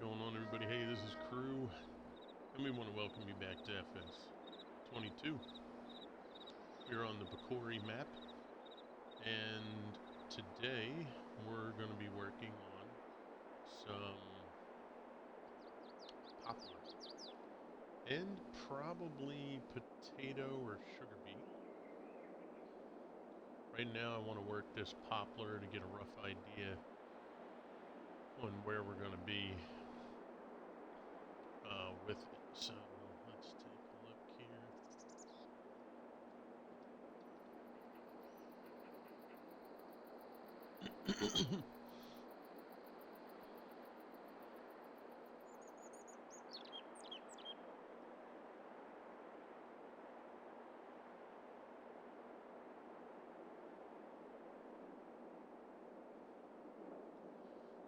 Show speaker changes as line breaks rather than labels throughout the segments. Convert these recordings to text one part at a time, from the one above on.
going on, everybody? Hey, this is Crew, and we want to welcome you back to FS 22. We're on the Bakori map, and today we're going to be working on some poplar and probably potato or sugar beet. Right now, I want to work this poplar to get a rough idea on where we're going to be with it. So let's take a look here.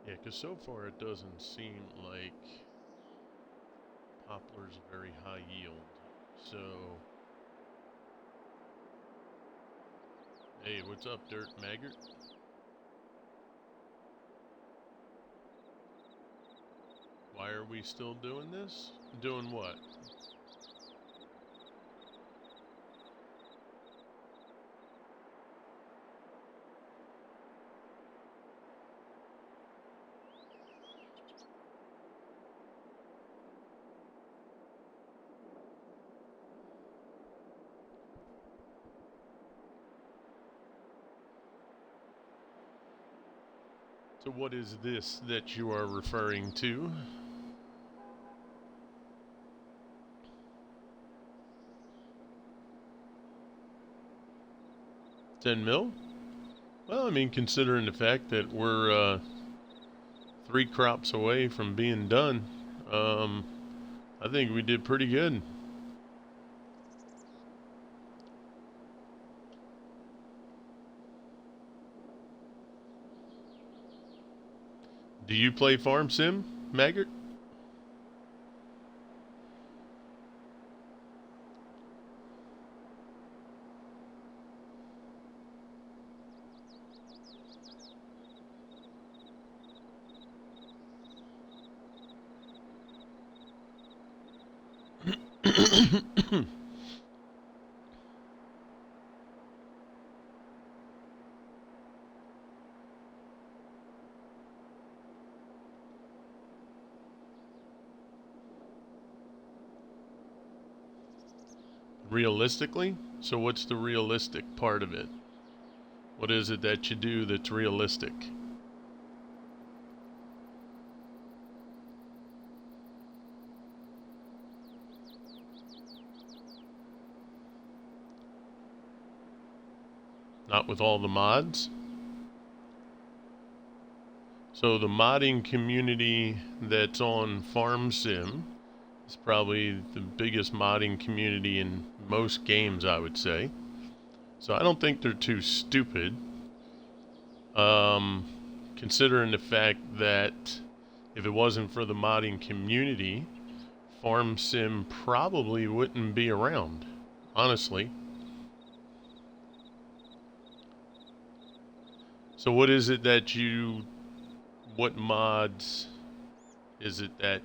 Yeah, because so far it doesn't seem like poplar's a very high yield. So, hey, what's up, Dirt Maggart? Why are we still doing this? Doing what? So what is this that you are referring to? 10 mil? Well, I mean, considering the fact that we're 3 crops away from being done, I think we did pretty good. Do you play Farm Sim, Maggart? Realistically? So what's the realistic part of it? What is it that you do that's realistic? Not with all the mods? So the modding community that's on Farm Sim is probably the biggest modding community in most games, I would say. So I don't think they're too stupid. Considering the fact that if it wasn't for the modding community, Farm Sim probably wouldn't be around, honestly. So what is it that what mods is it that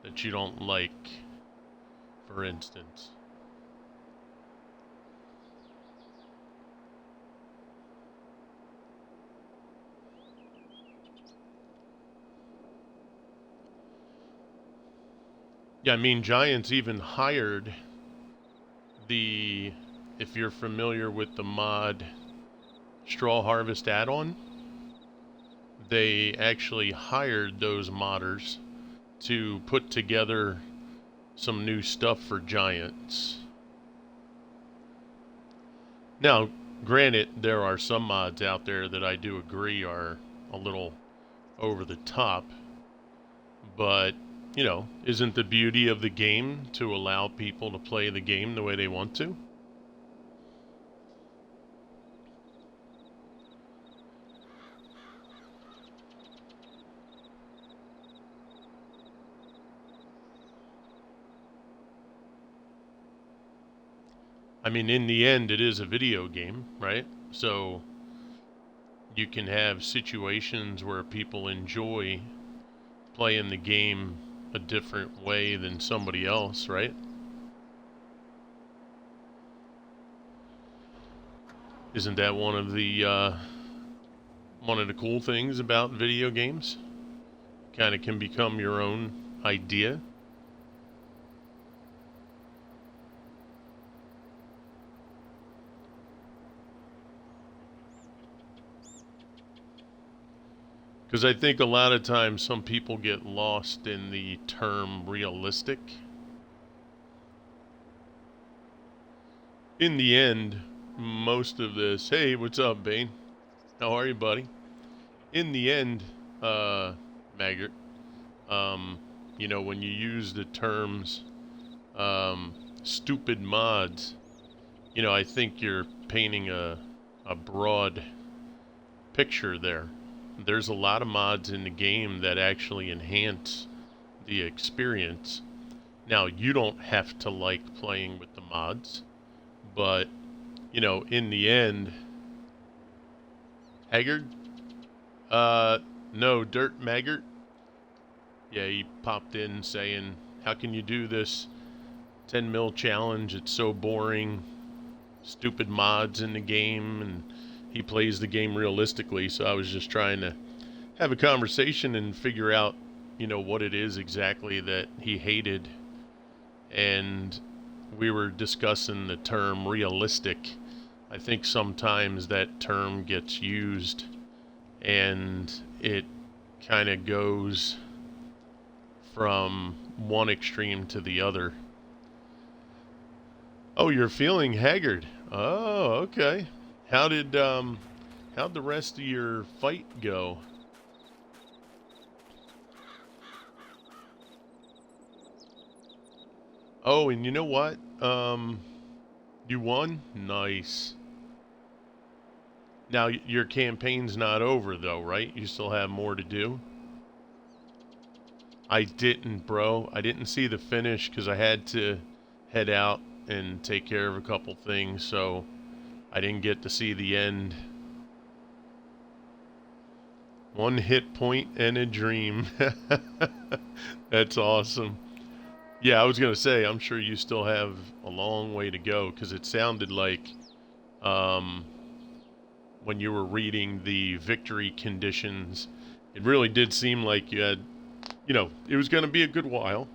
that you don't like, for instance? Yeah, I mean, Giants even hired if you're familiar with the mod Straw Harvest add-on, they actually hired those modders to put together some new stuff for Giants. Now, granted, there are some mods out there that I do agree are a little over the top, but, isn't the beauty of the game to allow people to play the game the way they want to? I mean, in the end, it is a video game, right? So you can have situations where people enjoy playing the game a different way than somebody else, right? Isn't that one of the cool things about video games? Kind of can become your own idea. Because I think a lot of times some people get lost in the term realistic. In the end, most of this, hey, what's up, Bane? How are you, buddy? In the end, Maggot, you know, when you use the terms stupid mods, you know, I think you're painting a broad picture there. There's a lot of mods in the game that actually enhance the experience. Now, you don't have to like playing with the mods, but, you know, in the end, Haggard? No, Dirt Maggart? Yeah, he popped in saying, how can you do this 10 mil challenge? It's so boring. Stupid mods in the game, and he plays the game realistically, so I was just trying to have a conversation and figure out, you know, what it is exactly that he hated. And we were discussing the term realistic. I think sometimes that term gets used and it kind of goes from one extreme to the other. Oh, you're feeling haggard. Oh, okay. How'd the rest of your fight go? Oh, and you know what? You won? Nice. Now, your campaign's not over, though, right? You still have more to do? I didn't, bro. I didn't see the finish because I had to head out and take care of a couple things, so I didn't get to see the end. One hit point and a dream. That's awesome. Yeah, I was going to say, I'm sure you still have a long way to go because it sounded like when you were reading the victory conditions, it really did seem like you had, you know, it was going to be a good while.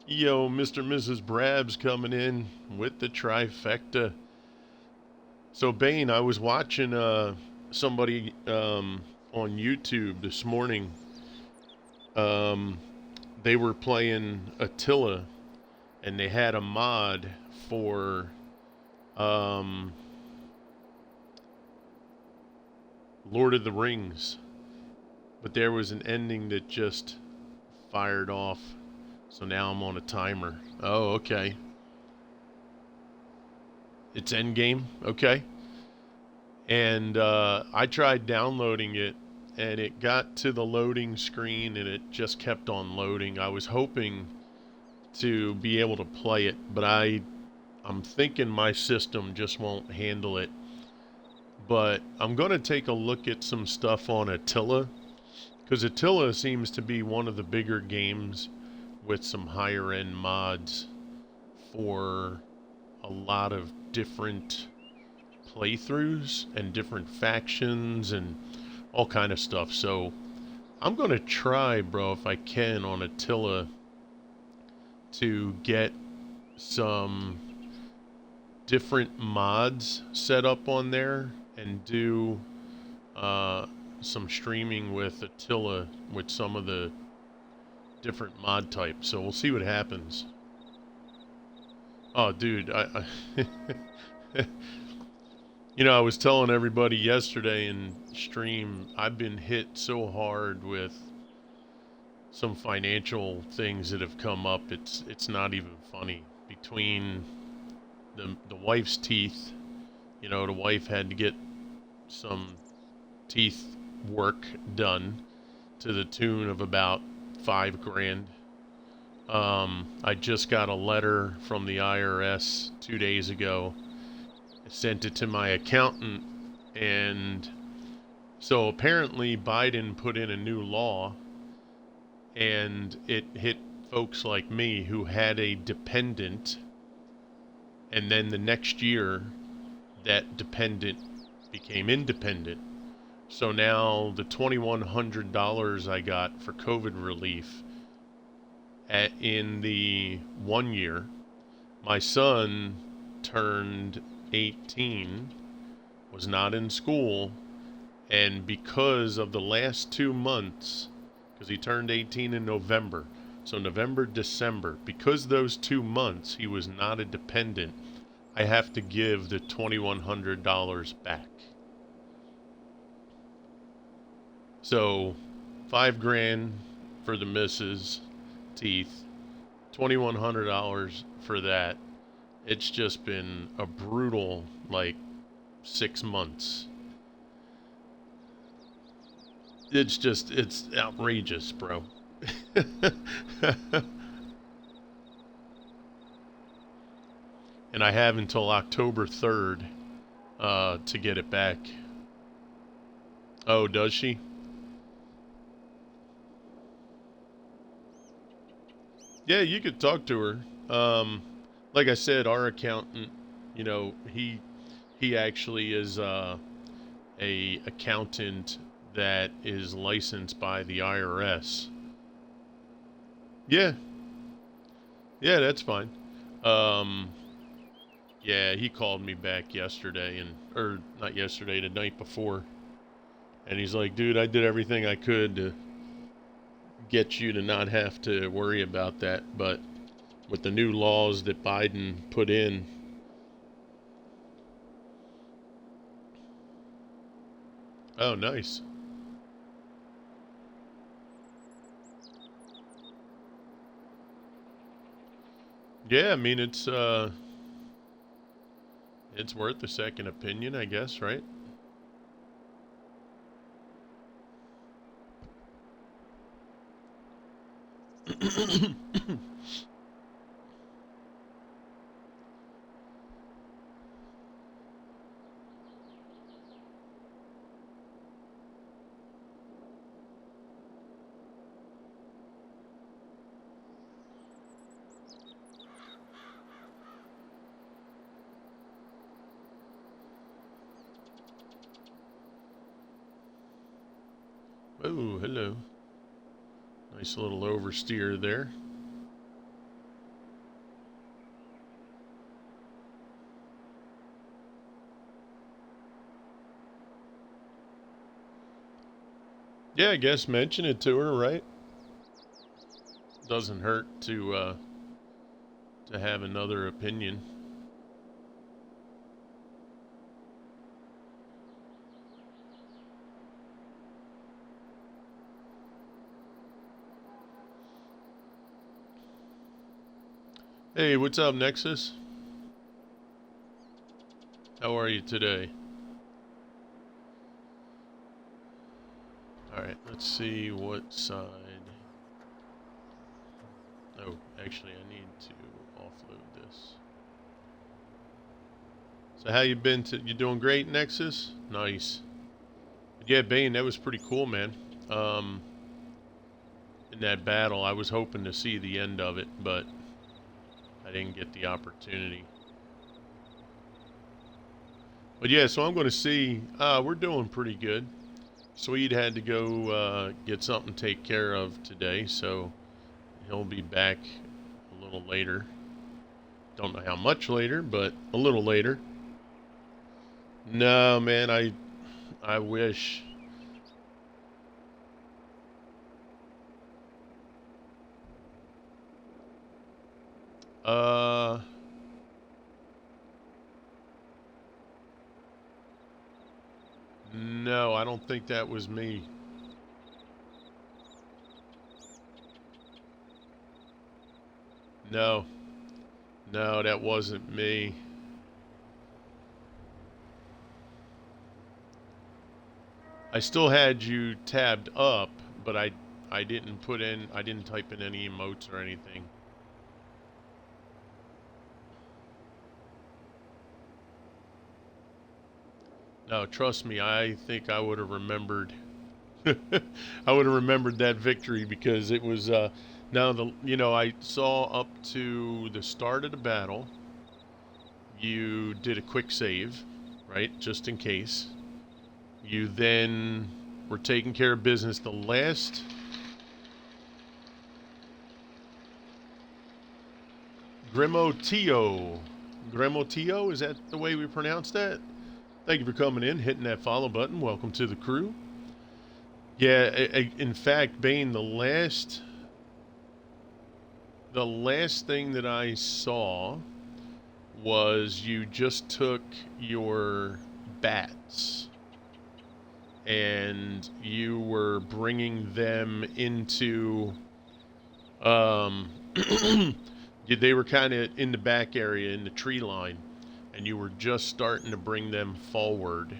Yo, Mr. and Mrs. Brab's coming in with the trifecta. So, Bane, I was watching somebody on YouTube this morning. They were playing Attila, and they had a mod for Lord of the Rings, but there was an ending that just fired off, so now I'm on a timer. Oh, okay. It's endgame, okay. And I tried downloading it, and it got to the loading screen, and it just kept on loading. I was hoping to be able to play it, but I'm thinking my system just won't handle it. But I'm going to take a look at some stuff on Attila, because Attila seems to be one of the bigger games with some higher end mods for a lot of different playthroughs and different factions and all kind of stuff. So I'm going to try, bro, if I can on Attila to get some different mods set up on there and do some streaming with Attila with some of the different mod types. So we'll see what happens. Oh, dude, I you know, I was telling everybody yesterday in stream, I've been hit so hard with some financial things that have come up. It's not even funny. Between the wife's teeth, you know, the wife had to get some teeth work done to the tune of about $5,000. I just got a letter from the IRS 2 days ago. I sent it to my accountant, and So apparently Biden put in a new law, and it hit folks like me who had a dependent, and then the next year that dependent became independent. So now the $2,100 I got for COVID relief in the 1 year, my son turned 18, was not in school, and because of the last 2 months, because he turned 18 in November, so November, December, because those 2 months he was not a dependent, I have to give the $2,100 back. So $5,000 for the missus' teeth, $2,100 for that. It's just been a brutal, 6 months. It's outrageous, bro. And I have until October 3rd to get it back. Oh, does she? Yeah, you could talk to her. Like I said, our accountant, he actually is a accountant that is licensed by the IRS. Yeah, yeah, that's fine. Um, yeah, he called me back yesterday, or not yesterday, the night before, and he's like, "Dude, I did everything I could to get you to not have to worry about that, but with the new laws that Biden put in." Oh, nice. Yeah, I mean it's worth a second opinion, I guess, right? Oh, hello. Nice little oversteer there. Yeah, I guess mention it to her, right? Doesn't hurt to have another opinion. Hey, what's up, Nexus? How are you today? Alright, let's see what side. Oh, actually, I need to offload this. So how you been? You doing great, Nexus? Nice. Yeah, Bane, that was pretty cool, man. In that battle, I was hoping to see the end of it, but I didn't get the opportunity. But yeah, so I'm going to see. We're doing pretty good. Swede had to go get something to take care of today, so he'll be back a little later. Don't know how much later, but a little later. No, man, I wish. Uh, no, I don't think that was me. No, no, that wasn't me. I still had you tabbed up, but I didn't type in any emotes or anything. No, trust me, I think I would have remembered. I would have remembered that victory because it was. Now I saw up to the start of the battle. You did a quick save, right, just in case. You then were taking care of business. The last Grimotio. Grimotio, is that the way we pronounce that? Thank you for coming in, hitting that follow button. Welcome to the crew. Yeah, in fact, Bane, the last thing that I saw was you just took your bats and you were bringing them into they were kind of in the back area in the tree line, and you were just starting to bring them forward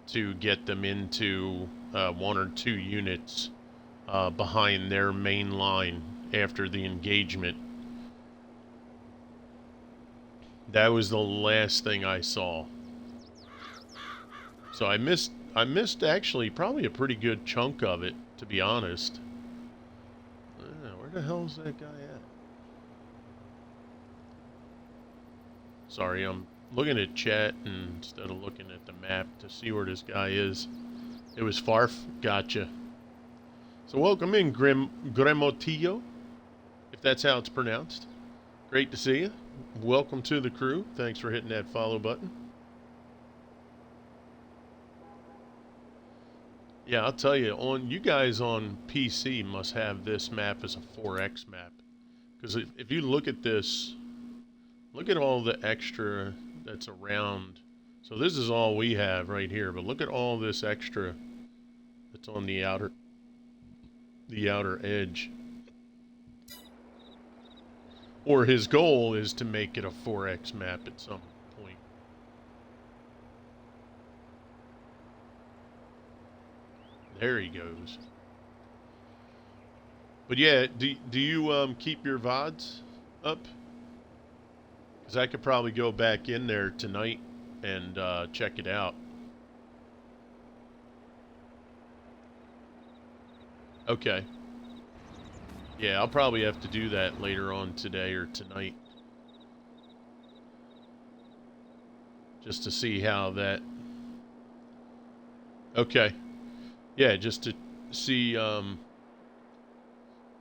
to get them into 1 or 2 units behind their main line after the engagement. That was the last thing I saw. So I missed actually probably a pretty good chunk of it, to be honest. Where the hell's that guy at? Sorry, I'm looking at chat instead of looking at the map to see where this guy is. It was Farf. Gotcha. So welcome in, Gremotillo, if that's how it's pronounced. Great to see you. Welcome to the crew. Thanks for hitting that follow button. Yeah, I'll tell you, you guys on PC must have this map as a 4X map. Because if you look at this, look at all the extra that's around. So this is all we have right here, but look at all this extra that's on the outer edge. Or his goal is to make it a 4X map at some point. There he goes. But yeah, do you keep your VODs up? Because I could probably go back in there tonight and check it out. Okay. Yeah, I'll probably have to do that later on today or tonight. Just to see how that... Okay. Yeah, just to see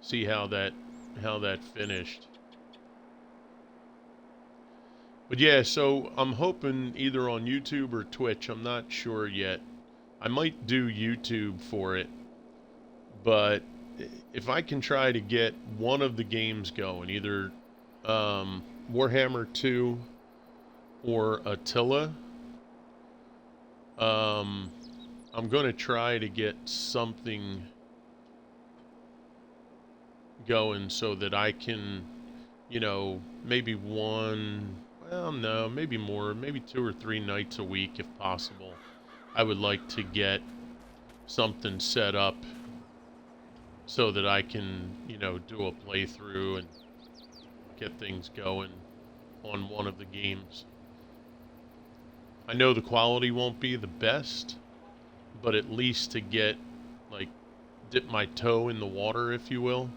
see how that finished. But yeah, so I'm hoping either on YouTube or Twitch. I'm not sure yet. I might do YouTube for it. But if I can try to get one of the games going, either Warhammer 2 or Attila, I'm going to try to get something going so that I can, maybe maybe more, maybe 2 or 3 nights a week if possible. I would like to get something set up so that I can, do a playthrough and get things going on one of the games. I know the quality won't be the best, but at least to get, dip my toe in the water, if you will.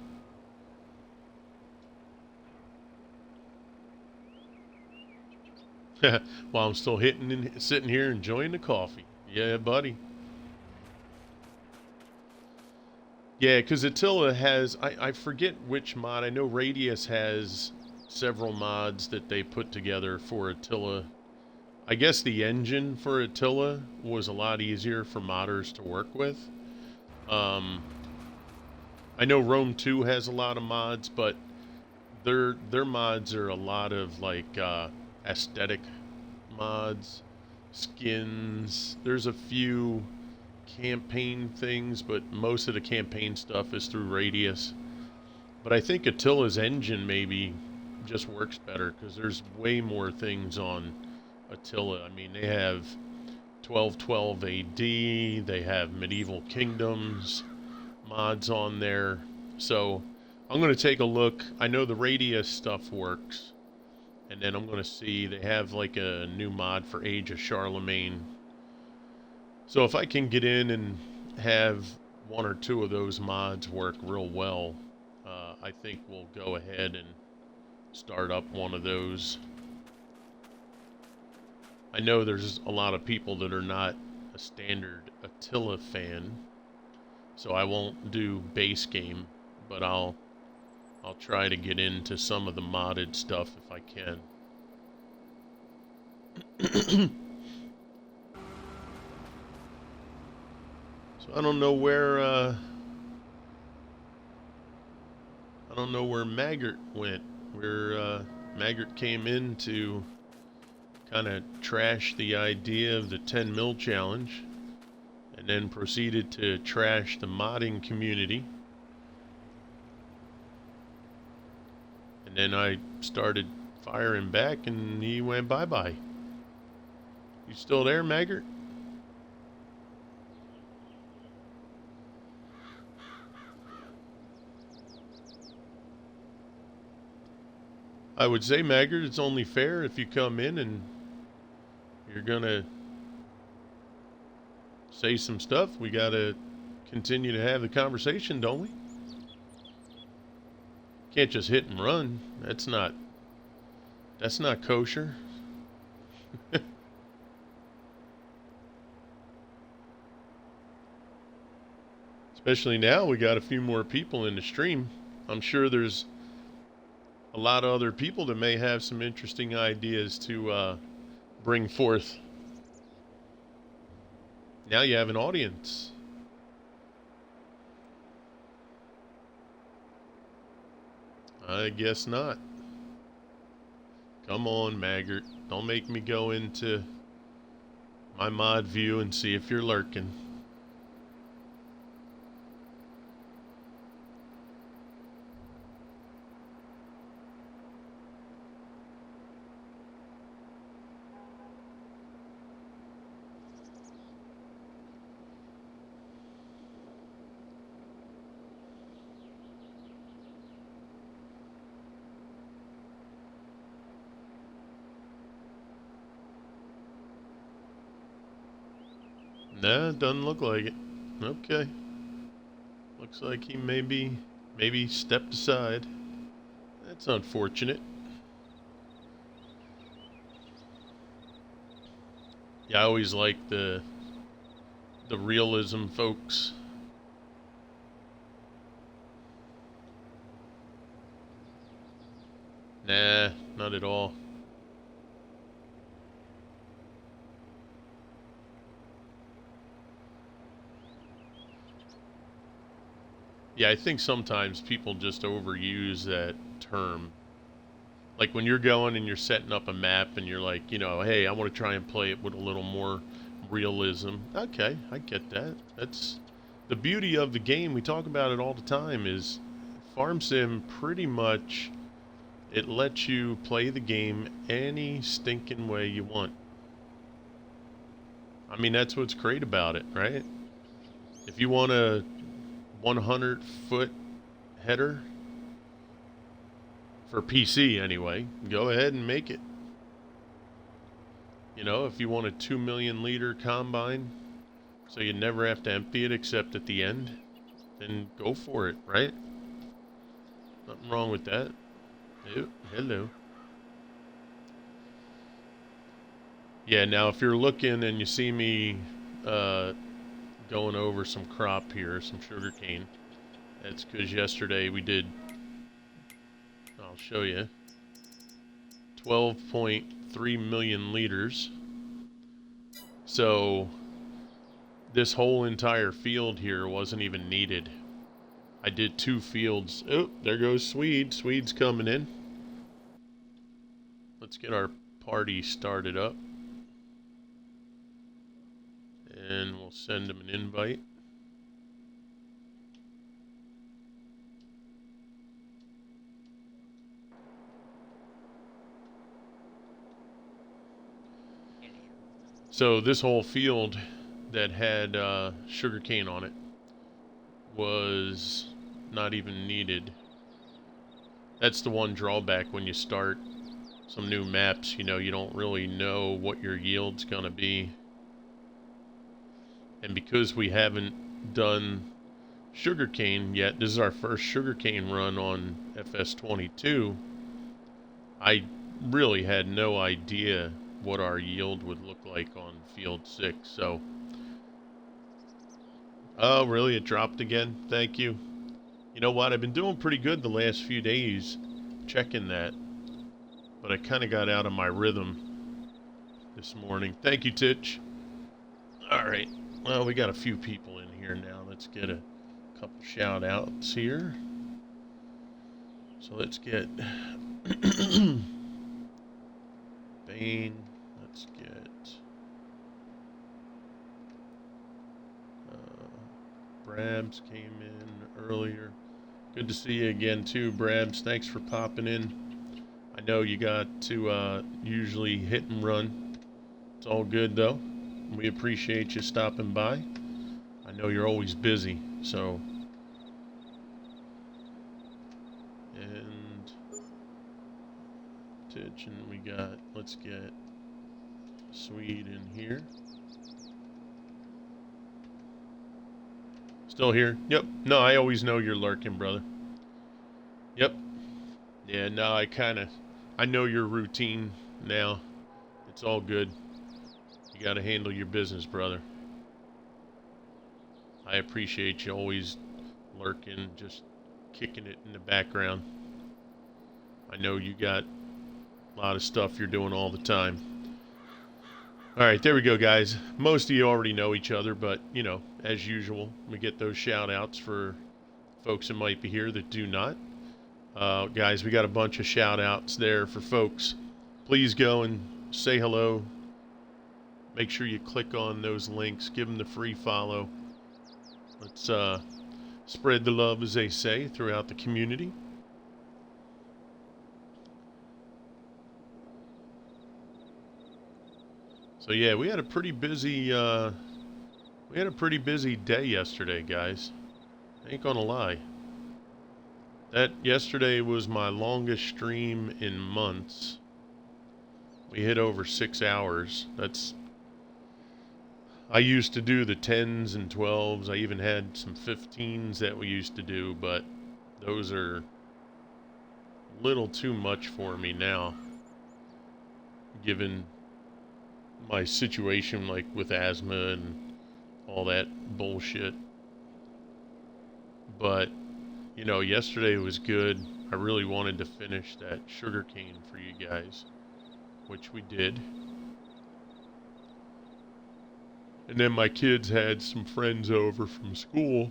While I'm still sitting here enjoying the coffee. Yeah, buddy. Yeah, because Attila has, I forget which mod. I know Radius has several mods that they put together for Attila. I guess the engine for Attila was a lot easier for modders to work with. I know Rome 2 has a lot of mods, but their mods are a lot of aesthetic mods, skins. There's a few campaign things, but most of the campaign stuff is through Radius. But I think Attila's engine maybe just works better because there's way more things on Attila. I mean, they have 1212 AD, they have Medieval Kingdoms mods on there. So I'm going to take a look. I know the Radius stuff works. And then I'm going to see, they have a new mod for Age of Charlemagne. So if I can get in and have one or two of those mods work real well, I think we'll go ahead and start up one of those. I know there's a lot of people that are not a standard Attila fan, so I won't do base game, but I'll try to get into some of the modded stuff if I can. So I don't know where Maggart went. Where Maggart came in to kind of trash the idea of the 10 mil challenge, and then proceeded to trash the modding community. And then I started firing back, and he went bye-bye. You still there, Maggart? I would say, Maggart, it's only fair if you come in and you're gonna say some stuff. We gotta continue to have the conversation, don't we? Can't just hit and run. That's not kosher. Especially now, we got a few more people in the stream. I'm sure there's a lot of other people that may have some interesting ideas to bring forth. Now you have an audience. I guess not. Come on, Maggart. Don't make me go into my mod view and see if you're lurking. Nah, it doesn't look like it. Okay. Looks like he maybe stepped aside. That's unfortunate. Yeah, I always like the realism, folks. Nah, not at all. Yeah, I think sometimes people just overuse that term. Like when you're going and you're setting up a map and you're like, hey, I want to try and play it with a little more realism. Okay, I get that. That's the beauty of the game. We talk about it all the time is Farm Sim pretty much, it lets you play the game any stinking way you want. I mean, that's what's great about it, right? If you want a 100-foot header for PC anyway, go ahead and make it. If you want a 2 million liter combine so you never have to empty it except at the end, then go for it, right? Nothing wrong with that. Hello. Yeah, now if you're looking and you see me going over some crop here, some sugarcane, that's because yesterday we did, I'll show you, 12.3 million liters. So this whole entire field here wasn't even needed. I did 2 fields. Oh, there goes Swede. Swede's coming in. Let's get our party started up. And we'll send him an invite. So this whole field that had sugarcane on it was not even needed. That's the one drawback when you start some new maps. You don't really know what your yield's gonna be. And because we haven't done sugarcane yet, this is our first sugarcane run on FS22, I really had no idea what our yield would look like on field 6. So, oh, really? It dropped again? Thank you. You know what? I've been doing pretty good the last few days checking that, but I kind of got out of my rhythm this morning. Thank you, Titch. All right. Well, we got a few people in here now. Let's get a couple shout outs here. So let's get Bane. Let's get Brabs came in earlier. Good to see you again too, Brabs. Thanks for popping in. I know you got to usually hit and run. It's all good though. We appreciate you stopping by. I know you're always busy, so. And Titch, and we got, let's get Swede in here. Still here? Yep. No, I always know you're lurking, brother. Yep. Yeah, no, I know your routine now. It's all good. You gotta handle your business, brother. I appreciate you always lurking, just kicking it in the background. I know you got a lot of stuff you're doing all the time. Alright, there we go, guys. Most of you already know each other, but, you know, as usual, we get those shout-outs for folks that might be here that do not. Guys, we got a bunch of shout-outs there for folks. Please go and say hello. Make sure you click on those links. Give them the free follow. Let's spread the love, as they say, throughout the community. So yeah, we had a pretty busy day yesterday, guys. I ain't gonna lie. That yesterday was my longest stream in months. We hit over 6 hours. I used to do the 10s and 12s. I even had some 15s that we used to do, but those are a little too much for me now, given my situation, like with asthma and all that bullshit. But, you know, yesterday was good. I really wanted to finish that sugarcane for you guys, which we did. And then my kids had some friends over from school,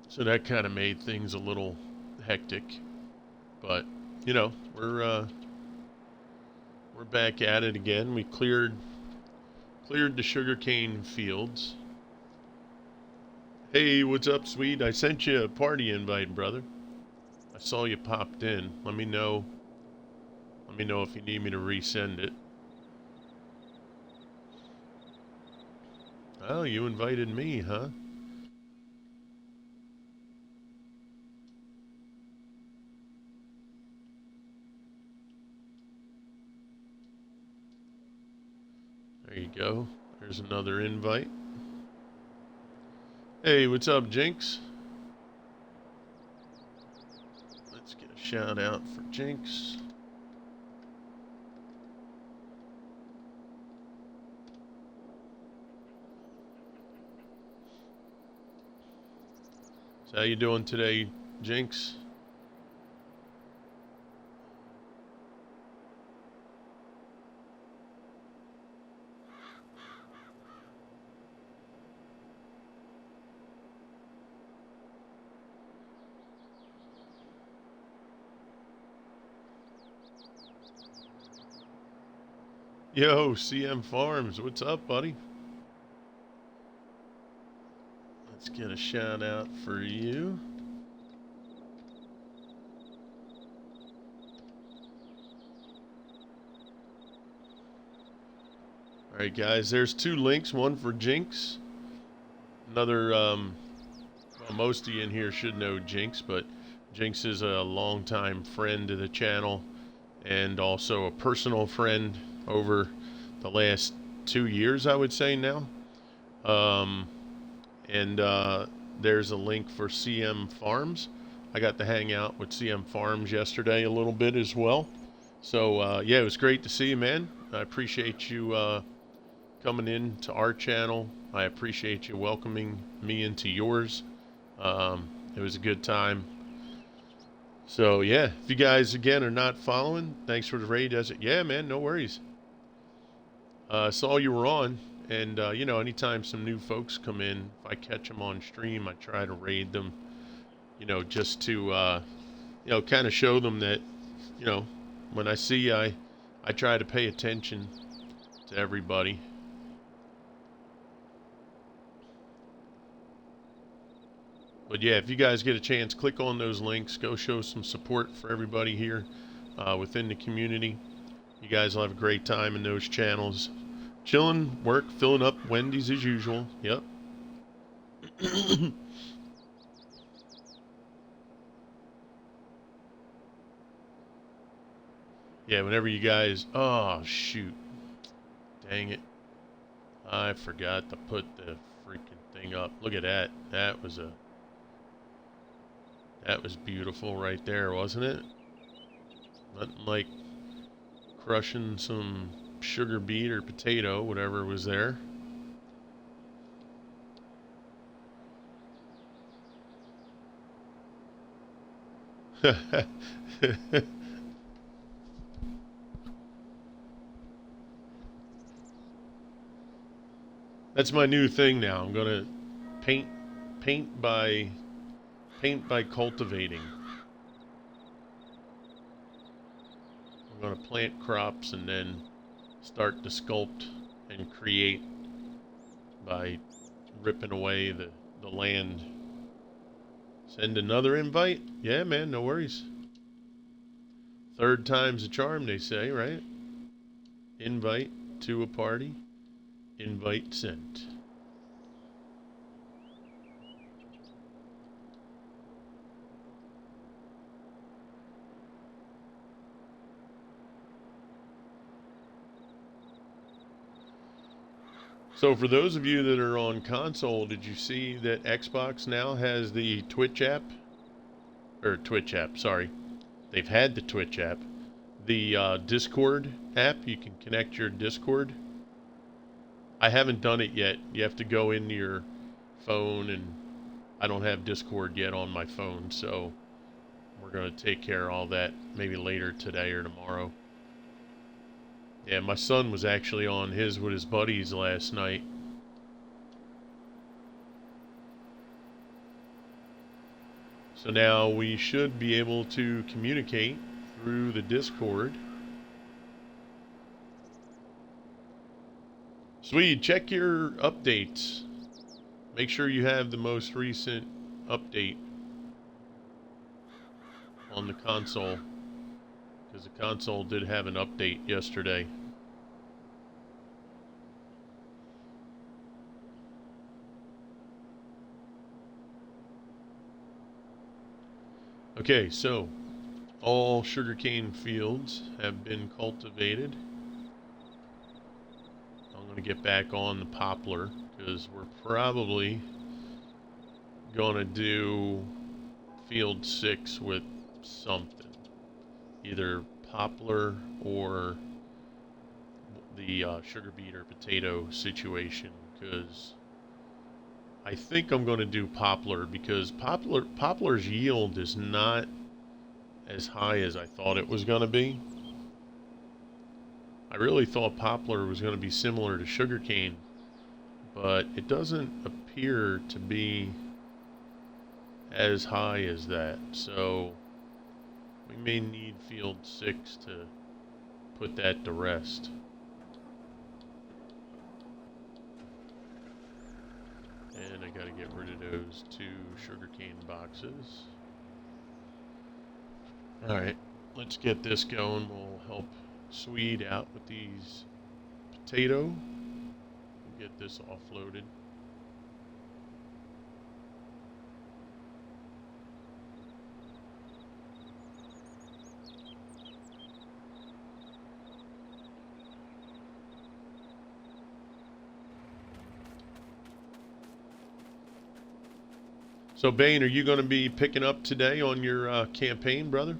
so that kind of made things a little hectic. But, you know, we're back at it again. We cleared the sugarcane fields. Hey, what's up, Sweet? I sent you a party invite, brother. I saw you popped in. Let me know if you need me to resend it. Oh, you invited me, huh? There you go. There's another invite. Hey, what's up, Jinx? Let's get a shout out for Jinx. So how you doing today, Jinx? Yo, CM Farms, what's up, buddy? Let's get a shout out for you. Alright, guys, there's 2 links, one for Jinx. Another, well, most of you in here should know Jinx, but Jinx is a longtime friend of the channel and also a personal friend over the last 2 years, I would say now. And there's a link for CM Farms. I got to hang out with CM Farms yesterday a little bit as well. So yeah, it was great to see you, man. I appreciate you coming in to our channel. I appreciate you welcoming me into yours. It was a good time. So yeah, if you guys again are not following, thanks for the raid. Yeah, man, no worries. Saw you were on, and you know, anytime some new folks come in, if I catch them on stream, I try to raid them. You know, just to you know, kind of show them that, you know, when I see I try to pay attention to everybody. But yeah, if you guys get a chance, click on those links. Go show some support for everybody here within the community. You guys will have a great time in those channels. Chilling, work, filling up Wendy's as usual. Yep. Yeah, whenever you guys... Oh, shoot. Dang it. I forgot to put the freaking thing up. Look at that. That was beautiful right there, wasn't it? Nothing like crushing some sugar beet or potato, whatever was there. That's my new thing now. I'm gonna paint by cultivating. I'm gonna plant crops and then start to sculpt and create by ripping away the land. Send another invite? Yeah, man, no worries. Third time's a charm, they say, right? Invite to a party. Invite sent. So for those of you that are on console, did you see that Xbox now has the Twitch app? Or Twitch app, sorry. They've had the Twitch app. The Discord app, you can connect your Discord. I haven't done it yet. You have to go into your phone, and I don't have Discord yet on my phone, so we're going to take care of all that maybe later today or tomorrow. Yeah, my son was actually on his with his buddies last night. So now we should be able to communicate through the Discord. Swede, check your updates. Make sure you have the most recent update on the console, because the console did have an update yesterday. Okay, so all sugarcane fields have been cultivated. I'm going to get back on the poplar because we're probably going to do field 6 with something. Either poplar or the sugar beet or potato situation, because I think I'm going to do poplar, because poplar's yield is not as high as I thought it was going to be. I really thought poplar was going to be similar to sugarcane, but it doesn't appear to be as high as that. So we may need field 6 to put that to rest. And I gotta get rid of those 2 sugarcane boxes. Alright, let's get this going. We'll help Swede out with these potato. We'll get this offloaded. So, Bane, are you going to be picking up today on your campaign, brother?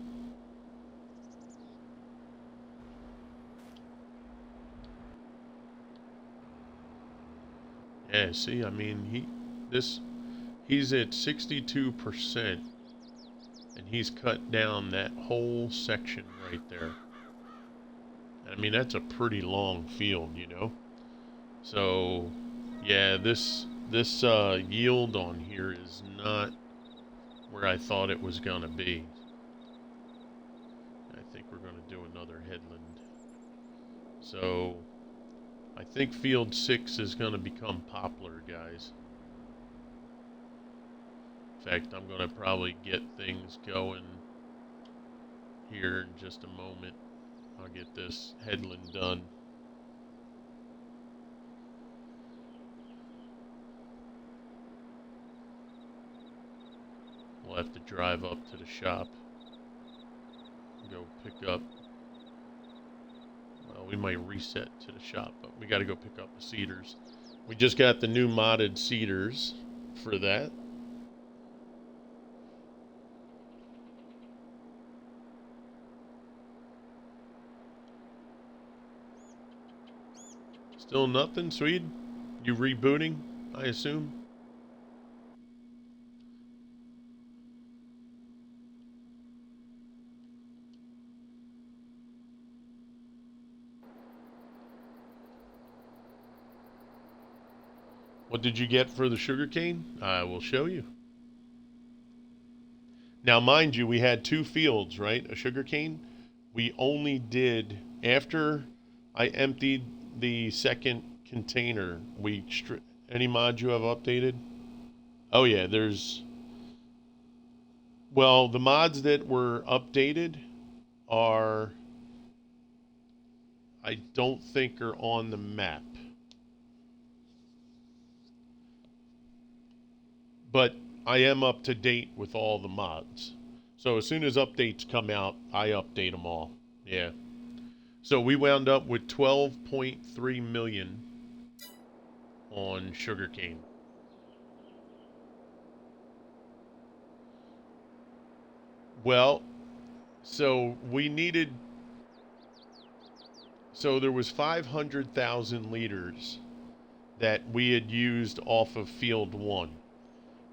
Yeah, see, I mean, he's at 62%, and he's cut down that whole section right there. I mean, that's a pretty long field, you know. So, yeah, this yield on here is not where I thought it was gonna be. I think we're gonna do another headland. So, I think field 6 is gonna become poplar, guys. In fact, I'm gonna probably get things going here in just a moment. I'll get this headland done. We'll have to drive up to the shop. Go pick up. Well, we might reset to the shop, but we got to go pick up the cedars. We just got the new modded cedars for that. Still nothing, Swede? You rebooting, I assume? What did you get for the sugarcane? I will show you. Now, mind you, we had 2 fields, right? A sugarcane. We only did, after I emptied the second container, any mod you have updated? Oh yeah, well, the mods that were updated are, I don't think are on the map. But I am up to date with all the mods. So as soon as updates come out, I update them all. Yeah. So we wound up with 12.3 million on sugarcane. Well, so there was 500,000 liters that we had used off of field 1.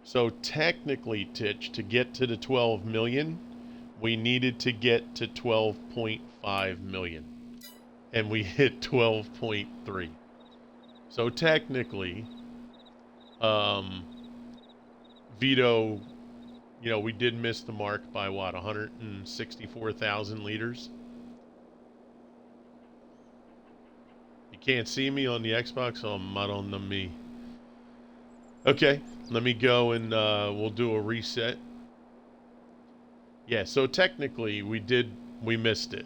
So technically, Titch, to get to the 12 million, we needed to get to 12.5 million. And we hit 12.3. So technically, Vito, we did miss the mark by what, 164,000 liters? You can't see me on the Xbox, so I'm not on the me. Okay, let me go and we'll do a reset. Yeah, so technically we missed it.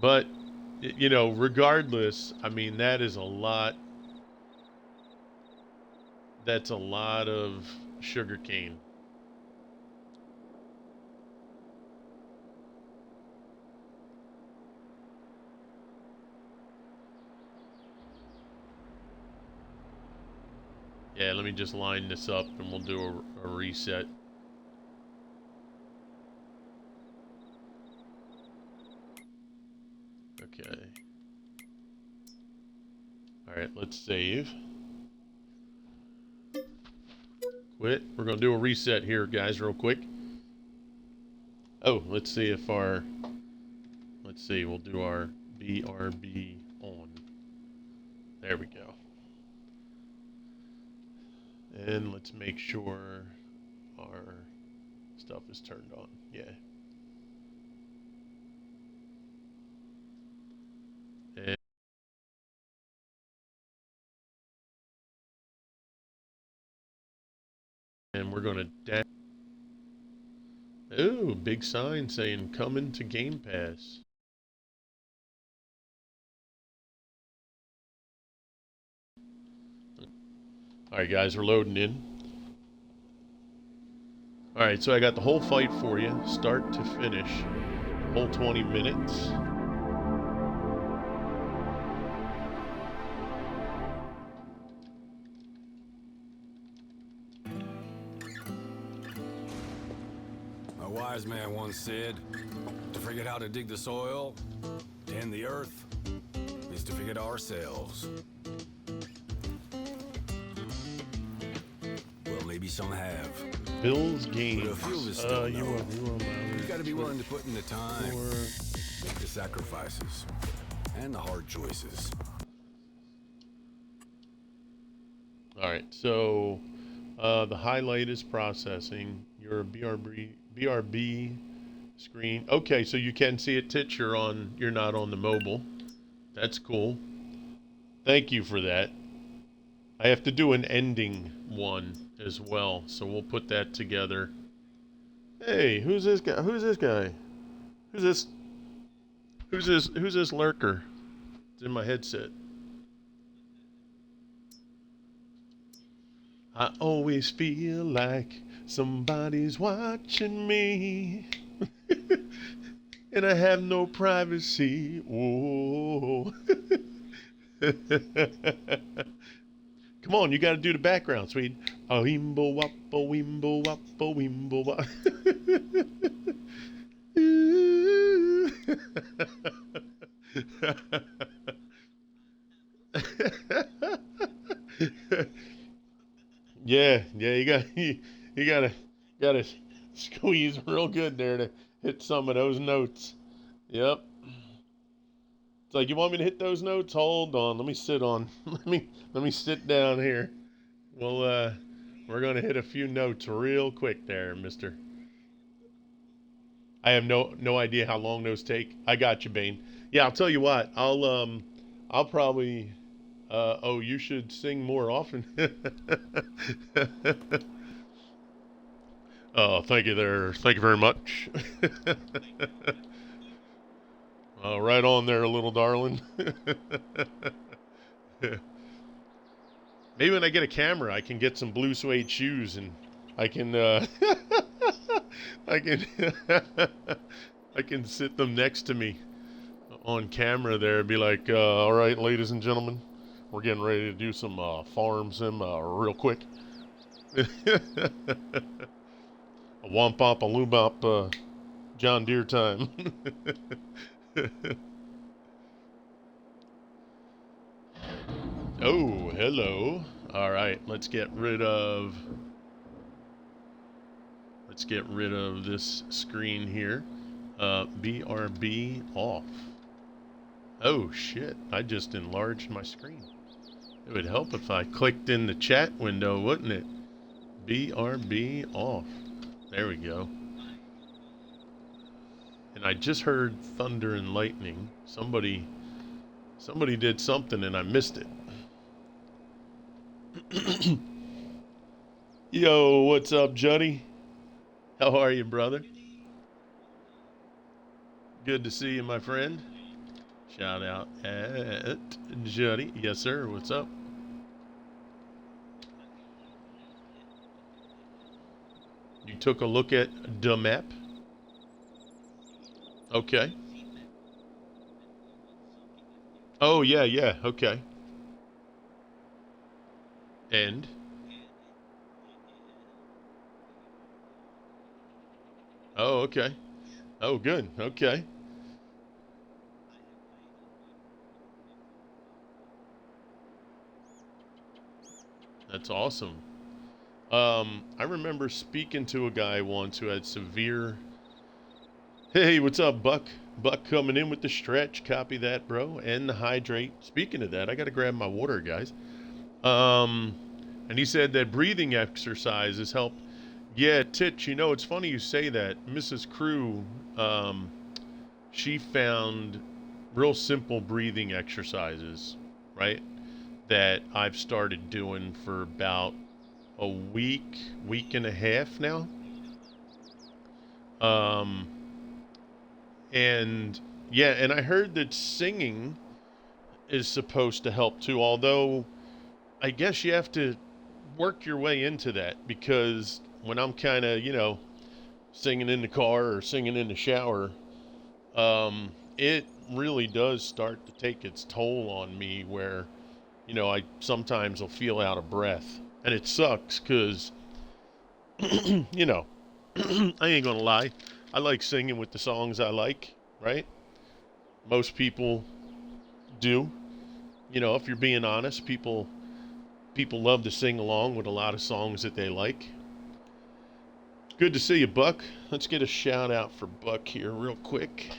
But, regardless, I mean, that's a lot of sugarcane. Yeah, let me just line this up and we'll do a reset. Okay. Alright, let's save. Quit. We're going to do a reset here, guys, real quick. Oh, let's see if we'll do our BRB on. There we go. And let's make sure our stuff is turned on. Yeah. And we're going to ooh, big sign saying coming to Game Pass. Alright guys, we're loading in. Alright, so I got the whole fight for you, start to finish. Whole 20 minutes.
wise man once said, to forget how to dig the soil, tend the earth, is to forget ourselves. Well, maybe some have.
Bill's Games.
But a few of us still
you
know.
are
You gotta be willing to put in the time, make the sacrifices, and the hard choices.
Alright, so the highlight is processing. Your BRB screen. Okay, so you can see it, Titch. You're not on the mobile. That's cool. Thank you for that. I have to do an ending one as well, so we'll put that together. Hey, who's this guy? Who's this guy? Who's this? Who's this lurker? It's in my headset. I always feel like somebody's watching me. And I have no privacy. Whoa. Come on, you got to do the background, sweet. A wimbo wappo wimbo wappo wimbo wap. Yeah, you gotta squeeze real good there to hit some of those notes. Yep. It's like, you want me to hit those notes? Hold on, let me sit on. let me sit down here. Well, we're gonna hit a few notes real quick there, mister. I have no idea how long those take. I got you, Bane. Yeah, I'll tell you what. I'll probably. Oh, you should sing more often. Oh, thank you there. Thank you very much. Right on there, little darling. Maybe when I get a camera, I can get some blue suede shoes, and I can, I can, I can sit them next to me on camera there and be like, all right, ladies and gentlemen, we're getting ready to do some farm sim real quick. A womp bop, a loobop, John Deere time. Oh, hello. All right, let's get rid of this screen here. BRB off. Oh shit, I just enlarged my screen. It would help if I clicked in the chat window, wouldn't it? BRB off. There we go. And I just heard thunder and lightning. Somebody did something and I missed it. Yo, what's up, Juddy? How are you, brother? Good to see you, my friend. Shout out at Juddy. Yes, sir. What's up? You took a look at the map? Okay. Oh, yeah. Okay. And? Oh, okay. Oh, good. Okay. That's awesome. I remember speaking to a guy once who had severe... Hey, what's up, Buck? Buck coming in with the stretch. Copy that, bro. And the hydrate. Speaking of that, I got to grab my water, guys. And he said that breathing exercises help. Yeah, Titch, you know, it's funny you say that. Mrs. Crew, she found real simple breathing exercises, right? That I've started doing for about a week and a half now. And yeah, and I heard that singing is supposed to help too, although I guess you have to work your way into that, because when I'm kind of, you know, singing in the car or singing in the shower, it really does start to take its toll on me where, you know, I sometimes will feel out of breath. And it sucks because, you know, I ain't gonna lie. I like singing with the songs I like, right? Most people do. You know, if you're being honest, people love to sing along with a lot of songs that they like. Good to see you, Buck. Let's get a shout out for Buck here real quick.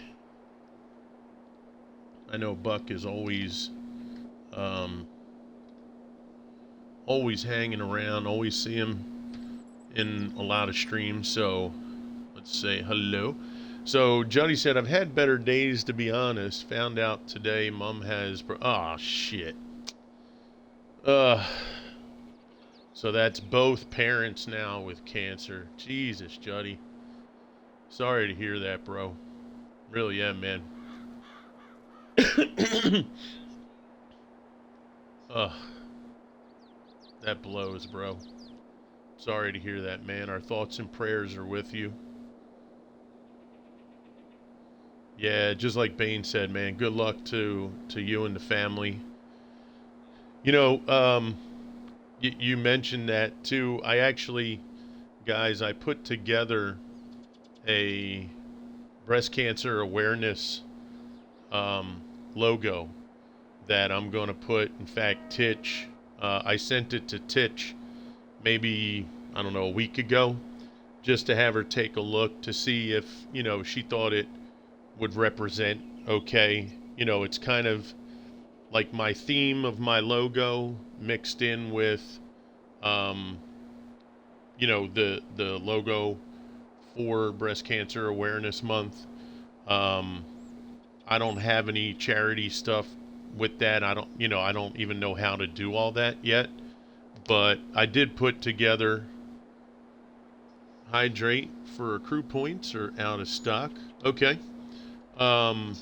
I know Buck is um, always hanging around, always see him in a lot of streams, so let's say hello. So Jody said, I've had better days, to be honest. Found out today Mom has... Oh, shit. Uh, so that's both parents now with cancer. Jesus, Jody. Sorry to hear that, bro. Really am, man. Ugh. That blows, bro. Sorry to hear that, man. Our thoughts and prayers are with you. Yeah, just like Bane said, man, good luck to you and the family. You know, you mentioned that too. I actually, guys, I put together a breast cancer awareness logo that I'm going to put. In fact, Titch, I sent it to Titch maybe, I don't know, a week ago, just to have her take a look to see if, you know, she thought it would represent okay. You know, it's kind of like my theme of my logo mixed in with, you know, the logo for Breast Cancer Awareness Month. I don't have any charity stuff with that. I don't even know how to do all that yet. But I did put together hydrate for accrue points or out of stock. Okay. So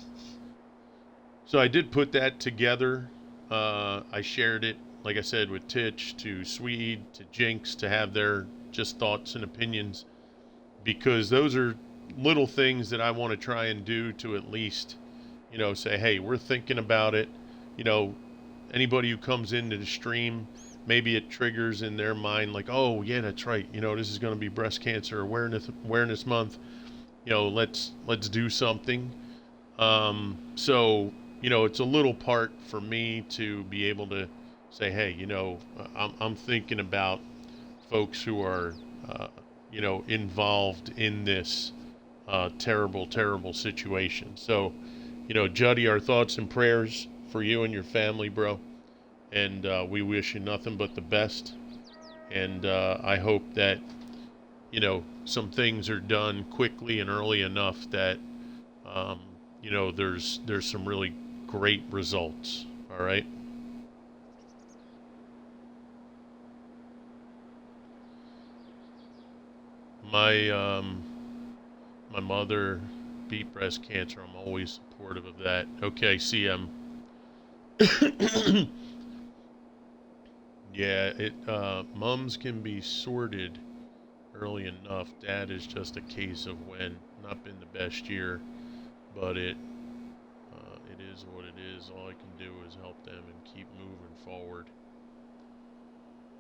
I did put that together. I shared it, like I said, with Titch, to Swede, to Jinx, to have their just thoughts and opinions, because those are little things that I want to try and do to at least, you know, say, hey, we're thinking about it. You know, anybody who comes into the stream, maybe it triggers in their mind like, oh, yeah, that's right. You know, this is going to be Breast Cancer Awareness Month. You know, let's do something. So, you know, it's a little part for me to be able to say, hey, you know, I'm thinking about folks who are, you know, involved in this terrible, terrible situation. So, you know, Juddy, our thoughts and prayers for you and your family, bro. And we wish you nothing but the best. And I hope that, you know, some things are done quickly and early enough that, you know, there's some really great results. All right. My mother beat breast cancer. I'm always supportive of that. Okay, CM. Yeah, mums can be sorted early enough. Dad is just a case of when. Not been the best year, but it is what it is. All I can do is help them and keep moving forward.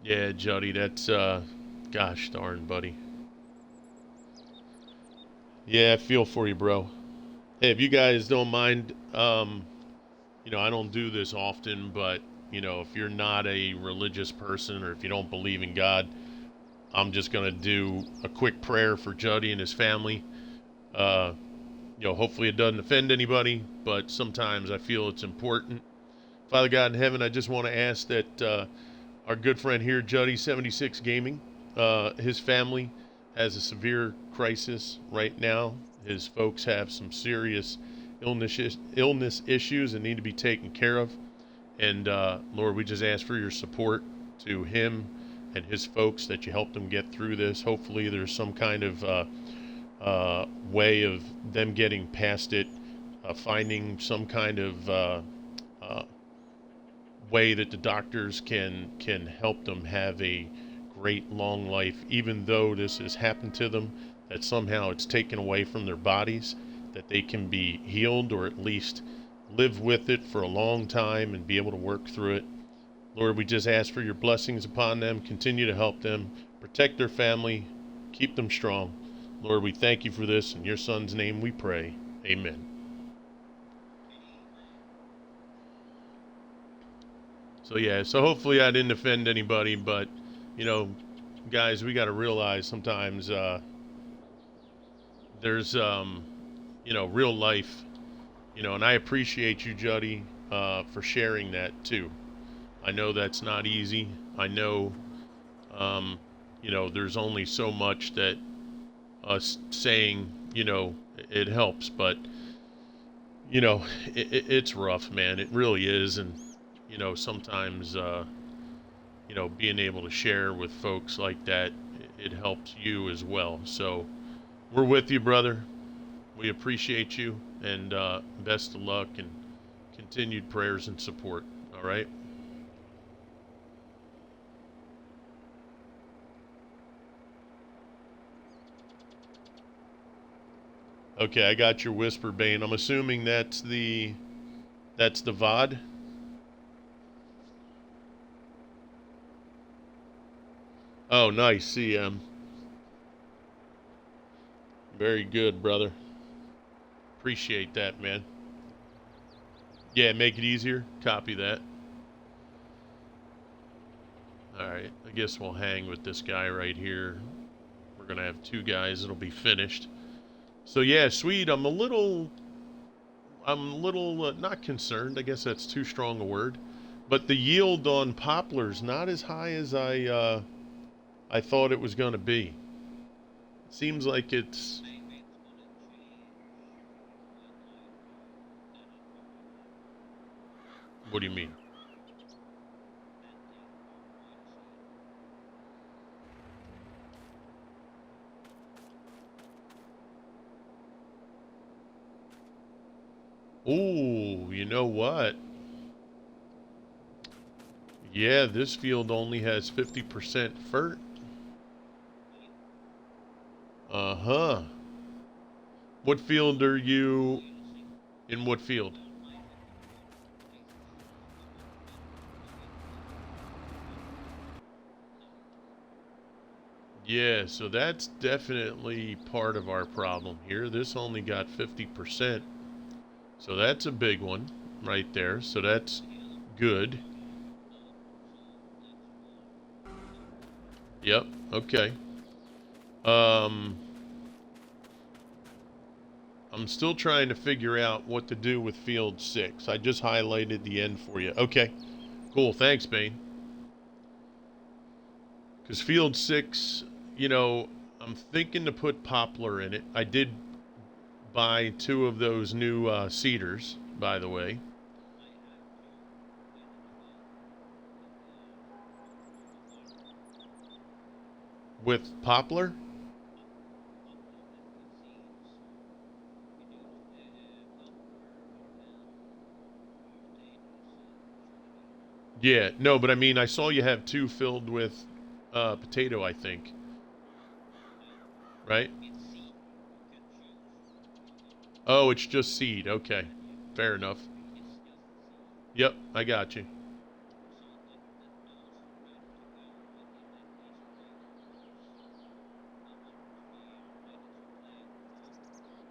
Yeah, Juddy, that's gosh darn, buddy. Yeah, I feel for you, bro. Hey, if you guys don't mind, you know, I don't do this often, but you know, if you're not a religious person or if you don't believe in God, I'm just gonna do a quick prayer for Juddy and his family. You know, hopefully it doesn't offend anybody, but sometimes I feel it's important. Father God in heaven, I just want to ask that our good friend here, Juddy76 Gaming, his family has a severe crisis right now. His folks have some serious illness issues and need to be taken care of. And Lord, we just ask for your support to him and his folks, that you help them get through this. Hopefully there's some kind of way of them getting past it, finding some kind of way that the doctors can help them have a great long life, even though this has happened to them, that somehow it's taken away from their bodies, that they can be healed or at least live with it for a long time and be able to work through it. Lord, we just ask for your blessings upon them. Continue to help them, protect their family, keep them strong. Lord, we thank you for this. In your Son's name we pray. Amen. So yeah, so hopefully I didn't offend anybody, but you know, guys, we got to realize sometimes there's you know, real life, you know, and I appreciate you, Juddy, for sharing that too. I know that's not easy. I know, um, you know, there's only so much that us saying, you know, it helps, but you know, it's rough, man. It really is, and you know, sometimes, you know, being able to share with folks like that, it helps you as well. So we're with you, brother. We appreciate you, and best of luck and continued prayers and support. All right. Okay, I got your whisper, Bane. I'm assuming that's the VOD. Oh, nice, CM. Very good, brother. Appreciate that, man. Yeah, make it easier. Copy that. All right, I guess we'll hang with this guy right here. We're gonna have two guys that'll be finished. So yeah, Swede, I'm a little not concerned. I guess that's too strong a word, but the yield on poplar's not as high as I thought it was gonna be. It seems like it's. What do you mean? Ooh, you know what? Yeah, this field only has 50% FERT. Uh-huh. What field are you in? What field? Yeah, so that's definitely part of our problem here. This only got 50%. So that's a big one right there. So that's good. Yep. Okay. Um, I'm still trying to figure out what to do with field 6. I just highlighted the end for you. Okay. Cool. Thanks, Bane. Because field 6, you know, I'm thinking to put poplar in it. I did buy 2 of those new cedars, by the way. With poplar? Yeah, no, but I mean, I saw you have 2 filled with potato, I think, right? Oh, it's just seed. Okay, fair enough. Yep, I got you.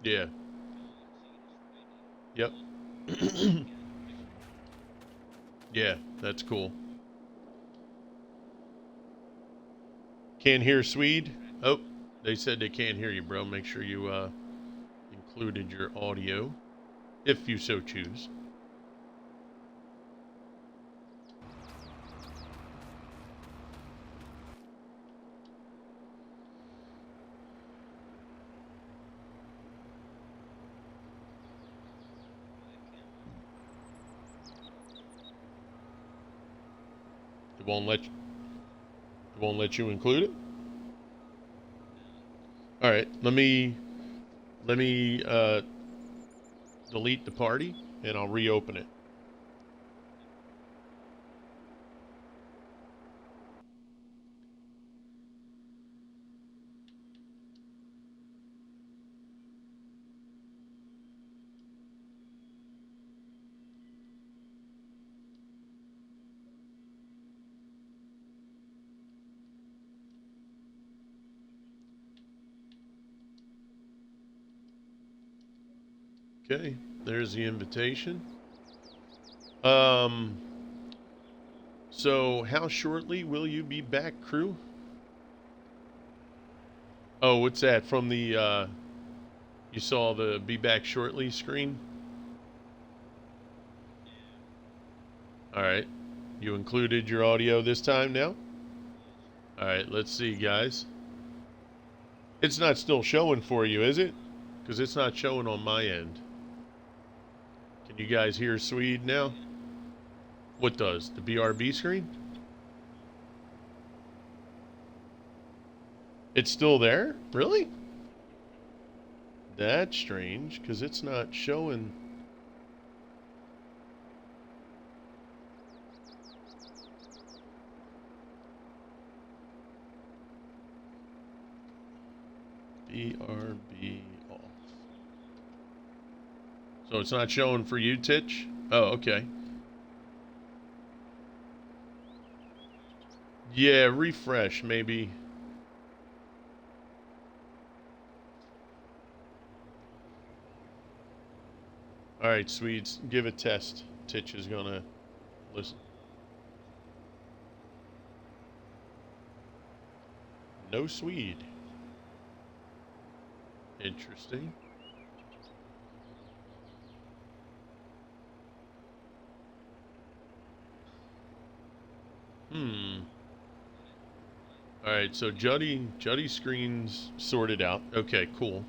Yeah, yep. Yeah, that's cool. Can't hear Swede? Oh, they said they can't hear you, bro. Make sure you included your audio, if you so choose. It won't let you include it. All right, let me delete the party and I'll reopen it. Okay, there's the invitation. Um, so how shortly will you be back, crew? Oh, what's that from the, you saw the be back shortly screen? All right. You included your audio this time now? All right, let's see, guys. It's not still showing for you, is it? Because it's not showing on my end. Can you guys hear Swede now? What does? The BRB screen? It's still there? Really? That's strange, because it's not showing. BRB off. So it's not showing for you, Titch? Oh, okay. Yeah, refresh, maybe. All right, Swedes, give a test. Titch is going to listen. No Swede. Interesting. All right, so Juddy screen's sorted out. Okay, cool.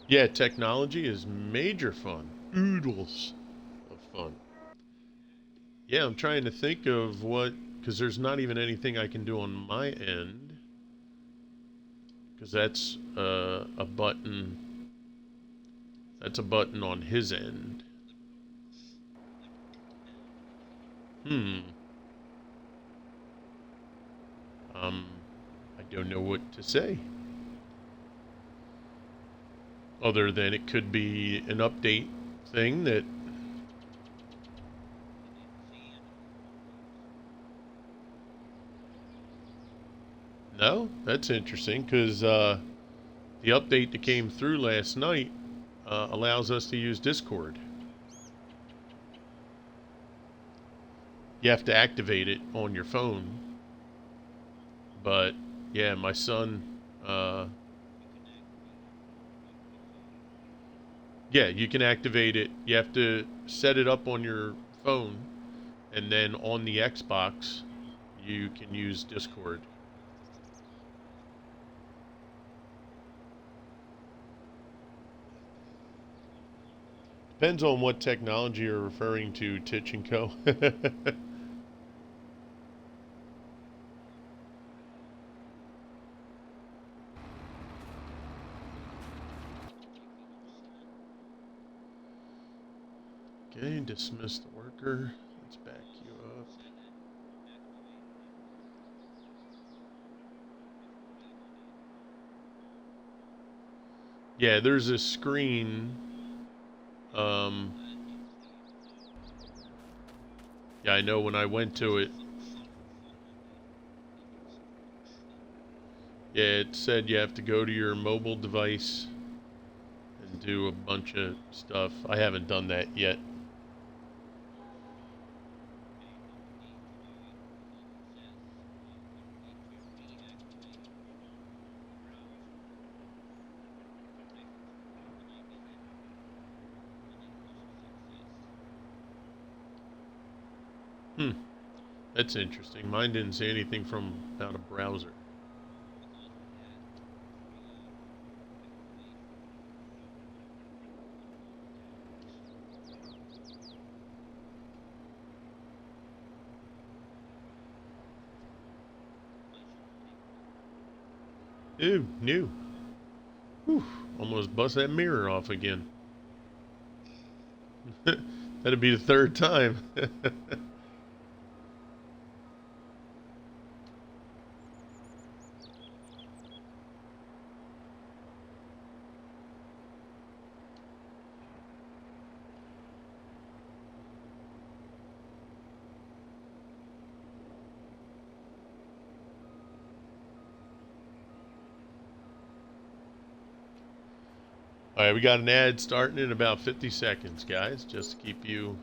Yeah, technology is major fun. Oodles of fun. Yeah, I'm trying to think of what, because there's not even anything I can do on my end. Because that's a button. That's a button on his end. I don't know what to say. Other than it could be an update thing that. No, that's interesting because the update that came through last night allows us to use Discord. You have to activate it on your phone. But yeah, my son. Yeah, you can activate it. You have to set it up on your phone, and then on the Xbox, you can use Discord. Depends on what technology you're referring to, Titch and Co. Okay, dismiss the worker. Let's back you up. Yeah, there's a screen. Yeah, I know when I went to it. Yeah, it said you have to go to your mobile device and do a bunch of stuff. I haven't done that yet. That's interesting. Mine didn't say anything from about a browser. Ooh, new. Whew, almost bust that mirror off again. That'd be the third time. All right, we got an ad starting in about 50 seconds, guys, just to keep you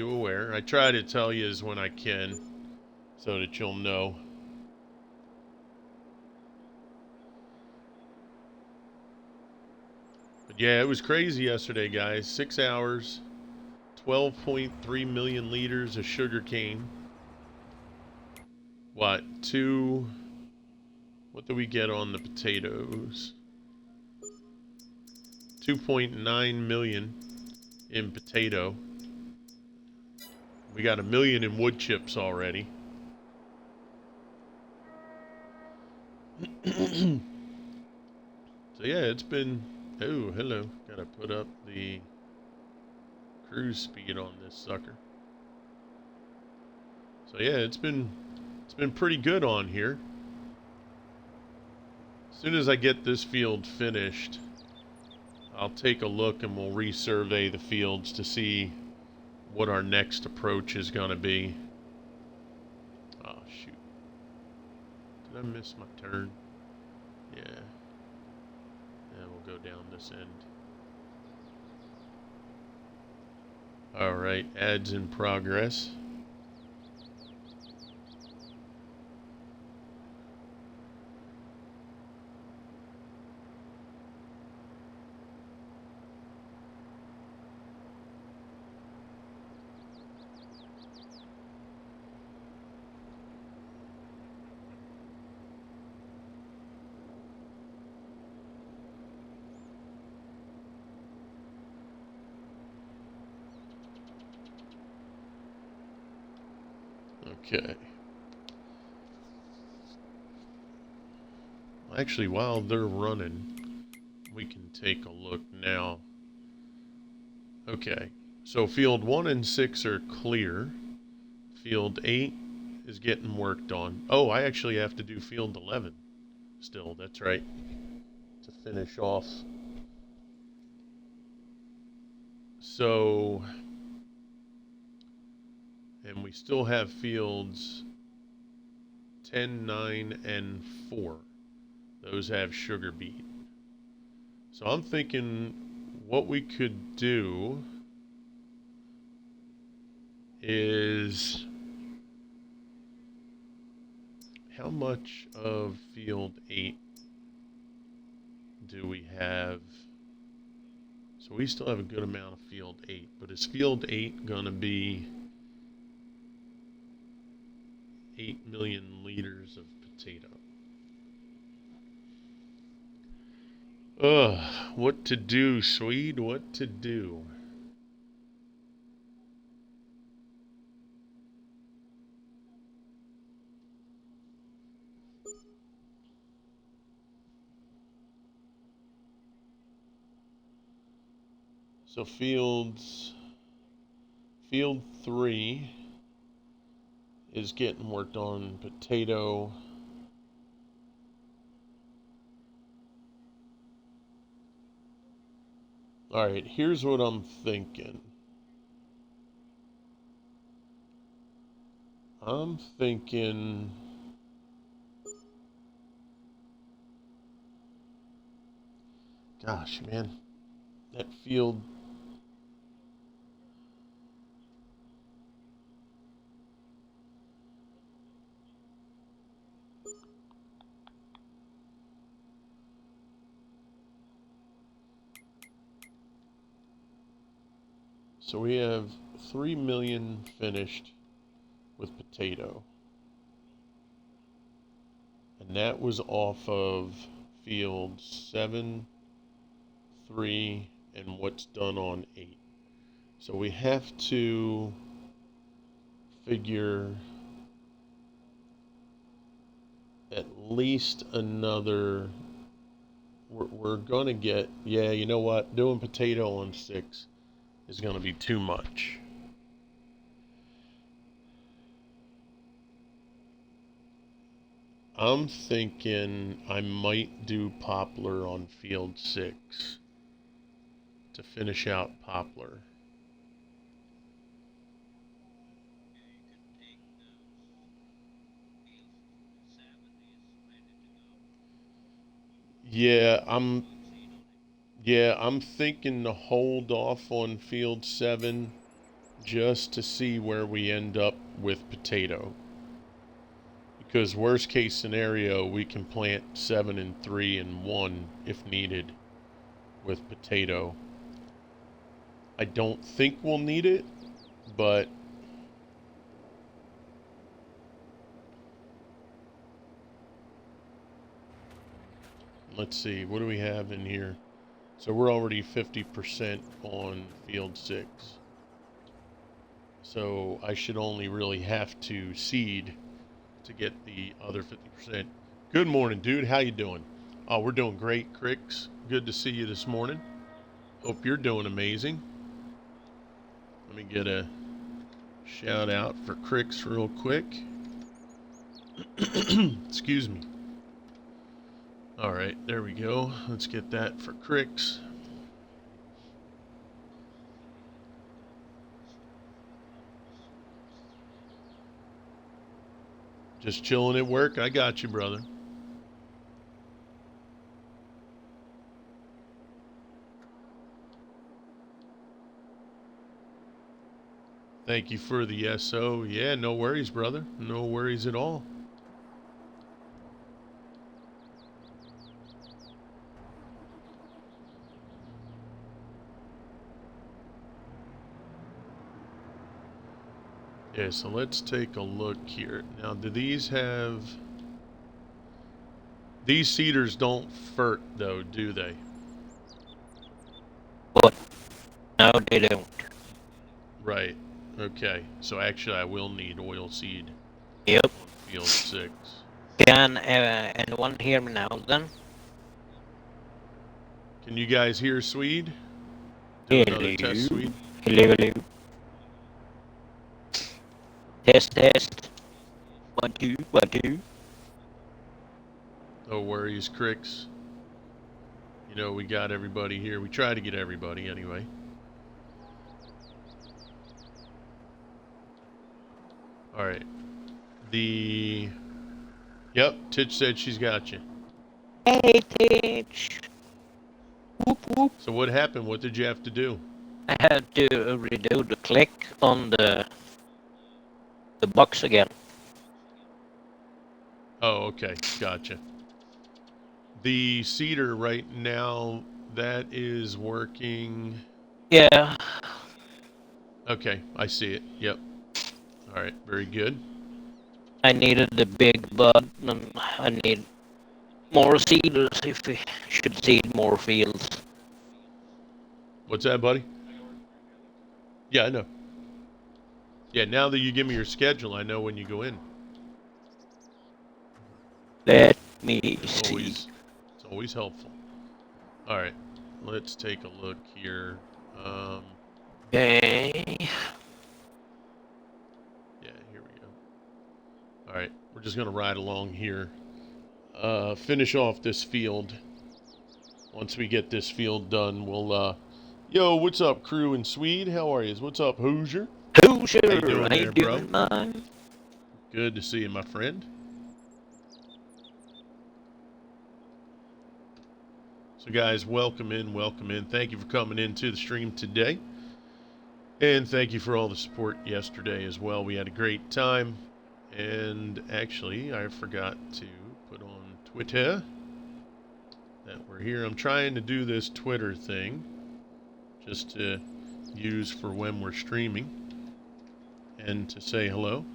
aware. I try to tell you as when I can so that you'll know. But yeah, it was crazy yesterday, guys. 6 hours, 12.3 million liters of sugar cane. What did we get on the potatoes? 2.9 million in potato. We got 1 million in wood chips already. So yeah, it's been. Oh, hello. Gotta put up the cruise speed on this sucker. So yeah, it's been pretty good on here. As soon as I get this field finished, I'll take a look and we'll resurvey the fields to see what our next approach is gonna be. Oh shoot. Did I miss my turn? Yeah. And we'll go down this end. Alright, ads in progress. Okay. Actually, while they're running, we can take a look now. Okay, so field 1 and 6 are clear. Field 8 is getting worked on. Oh, I actually have to do field 11 still, that's right, to finish off. So, and we still have fields 10, 9, and 4. Those have sugar beet. So I'm thinking what we could do is how much of field 8 do we have? So we still have a good amount of field 8, but is field 8 gonna be 8 million liters of potato? Ugh, what to do, Swede? What to do? So field 3 is getting worked on potato. All right, here's what I'm thinking. I'm thinking gosh, man, that field. So we have 3 million finished with potato. And that was off of field 7, 3, and what's done on 8. So we have to figure at least another. We're going to get, yeah, you know what? Doing potato on 6 is going to be too much. I'm thinking I might do poplar on field 6 to finish out poplar. Yeah, Yeah, I'm thinking to hold off on field 7 just to see where we end up with potato. Because worst case scenario, we can plant 7 and 3 and 1 if needed with potato. I don't think we'll need it, but let's see, what do we have in here? So we're already 50% on field 6. So I should only really have to seed to get the other 50%. Good morning, dude. How you doing? Oh, we're doing great, Cricks. Good to see you this morning. Hope you're doing amazing. Let me get a shout out for Cricks real quick. Excuse me. All right, there we go. Let's get that for Cricks. Just chilling at work. I got you, brother. Thank you for the SO. Yeah, no worries, brother. No worries at all. Yeah, so let's take a look here. Now, do these have... These cedars don't fert, though, do they?
What? No, they don't.
Right. Okay. So actually, I will need oil seed.
Yep.
On field 6.
Can anyone hear me now then?
Can you guys hear Swede? Do another test, Swede.
Hello, hello. Test, test. 1, 2, 1, 2.
No worries, Cricks. You know, we got everybody here. We try to get everybody anyway. All right. Yep, Titch said she's got you.
Hey, Titch. Whoop, whoop.
So what happened? What did you have to do?
I had to redo the click on the box again.
Oh, okay. Gotcha. The cedar right now, that is working.
Yeah.
Okay, I see it. Yep. All right, very good.
I needed the big bud, and I need more seeders if we should seed more fields.
What's that, buddy? Yeah, I know. Yeah, now that you give me your schedule, I know when you go in.
Let me see.
It's always helpful. All right, let's take a look here.
Okay.
Yeah, here we go. All right, we're just gonna ride along here. Finish off this field. Once we get this field done, we'll yo, what's up, crew in Swede? How are you? What's up, Hoosier?
Hoosier,
How you doing there, bro?
man?
Good to see you, my friend. So, guys, welcome in, welcome in. Thank you for coming into the stream today. And thank you for all the support yesterday as well. We had a great time. And actually, I forgot to put on Twitter that we're here. I'm trying to do this Twitter thing just to use for when we're streaming and to say hello.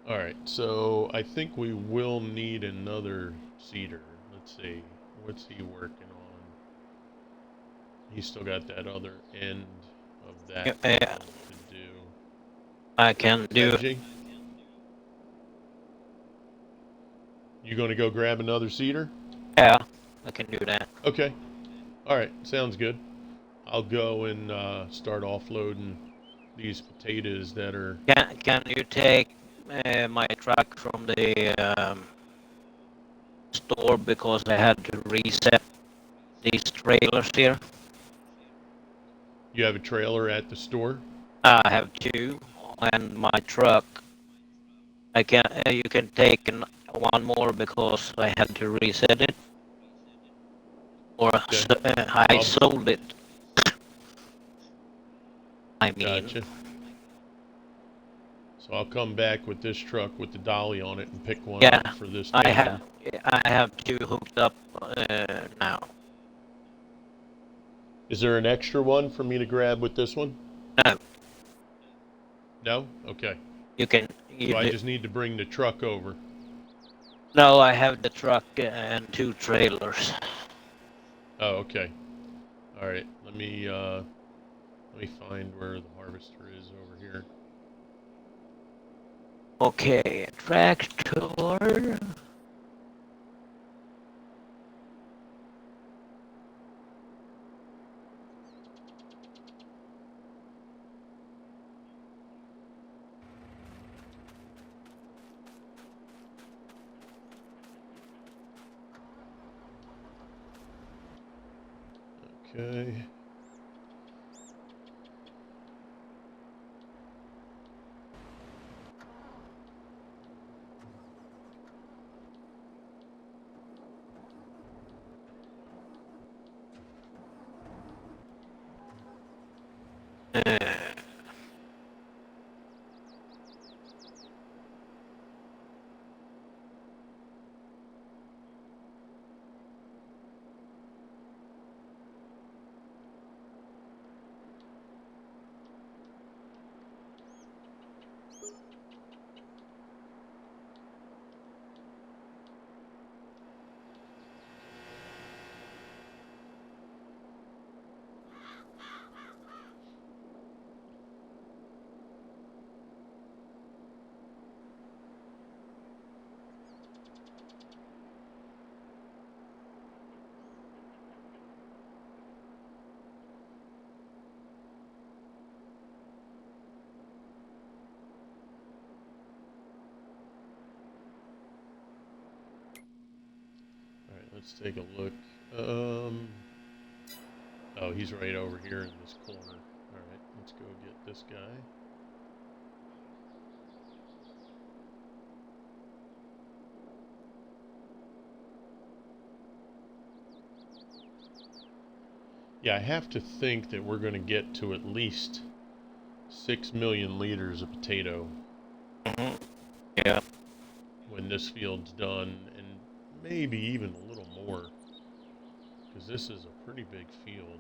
All right, so I think we will need another seeder. Let's see, what's he working on? He's still got that other end of that
Yeah,
field to do.
I can do it.
Benji, you gonna go grab another seeder?
Yeah, I can do that.
Okay. All right, sounds good. I'll go and start offloading these potatoes that are.
Can you take my truck from the store because I had to reset these trailers here?
You have a trailer at the store?
I have two, and my truck. I can. You can take one more because I had to reset it, or
Okay.
I sold it. I mean,
Gotcha. So I'll come back with this truck with the dolly on it and pick one
yeah,
up for this
I
tandem.
have two hooked up now.
Is there an extra one for me to grab with this one?
No,
No? Okay.
you can.
So I just need to bring the truck over.
No, I have the truck and two trailers.
Oh, okay. All right. Let me find where the harvester is over here.
Okay, tractor.
Okay.
Uh,
All right, let's take a look. Oh, he's right over here in this corner. All right, let's go get this guy. Yeah, I have to think that we're going to get to at least 6 million liters of potato
yeah,
when this field's done, and maybe even a little more, because this is a pretty big field.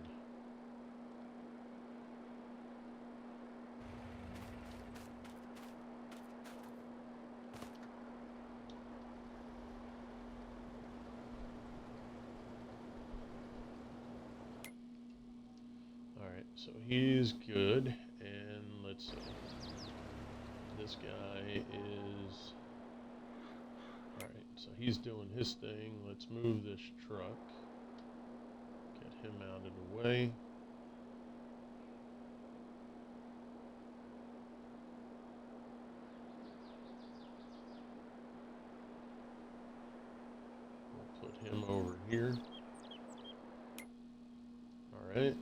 Alright, so he's good, and let's see. This guy is... Alright, so he's doing his thing. Let's move this truck. Get him out of the way. We'll put him over here. Alright.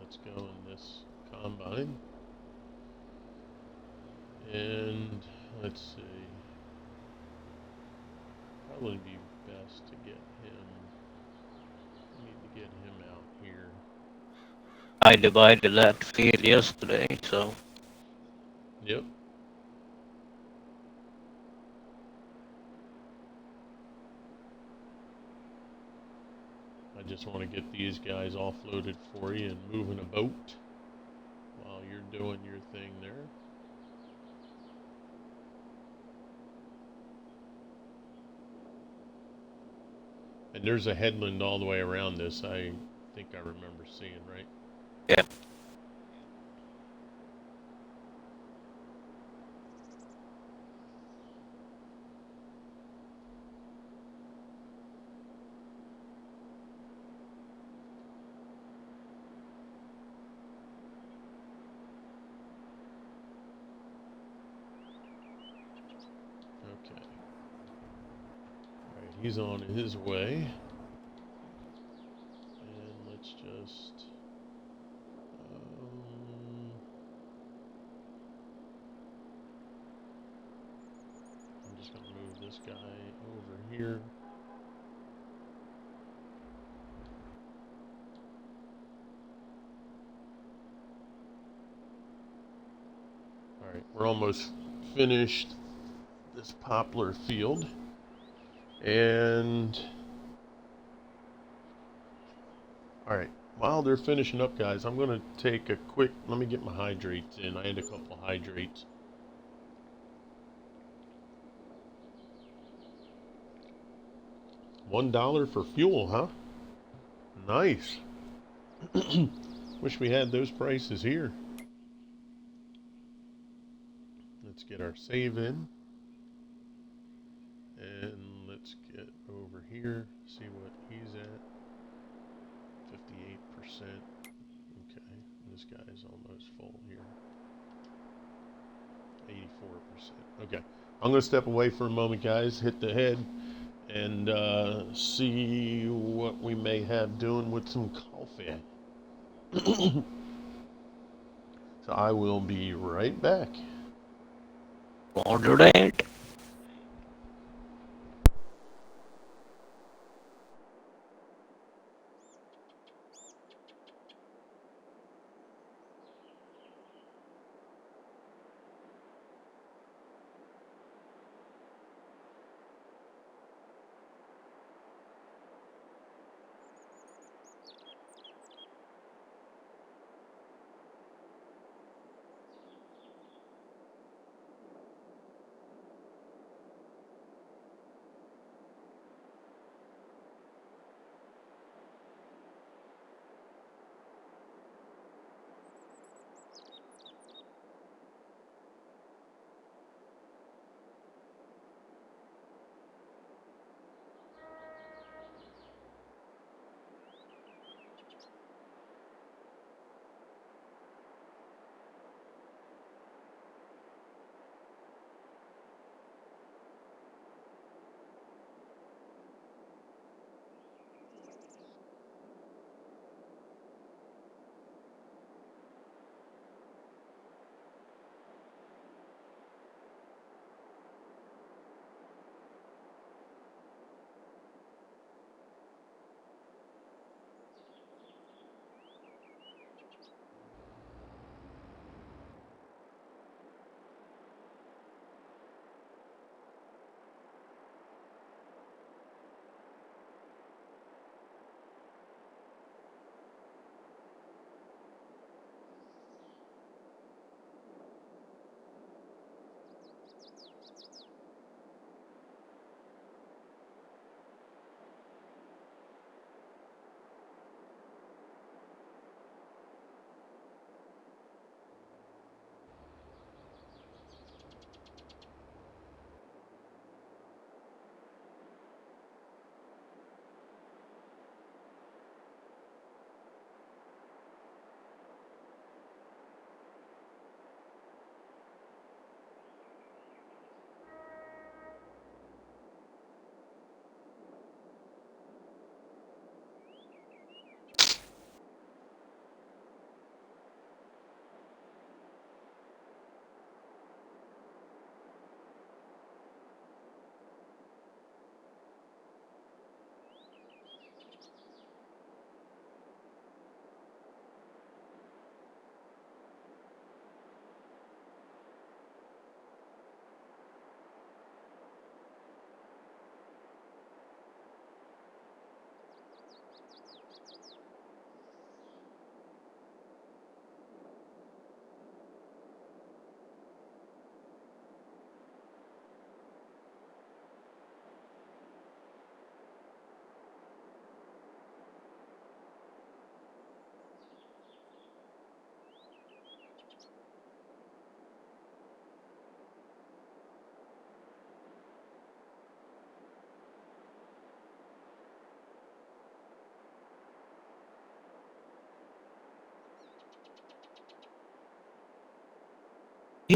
Let's go in this combine. And let's see. Probably be best to get him. We need to get him out here.
I divided that field yesterday, so
Yep. I just want to get these guys offloaded for you and move in a boat while you're doing your thing there. And there's a headland all the way around this, I think I remember seeing, right?
Yeah.
Okay. Alright, he's on his way. And let's just... I'm just going to move this guy over here. Alright, we're almost finished this poplar field. And... Alright, while they're finishing up, guys, I'm going to take a quick... Let me get my hydrates in. I had a couple hydrates. $1 for fuel, huh? Nice. Wish we had those prices here. Let's get our save in. And let's get over here, see what he's at. 58%. Okay, this guy's almost full here. 84%. Okay, I'm going to step away for a moment, guys, hit the head, and see what we may have doing with some coffee. So I will be right back.
Order that.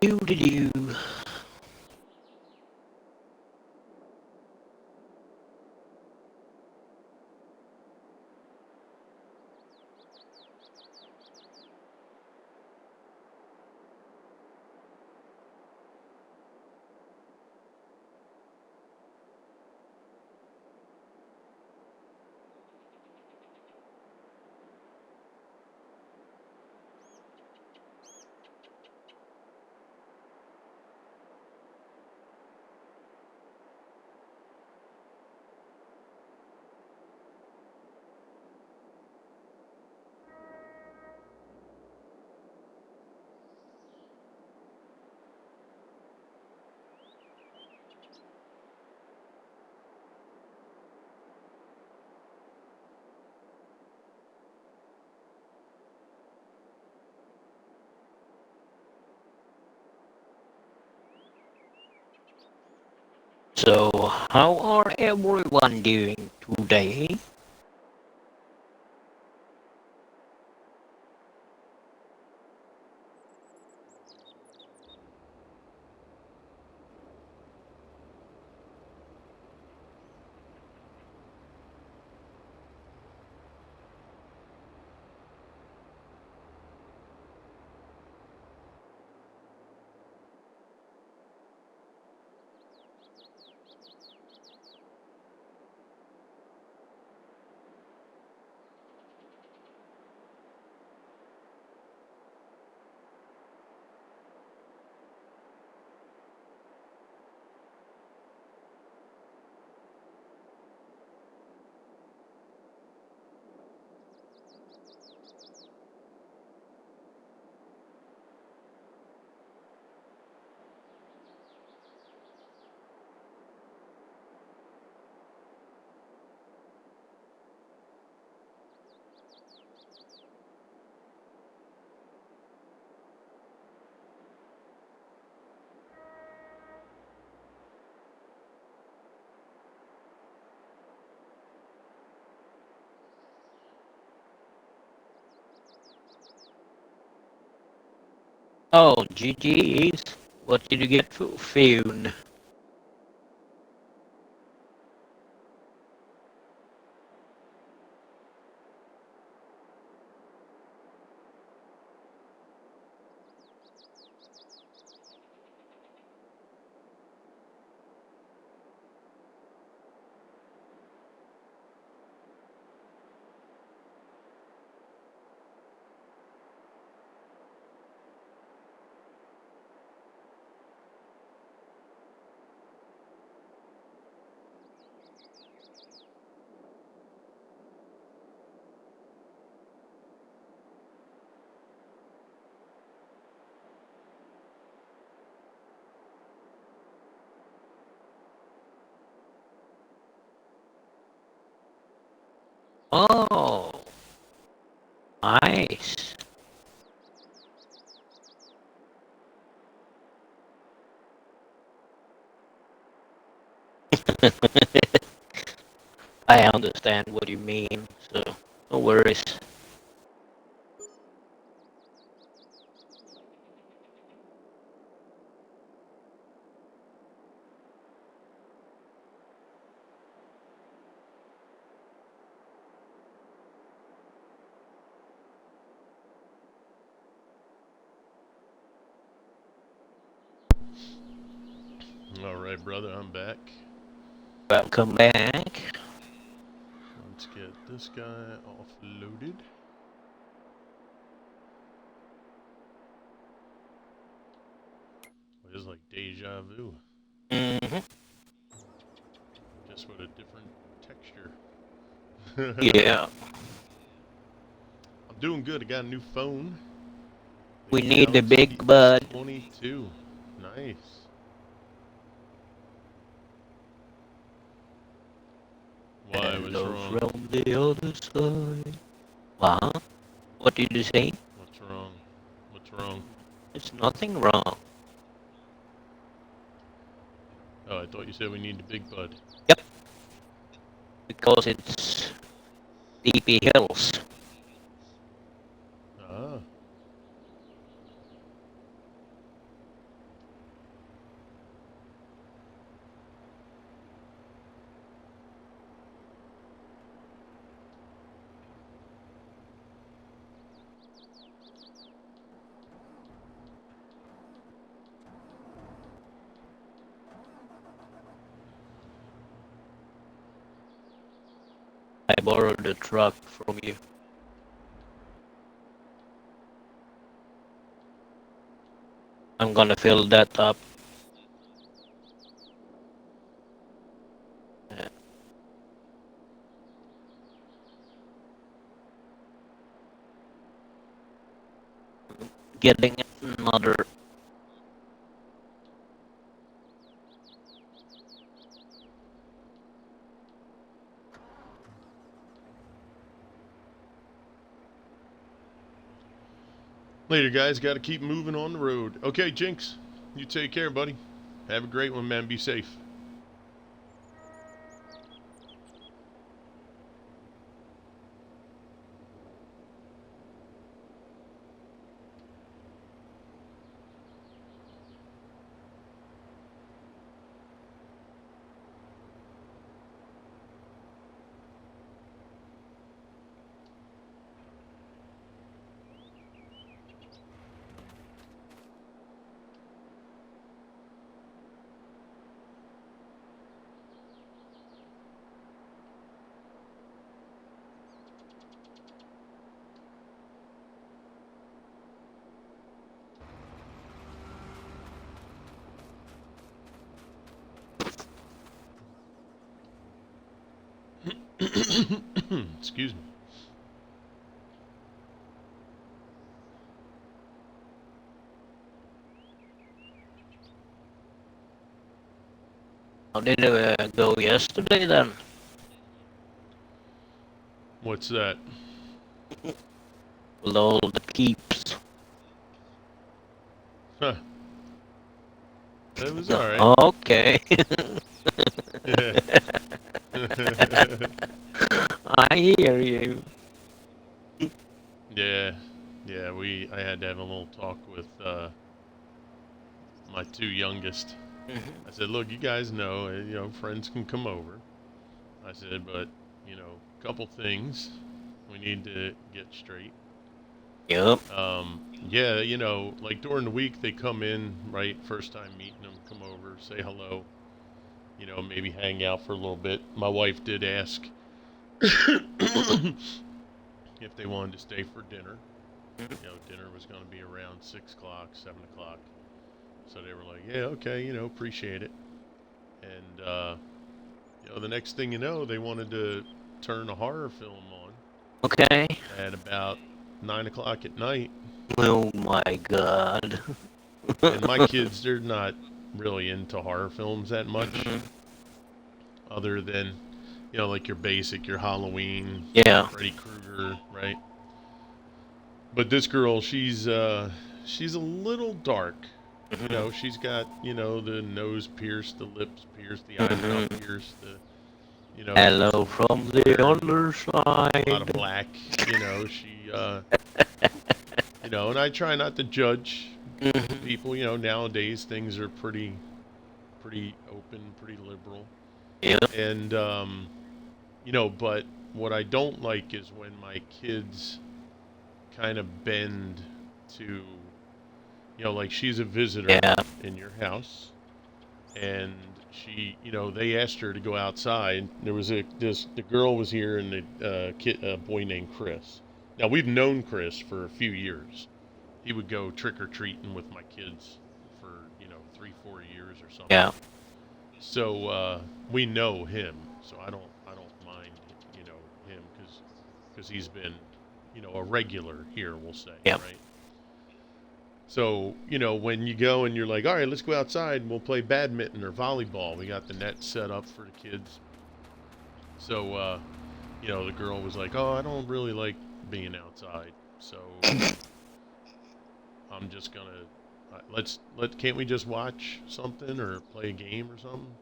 Do do do. So, how are everyone doing today? Oh, GG's. What did you get for food? Oh, nice. I understand what you mean, so no worries.
Alright, brother, I'm back.
Welcome back.
Let's get this guy offloaded. It is like deja vu.
Mm-hmm.
Just with a different texture.
Yeah,
I'm doing good. I got a new phone.
we
The
need the
Galaxy
big bud.
S22. Nice. Why? What's
Hello
wrong?
from the other side. Wow, what did you say?
What's wrong? What's wrong?
There's nothing wrong.
Oh, I thought you said we need the big bud.
Yep, because it's DP Hills.
Ah.
borrow the truck from you? I'm gonna fill that up. Yeah. Getting another.
Later, guys. Got to keep moving on the road. Okay, Jinx. You take care, buddy. Have a great one, man. Be safe. Excuse me.
How did it go yesterday then?
What's that?
With all the keeps.
Huh. That was alright.
Okay. I hear you.
Yeah. Yeah, I had to have a little talk with my two youngest. I said, look, you guys know, friends can come over. I said, but, a couple things we need to get straight.
Yep.
Yeah, like during the week they come in, right? First time meeting them, come over, say hello, maybe hang out for a little bit. My wife did ask if they wanted to stay for dinner. Dinner was going to be around 6 o'clock, 7 o'clock. So they were like, yeah, okay, appreciate it. And, the next thing you know, they wanted to turn a horror film on.
Okay.
At about 9 o'clock at night.
Oh my god.
And my kids, they're not really into horror films that much. Other than, like your basic, your Halloween,
Yeah.
Freddy Krueger, right? But this girl, she's a little dark. She's got, the nose pierced, the lips pierced, the eyebrow pierced,
Hello from the other side.
A lot of black, she, and I try not to judge people, nowadays things are pretty open, pretty liberal.
Yeah.
And, but what I don't like is when my kids kind of bend to, like she's a visitor in your house, and she, they asked her to go outside. There was the girl was here, and a boy named Chris. Now we've known Chris for a few years. He would go trick or treating with my kids for 3-4 years or something.
Yeah.
So we know him. So I don't mind him because he's been a regular here, we'll say.
Yep.
Right. So, when you go and you're like, all right, let's go outside and we'll play badminton or volleyball. We got the net set up for the kids. So, the girl was like, oh, I don't really like being outside. So, I'm just going to, can't we just watch something or play a game or something?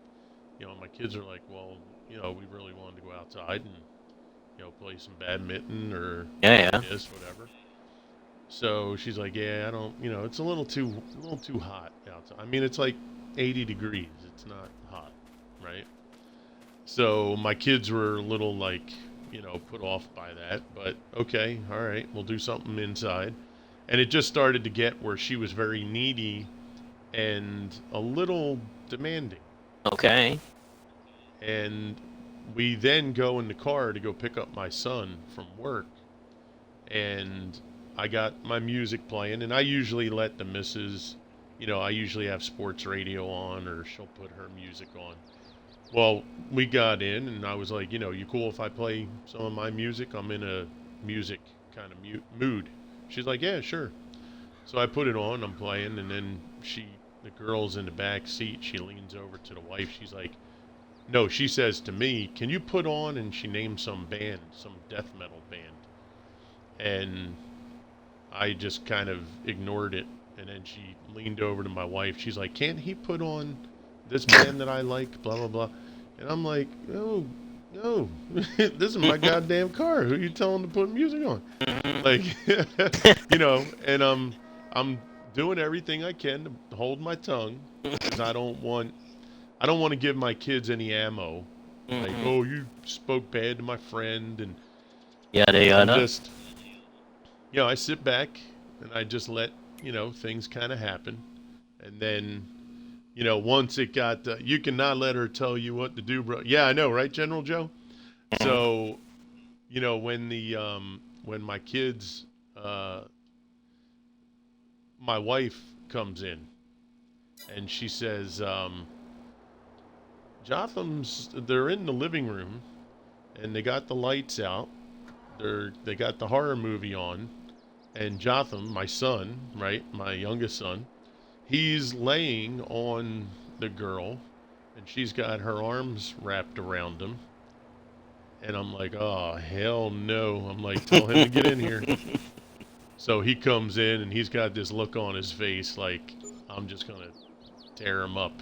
My kids are like, well, we really wanted to go outside and, play some badminton or this, whatever. So she's like, yeah, I don't, it's a little too hot outside. I mean, it's like 80 degrees. It's not hot, right? So my kids were a little like, put off by that. But okay, all right, we'll do something inside. And it just started to get where she was very needy and a little demanding.
Okay.
And, we then go in the car to go pick up my son from work, and I got my music playing, and I usually let the missus, I usually have sports radio on, or she'll put her music on. Well, we got in, and I was like, you cool if I play some of my music? I'm in a music kind of mood. She's like, yeah, sure. So I put it on, I'm playing, and then the girl's in the back seat, she leans over to the wife, she's like, no, she says to me, can you put on, and she named some band, some death metal band. And I just kind of ignored it, and then she leaned over to my wife, she's like, can't he put on this band that I like, blah, blah, blah. And I'm like, no, this is my goddamn car. Who are you telling to put music on? Like, and I'm doing everything I can to hold my tongue, because I don't want to give my kids any ammo. Like, oh, you spoke bad to my friend, and
Yada
I'm
yada.
just, I sit back and I just let, things kind of happen. And then, once it got, you cannot let her tell you what to do, bro. Yeah, I know, right, General Joe? So, when my kids, my wife comes in and she says, they're in the living room and they got the lights out. They got the horror movie on, and Jotham, my son, right, my youngest son, he's laying on the girl, and she's got her arms wrapped around him. And I'm like, oh, hell no. I'm like, tell him to get in here. So he comes in, and he's got this look on his face like, I'm just going to tear him up.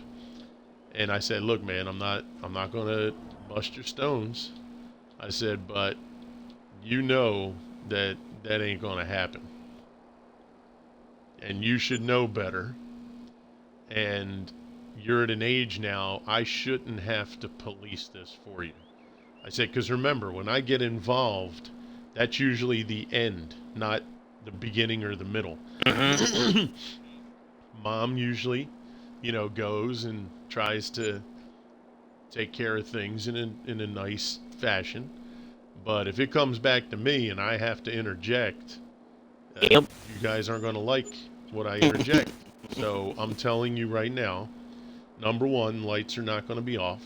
And I said, look, man, I'm not going to bust your stones. I said, but you know that ain't going to happen. And you should know better. And you're at an age now, I shouldn't have to police this for you. I said, because remember, when I get involved, that's usually the end, not the beginning or the middle. Mom usually, goes and tries to take care of things in a nice fashion. But if it comes back to me and I have to interject, you guys aren't going to like what I interject. So I'm telling you right now, number one, lights are not going to be off.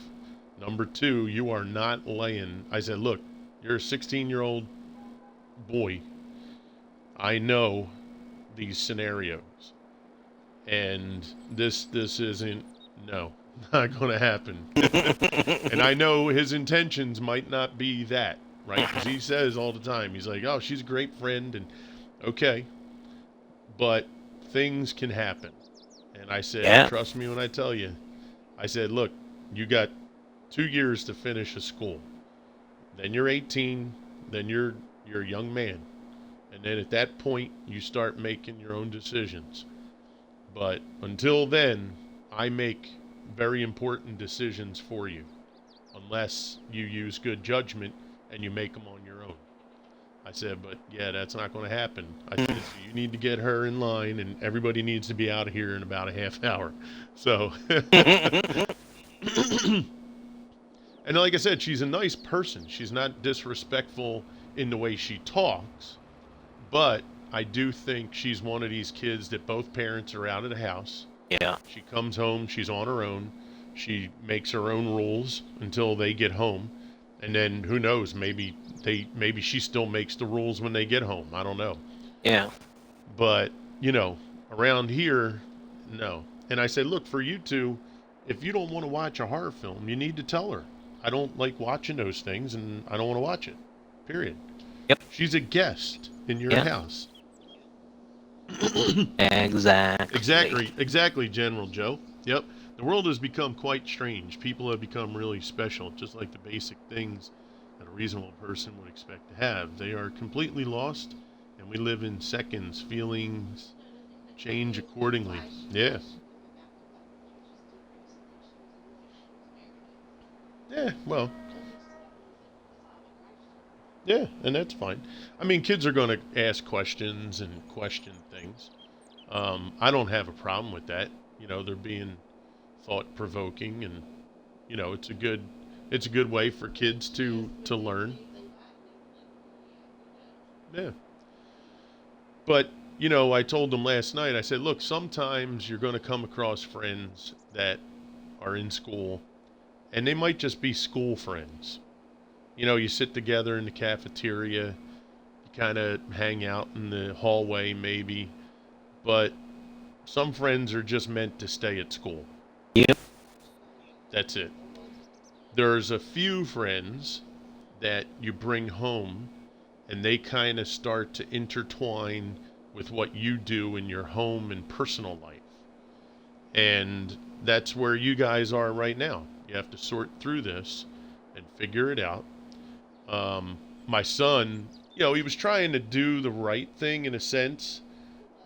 Number two, you are not laying. I said, look, you're a 16-year-old boy. I know these scenarios. And this isn't, no, not going to happen. And I know his intentions might not be that, right? Because he says all the time, he's like, oh, she's a great friend. And okay, but things can happen. And I said, trust me when I tell you. I said, look, you got 2 years to finish a school. Then you're 18. Then you're a young man. And then at that point, you start making your own decisions. But until then, I make very important decisions for you. Unless you use good judgment and you make them on your own. I said, but yeah, that's not going to happen. I said, so you need to get her in line, and everybody needs to be out of here in about a half hour. So, and like I said, she's a nice person. She's not disrespectful in the way she talks, but I do think she's one of these kids that both parents are out of the house.
Yeah.
She comes home, she's on her own. She makes her own rules until they get home. And then who knows, maybe she still makes the rules when they get home. I don't know.
Yeah.
But, around here, no. And I said, look, for you two, if you don't want to watch a horror film, you need to tell her. I don't like watching those things, and I don't want to watch it. Period.
Yep.
She's a guest in your house. Exactly, General Joe. Yep. The world has become quite strange. People have become really special, just like the basic things that a reasonable person would expect to have. They are completely lost, and we live in seconds. Feelings change accordingly. Yes. Yeah, well. Yeah, and that's fine. I mean, kids are going to ask questions and question things. I don't have a problem with that. They're being thought-provoking, and, it's a good it's a good way for kids to learn. Yeah. But, I told them last night, I said, look, sometimes you're going to come across friends that are in school, and they might just be school friends. You sit together in the cafeteria, you kind of hang out in the hallway maybe, but some friends are just meant to stay at school.
Yep.
That's it. There's a few friends that you bring home, and they kind of start to intertwine with what you do in your home and personal life. And that's where you guys are right now. You have to sort through this and figure it out. My son, he was trying to do the right thing in a sense.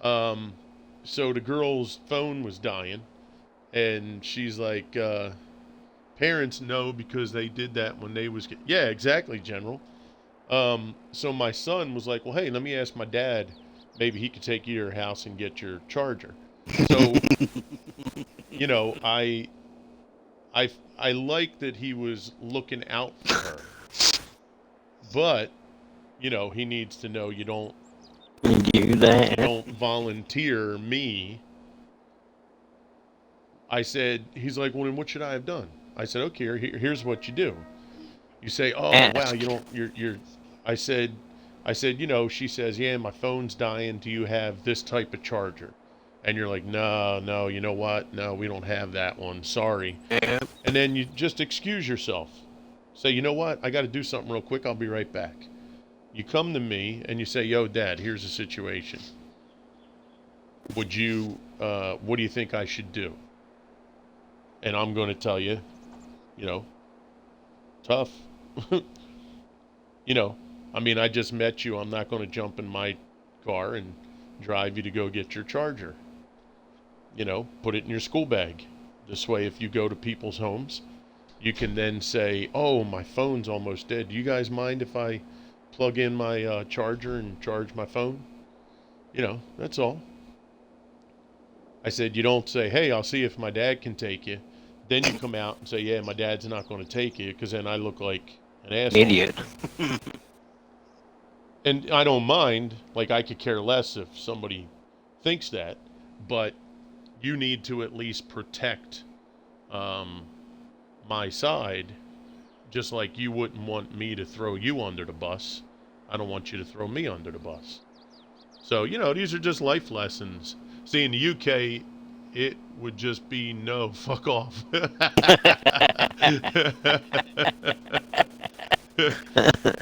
So the girl's phone was dying, and she's like, parents know because they did that when they was... Yeah, exactly, General. So my son was like, well, hey, let me ask my dad. Maybe he could take you to your house and get your charger. So, I like that he was looking out for her. But, he needs to know you don't
Do that.
you don't volunteer me. I said, he's like, well, then what should I have done? I said, okay, here's what you do. You say, oh, wow, you're, I said, she says, yeah, my phone's dying. Do you have this type of charger? And you're like, no, you know what? No, we don't have that one. Sorry.
Yep.
And then you just excuse yourself. Say, you know what? I got to do something real quick. I'll be right back. You come to me and you say, yo, Dad, here's the situation. What do you think I should do? And I'm going to tell you, tough. I just met you. I'm not going to jump in my car and drive you to go get your charger. Put it in your school bag. This way, if you go to people's homes, you can then say, oh, my phone's almost dead. Do you guys mind if I plug in my charger and charge my phone? That's all. I said, you don't say, hey, I'll see if my dad can take you. Then you come out and say, yeah, my dad's not going to take you, because then I look like an asshole.
Idiot.
And I don't mind. Like, I could care less if somebody thinks that. But you need to at least protect my side, just like you wouldn't want me to throw you under the bus. I don't want you to throw me under the bus. So, these are just life lessons. See, in the UK, it would just be no, fuck off.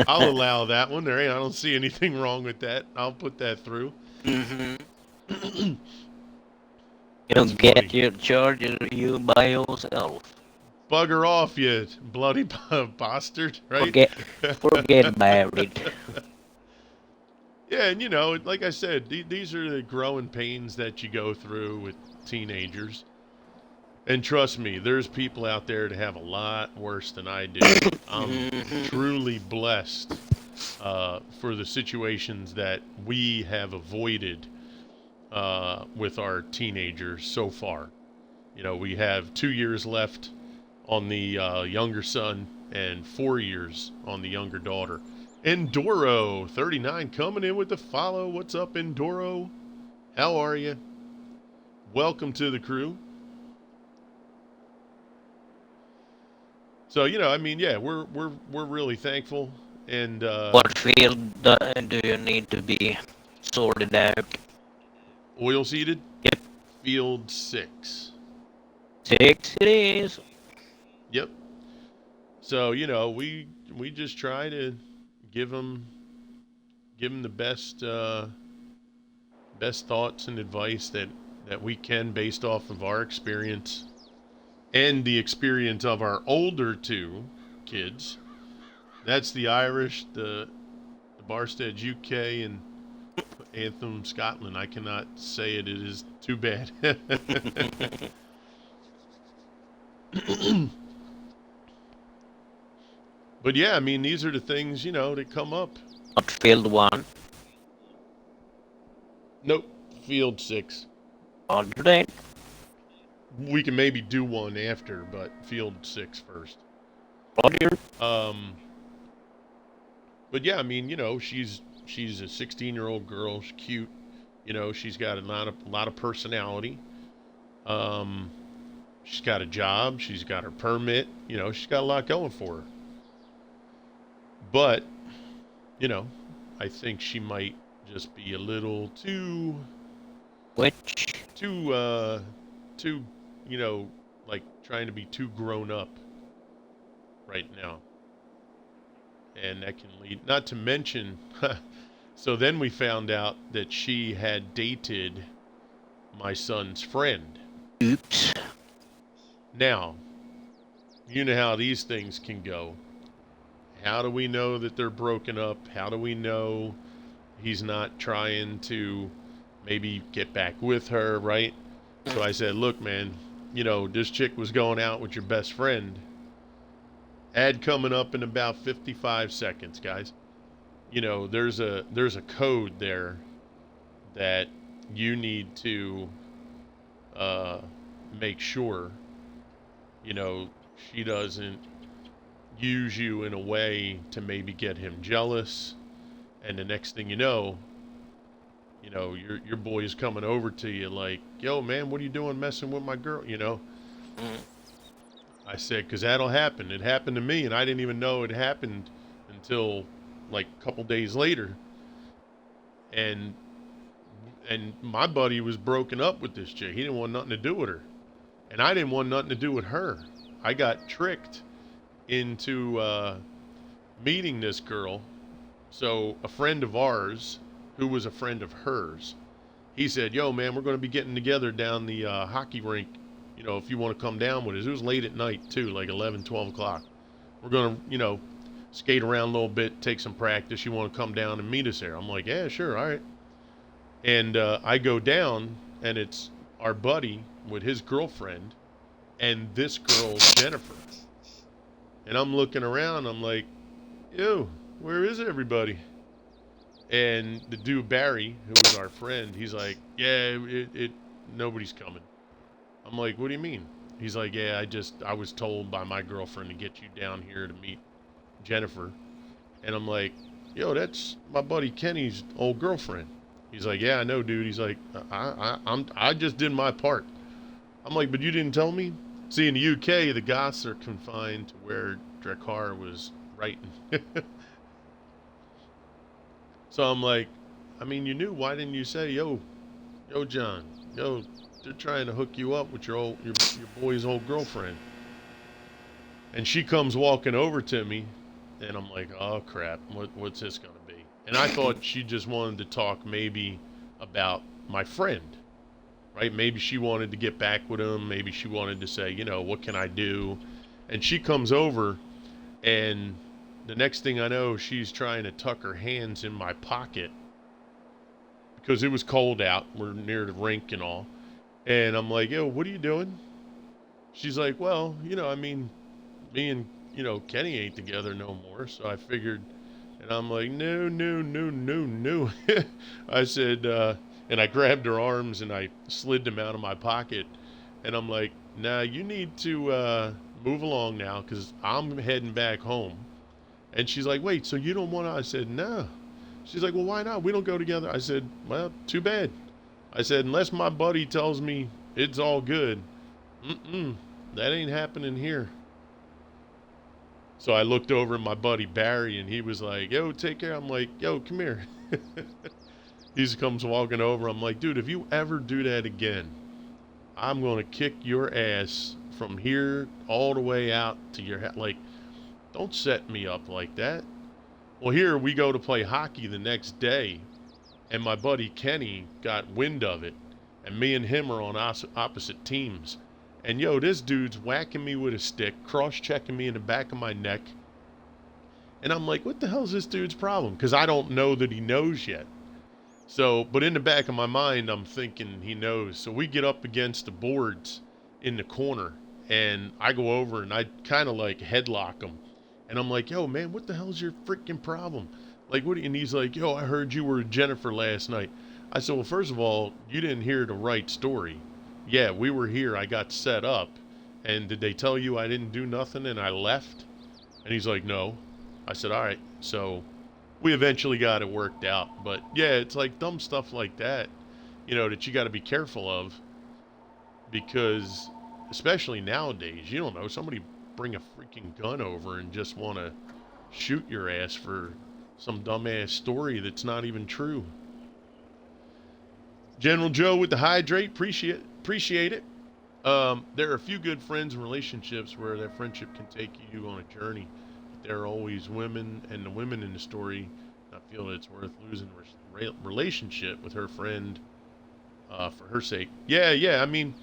I'll allow that one. I don't see anything wrong with that. I'll put that through.
Mm-hmm. You don't get your charger you by yourself.
Bugger off, you bloody bastard, right?
Forget about it.
Yeah, and like I said, these are the growing pains that you go through with teenagers. And trust me, there's people out there that have a lot worse than I do. I'm truly blessed for the situations that we have avoided with our teenagers so far. We have 2 years left on the younger son and 4 years on the younger daughter. Enduro 39 coming in with the follow. What's up, Enduro? How are you? Welcome to the crew. So we're really thankful. And
What field do you need to be sorted out?
oil seeded.
Yep.
Field 6.
6 it is.
Yep. So we just try to give them the best thoughts and advice that we can, based off of our experience and the experience of our older two kids. That's the Irish, the Barsteads UK, and Anthem Scotland. I cannot say it. It is too bad. But yeah, these are the things, that come up.
Not field 1.
Nope. Field 6.
Roger that.
We can maybe do one after, but field 6 first.
Roger.
But yeah, I mean, she's a 16-year-old girl. She's cute. She's got a lot of personality. Um, she's got a job. She's got her permit. She's got a lot going for her. But you know, I think she might just be a little
Which?
too, like trying to be too grown up right now. And that can lead, not to mention, so then we found out that she had dated my son's friend.
Oops.
Now, you know how these things can go. How do we know that they're broken up? How do we know he's not trying to maybe get back with her, right? So I said, look, man, this chick was going out with your best friend. Ad coming up in about 55 seconds, guys. There's a code there that you need to make sure, she doesn't use you in a way to maybe get him jealous. And the next thing you know, your boy's coming over to you like, yo, man, what are you doing messing with my girl, I said, because that'll happen. It happened to me, and I didn't even know it happened until like a couple days later. And my buddy was broken up with this chick. He didn't want nothing to do with her. And I didn't want nothing to do with her. I got tricked into meeting this girl. So a friend of ours, who was a friend of hers, he said, yo, man, we're going to be getting together down the hockey rink, if you want to come down with us. It was late at night, too, like 11, 12 o'clock. We're going to, skate around a little bit, take some practice. You want to come down and meet us there? I'm like, yeah, sure, all right. And I go down, and it's our buddy with his girlfriend and this girl, Jennifer. And I'm looking around, I'm like, ew, where is everybody? And the dude, Barry, who was our friend, he's like, yeah, nobody's coming. I'm like, what do you mean? He's like, yeah, I was told by my girlfriend to get you down here to meet Jennifer. And I'm like, yo, that's my buddy Kenny's old girlfriend. He's like, yeah, I know, dude. He's like, I just did my part. I'm like, but you didn't tell me? See, in the UK, the goths are confined to where Drakkar was writing. So I'm like, I mean, you knew. Why didn't you say, yo, John, yo, they're trying to hook you up with your boy's old girlfriend. And she comes walking over to me, and I'm like, oh crap, what's this gonna be? And I thought she just wanted to talk maybe about my friend, right? Maybe she wanted to get back with him. Maybe she wanted to say, what can I do? And she comes over, and the next thing I know, she's trying to tuck her hands in my pocket because it was cold out. We're near the rink and all. And I'm like, yo, what are you doing? She's like, well, I mean, me and, Kenny ain't together no more. So I figured, and I'm like, no. I said, and I grabbed her arms and I slid them out of my pocket. And I'm like, nah, you need to move along now because I'm heading back home. And she's like, wait, so you don't want to? I said, no. She's like, well, why not? We don't go together. I said, well, too bad. I said, unless my buddy tells me it's all good, that ain't happening here. So I looked over at my buddy Barry, and he was like, yo, take care. I'm like, yo, come here. He comes walking over. I'm like, dude, if you ever do that again, I'm going to kick your ass from here all the way out to your house. Like, don't set me up like that. Well, here we go to play hockey the next day, and my buddy Kenny got wind of it, and me and him are on opposite teams. And yo, this dude's whacking me with a stick, cross-checking me in the back of my neck. And I'm like, what the hell's this dude's problem? Because I don't know that he knows yet. So, but in the back of my mind, I'm thinking he knows. So we get up against the boards in the corner, and I go over and I kind of like headlock him. And I'm like, yo, man, what the hell's your freaking problem? Like, what? And he's like, yo, I heard you were with Jennifer last night. I said, well, first of all, you didn't hear the right story. Yeah, we were here. I got set up. And did they tell you I didn't do nothing and I left? And he's like, no. I said, all right. So we eventually got it worked out. But yeah, it's like dumb stuff like that, that you got to be careful of because, especially nowadays, you don't know, somebody bring a freaking gun over and just want to shoot your ass for some dumbass story that's not even true. General Joe with the hydrate, appreciate it. There are a few good friends and relationships where that friendship can take you on a journey. But there are always women, and the women in the story not feel that it's worth losing relationship with her friend for her sake. Yeah, yeah. I mean,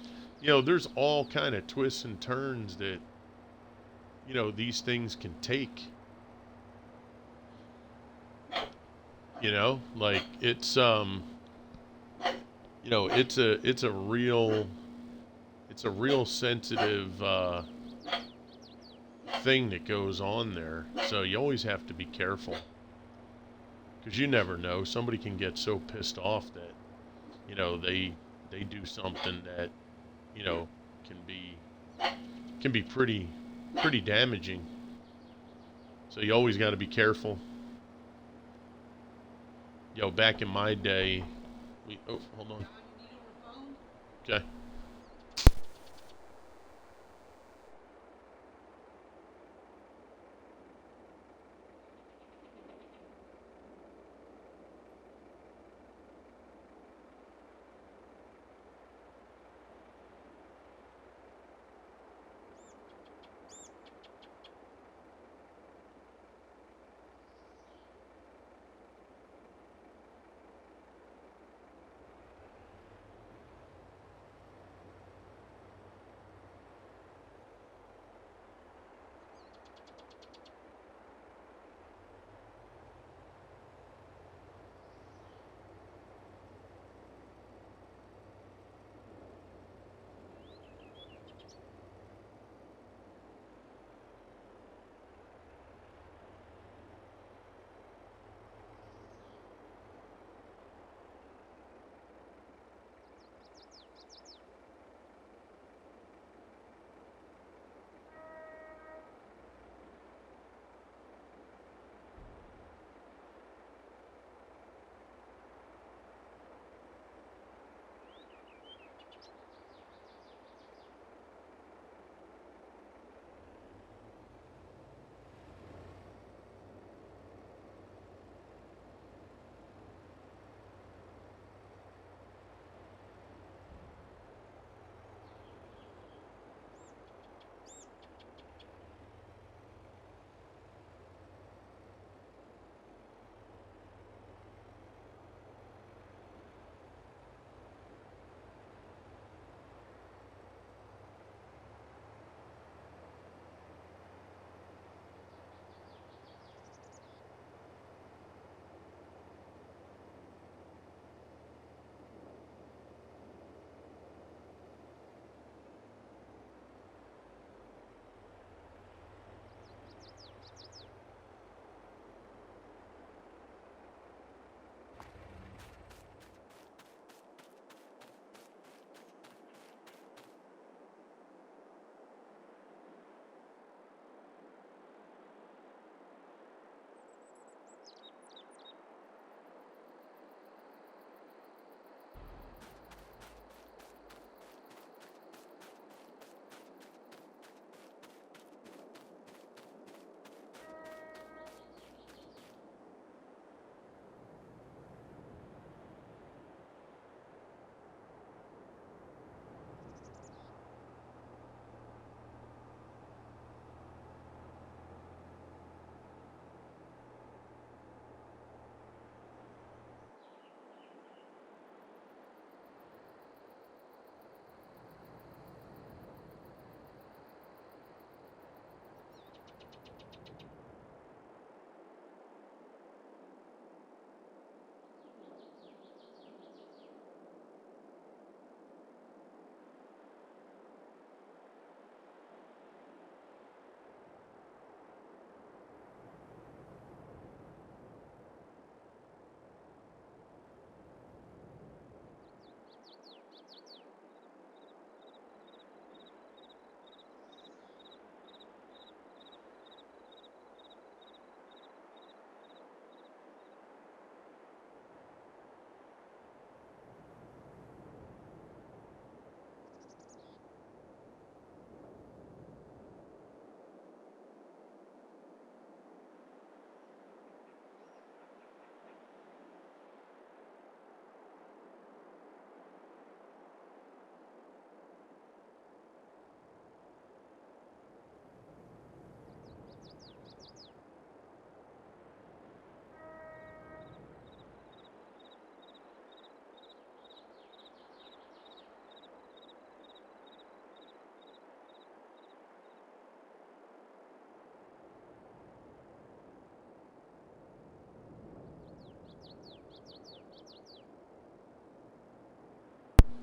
there's all kind of twists and turns that these things can take. Like it's a real sensitive thing that goes on there. So you always have to be careful because you never know. Somebody can get so pissed off that they do something that you know can be pretty damaging. So you always got to be careful. Back in my day, hold on. Okay.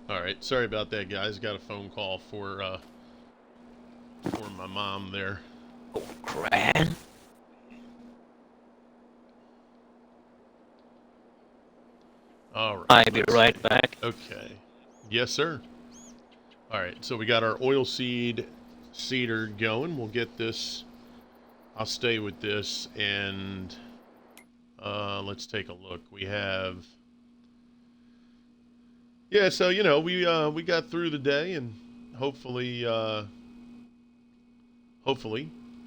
All right, sorry about that, guys. Got a phone call for my mom there.
Gran?
All right.
I'll be right back.
Okay. Yes, sir. All right, so we got our oilseed cedar going. We'll get this. I'll stay with this, and let's take a look. We have, yeah. So we got through the day, and hopefully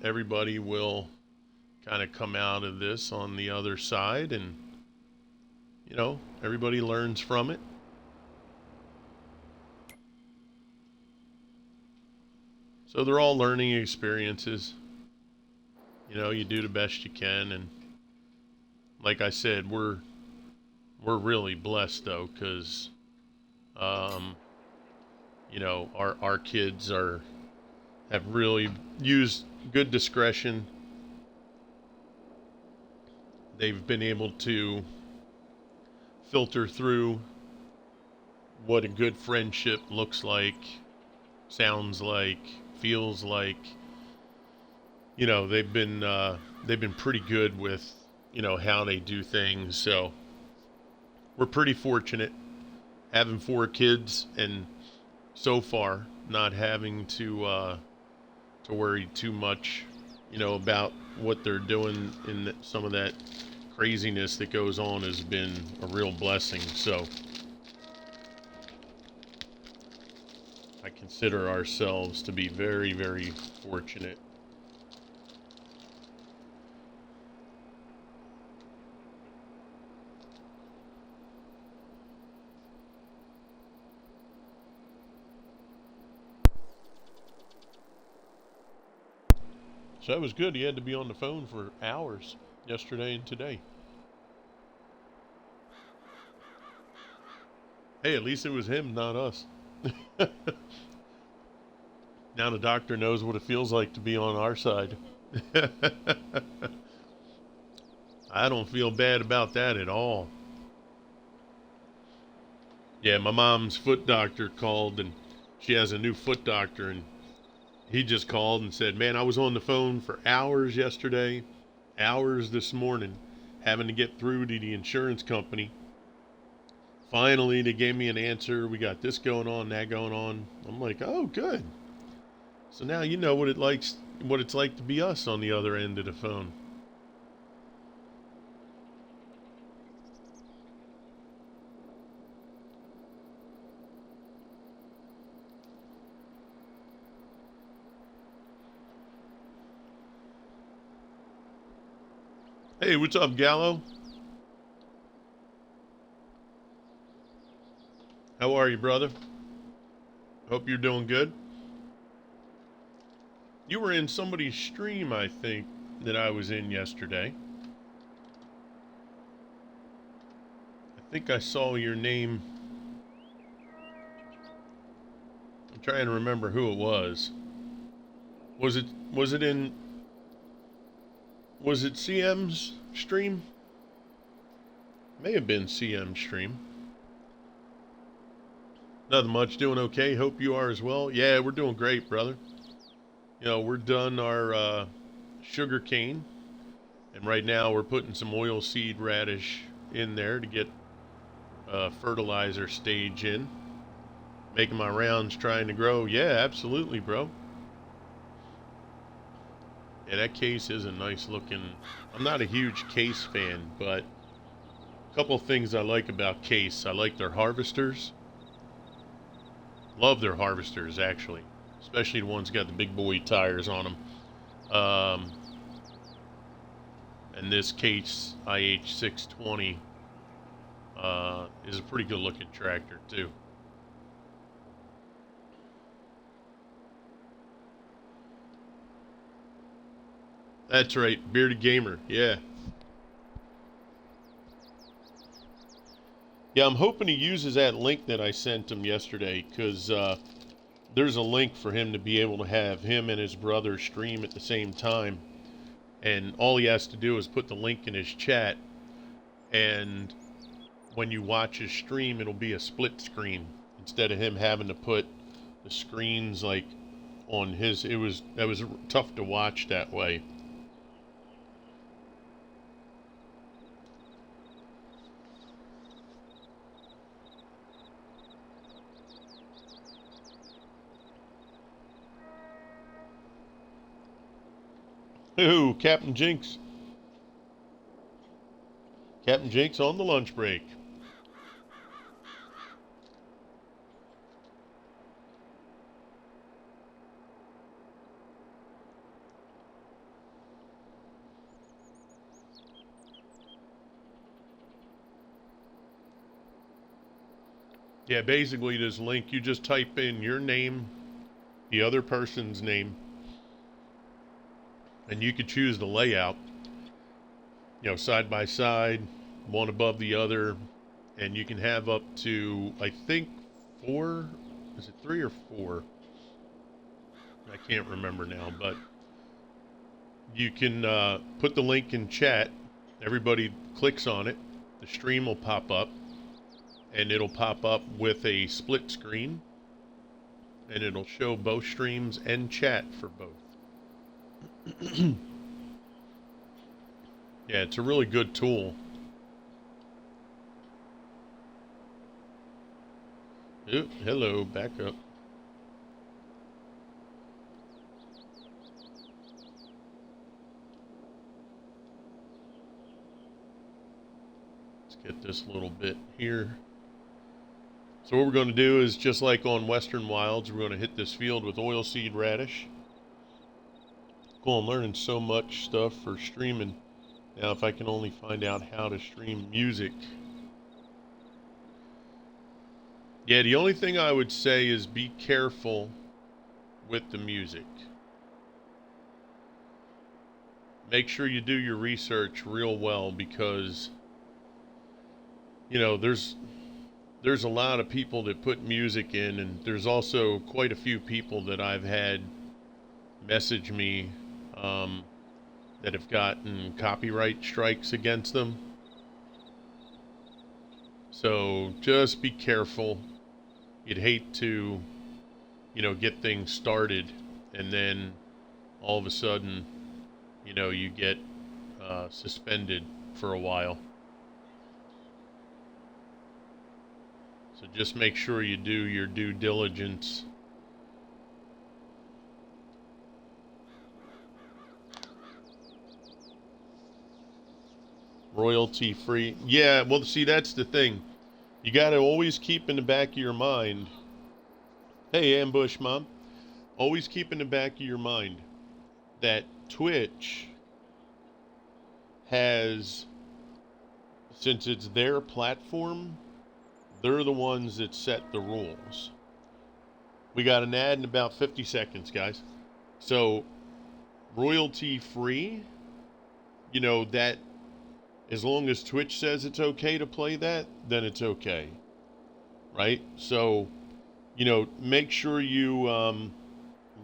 everybody will kind of come out of this on the other side, and everybody learns from it. So they're all learning experiences. You do the best you can, and like I said, we're really blessed though, because our kids have really used good discretion. They've been able to filter through what a good friendship looks like, sounds like, feels like. They've been pretty good with how they do things. So we're pretty fortunate having 4 kids, and so far not having to worry too much about what they're doing. In some of that craziness that goes on has been a real blessing. So I consider ourselves to be very, very fortunate. So that was good. He had to be on the phone for hours yesterday and today. Hey, at least it was him, not us. Now the doctor knows what it feels like to be on our side. I don't feel bad about that at all. Yeah, my mom's foot doctor called, and she has a new foot doctor, and he just called and said, man, I was on the phone for hours yesterday, hours this morning, having to get through to the insurance company. Finally, they gave me an answer. We got this going on, that going on. I'm like, oh, good. So now you know what it's like to be us on the other end of the phone. Hey, what's up, Gallo? How are you, brother? Hope you're doing good. You were in somebody's stream, I think, that I was in yesterday. I think I saw your name. I'm trying to remember who it was. Was it CM's stream? May have been CM's stream. Nothing much, doing okay. Hope you are as well. Yeah, we're doing great, brother. We're done our sugar cane, and right now we're putting some oilseed radish in there to get fertilizer stage in. Making my rounds, trying to grow. Yeah, absolutely, bro. Yeah, that case is a nice looking. I'm not a huge Case fan, but a couple of things I like about Case. I like their harvesters. Love their harvesters, actually. Especially the ones got the big boy tires on them. And this Case IH620 is a pretty good looking tractor, too. That's right, Bearded Gamer, yeah. Yeah, I'm hoping he uses that link that I sent him yesterday, because there's a link for him to be able to have him and his brother stream at the same time. And all he has to do is put the link in his chat, and when you watch his stream, it'll be a split screen. instead of him having to put the screens like on his. That was tough to watch that way. Ooh, Captain Jinx. Captain Jinx on the lunch break. Yeah, basically this link, you just type in your name, the other person's name, and you could choose the layout, side by side, one above the other, and you can have up to, I think, 4, is it 3 or 4? I can't remember now, but you can put the link in chat. Everybody clicks on it, the stream will pop up, and it'll pop up with a split screen, and it'll show both streams and chat for both. Yeah, it's a really good tool. Ooh, hello, back up. Let's get this little bit here. So what we're going to do is, just like on Western Wilds, we're going to hit this field with oilseed radish. Cool, I'm learning so much stuff for streaming. Now, if I can only find out how to stream music. Yeah, the only thing I would say is be careful with the music. Make sure you do your research real well, because, there's a lot of people that put music in, and there's also quite a few people that I've had message me that have gotten copyright strikes against them. So just be careful. You'd hate to, get things started and then all of a sudden, you get suspended for a while. So just make sure you do your due diligence. Royalty free. Yeah, well, see, that's the thing. You got to always keep in the back of your mind. Hey, Ambush Mom. Always keep in the back of your mind that Twitch has, since it's their platform, they're the ones that set the rules. We got an ad in about 50 seconds, guys. So, royalty free, that, as long as Twitch says it's okay to play that, then it's okay. Right? So, make sure you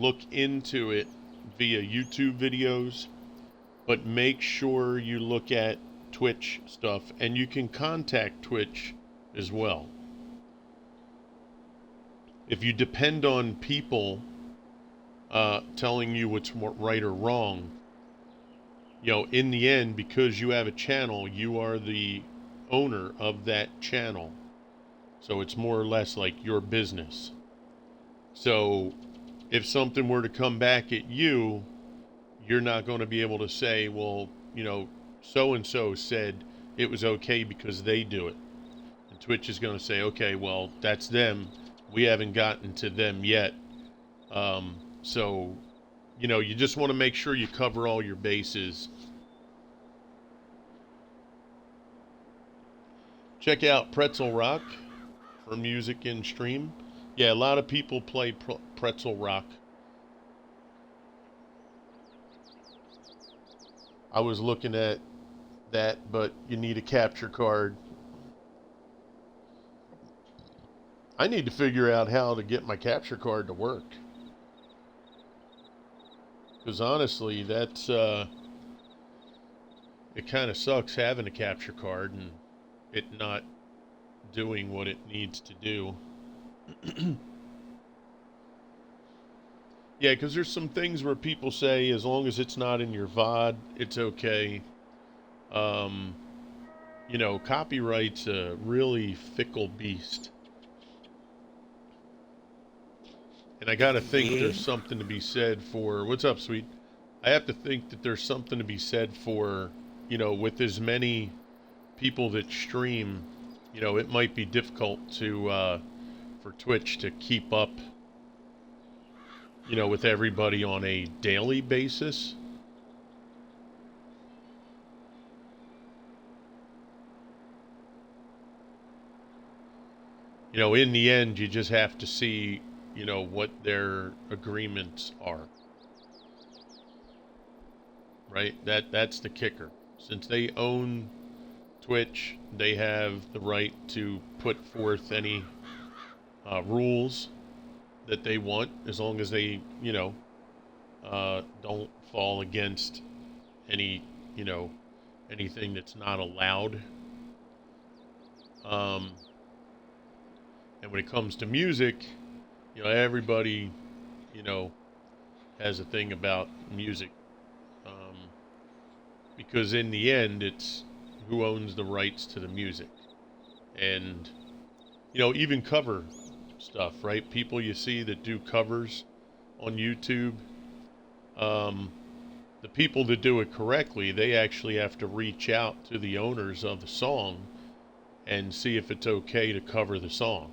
look into it via YouTube videos, but make sure you look at Twitch stuff, and you can contact Twitch as well. If you depend on people telling you what's right or wrong, in the end, because you have a channel, you are the owner of that channel. So it's more or less like your business. So if something were to come back at you, you're not going to be able to say, well, so-and-so said it was okay because they do it. And Twitch is going to say, okay, well, that's them. We haven't gotten to them yet. So, you just want to make sure you cover all your bases. Check out Pretzel Rock for music in stream. Yeah, a lot of people play Pretzel Rock. I was looking at that, but you need a capture card. I need to figure out how to get my capture card to work. Because honestly, that's, it kind of sucks having a capture card and it not doing what it needs to do. Yeah, because there's some things where people say as long as it's not in your VOD, it's okay. Um, copyright's a really fickle beast. And I got to think there's
Indeed.
something to be said for. What's up, sweet? I have to think that there's something to be said for, with as many people that stream, it might be difficult for Twitch to keep up, with everybody on a daily basis. In the end, you just have to see, what their agreements are. Right? That's the kicker. Since they own Twitch, they have the right to put forth any rules that they want, as long as they, don't fall against any, anything that's not allowed. And when it comes to music, everybody, has a thing about music. Because in the end, it's who owns the rights to the music. And, even cover stuff, right? People you see that do covers on YouTube, the people that do it correctly, they actually have to reach out to the owners of the song and see if it's okay to cover the song.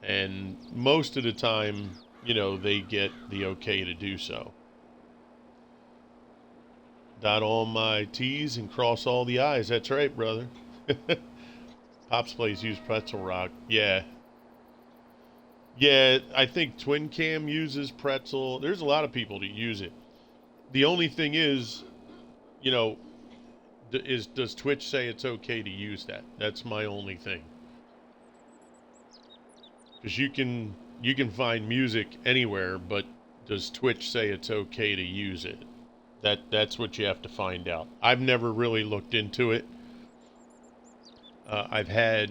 And most of the time, they get the okay to do so. Dot all my T's and cross all the I's. That's right, brother. Pops Plays use Pretzel Rock. Yeah. Yeah, I think Twin Cam uses Pretzel. There's a lot of people that use it. The only thing is, does Twitch say it's okay to use that? That's my only thing. Because you can find music anywhere, but does Twitch say it's okay to use it? That's what you have to find out. I've never really looked into it. I've had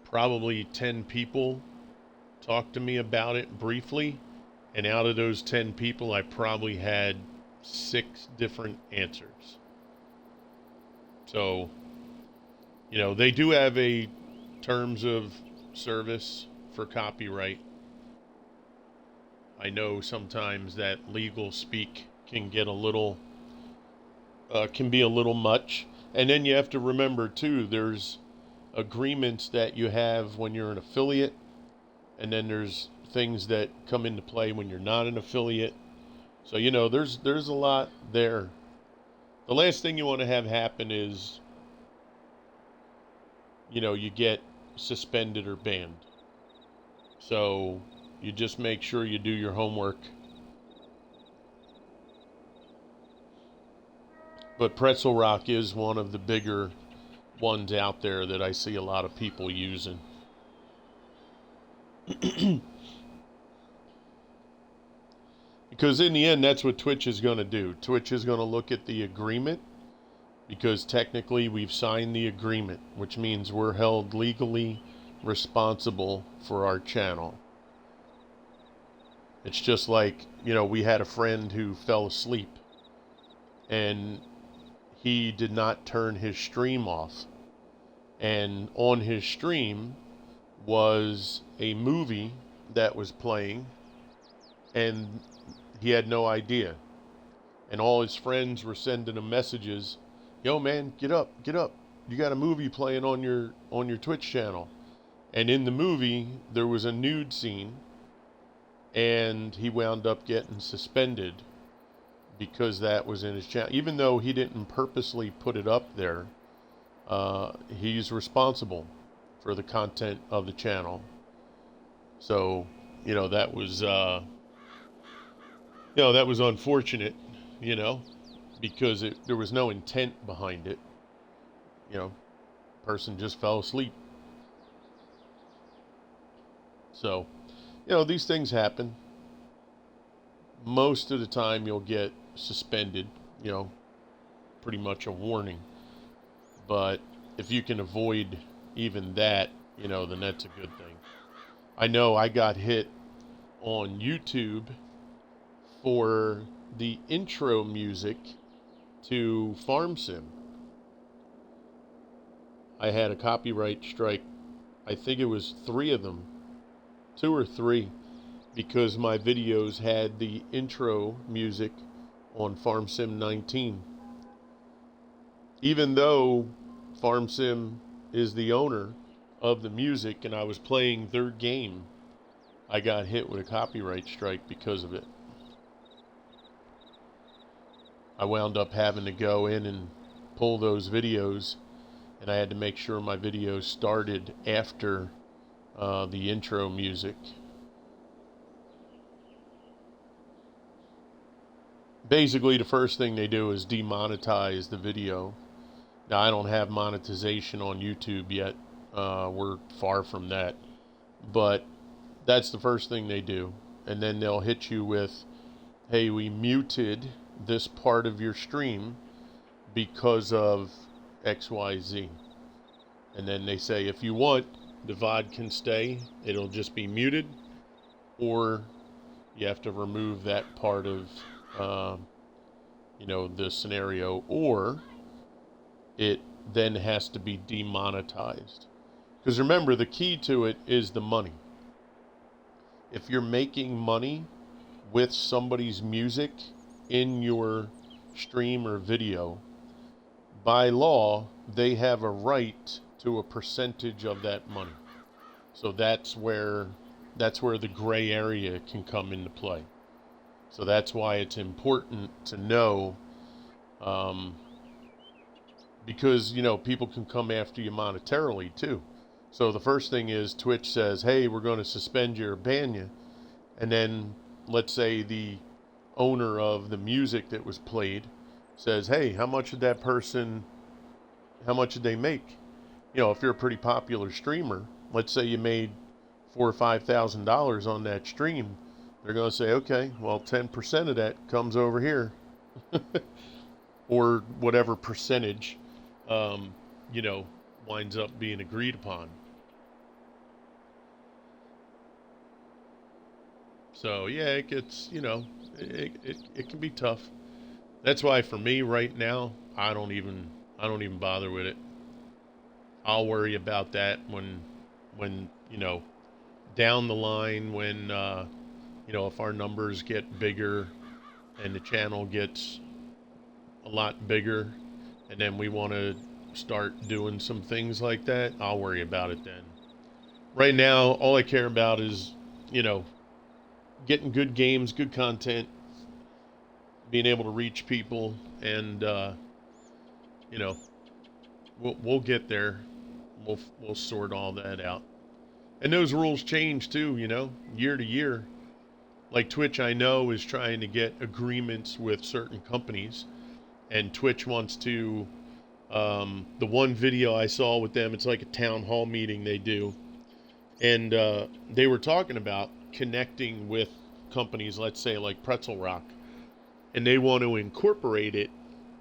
probably 10 people talk to me about it briefly, and out of those 10 people, I probably had 6 different answers. So, they do have a terms of service for copyright. I know sometimes that legal speak can get can be a little much. And then you have to remember too, there's agreements that you have when you're an affiliate, and then there's things that come into play when you're not an affiliate. So there's a lot there. The last thing you want to have happen is you get suspended or banned. So you just make sure you do your homework. But Pretzel Rock is one of the bigger ones out there that I see a lot of people using. Because in the end, that's what Twitch is going to do. Twitch is going to look at the agreement, because technically we've signed the agreement, which means we're held legally responsible for our channel. It's just like, we had a friend who fell asleep, and he did not turn his stream off. And on his stream was a movie that was playing, and he had no idea. And all his friends were sending him messages, "Yo man, get up. You got a movie playing on your Twitch channel." And in the movie, there was a nude scene, and he wound up getting suspended because that was in his channel. Even though he didn't purposely put it up there, he's responsible for the content of the channel. So, that was, that was unfortunate, because there was no intent behind it. Person just fell asleep. So, these things happen. Most of the time you'll get suspended, pretty much a warning. But if you can avoid even that, then that's a good thing. I know I got hit on YouTube for the intro music to Farm Sim. I had a copyright strike. I think it was 3 of them, 2 or 3, because my videos had the intro music on Farm Sim 19. Even though Farm Sim is the owner of the music and I was playing their game, I got hit with a copyright strike because of it. I wound up having to go in and pull those videos, and I had to make sure my videos started after the intro music. Basically, the first thing they do is demonetize the video. Now, I don't have monetization on YouTube yet. We're far from that. But that's the first thing they do. And then they'll hit you with, hey, we muted this part of your stream because of XYZ. And then they say, if you want, the VOD can stay. It'll just be muted. Or you have to remove that part of, the scenario. Or it then has to be demonetized. Because remember, the key to it is the money. If you're making money with somebody's music in your stream or video, by law, they have a right to a percentage of that money. So that's where the gray area can come into play. So that's why it's important to know, because, people can come after you monetarily too. So the first thing is Twitch says, hey, we're going to suspend you or ban you. And then let's say the owner of the music that was played says, hey, how much did they make? If you're a pretty popular streamer, let's say you made $4,000 or $5,000 on that stream, they're going to say, okay, well, 10% of that comes over here. Or whatever percentage, winds up being agreed upon. So yeah, it gets, it can be tough. That's why for me right now, I don't even bother with it. I'll worry about that when down the line, when if our numbers get bigger and the channel gets a lot bigger, and then we want to start doing some things like that, I'll worry about it then. Right now, all I care about is, getting good games, good content, being able to reach people, and we'll get there. We'll sort all that out. And those rules change too, year to year. Like Twitch, I know, is trying to get agreements with certain companies, and Twitch wants to. The one video I saw with them, it's like a town hall meeting they do, and they were talking about connecting with companies, let's say like Pretzel Rock, and they want to incorporate it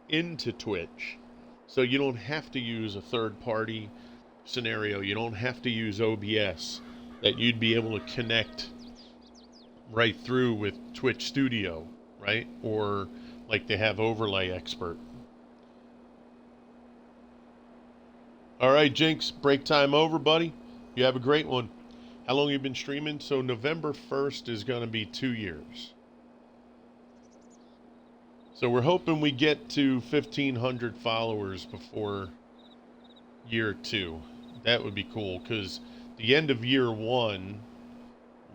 into Twitch. So you don't have to use a third-party scenario. You don't have to use OBS. That you'd be able to connect right through with Twitch Studio, right? Or like they have Overlay Expert. All right, Jinx, break time over, buddy. You have a great one. How long have you been streaming? So November 1st is going to be 2 years. So we're hoping we get to 1,500 followers before year 2. That would be cool, because the end of year 1,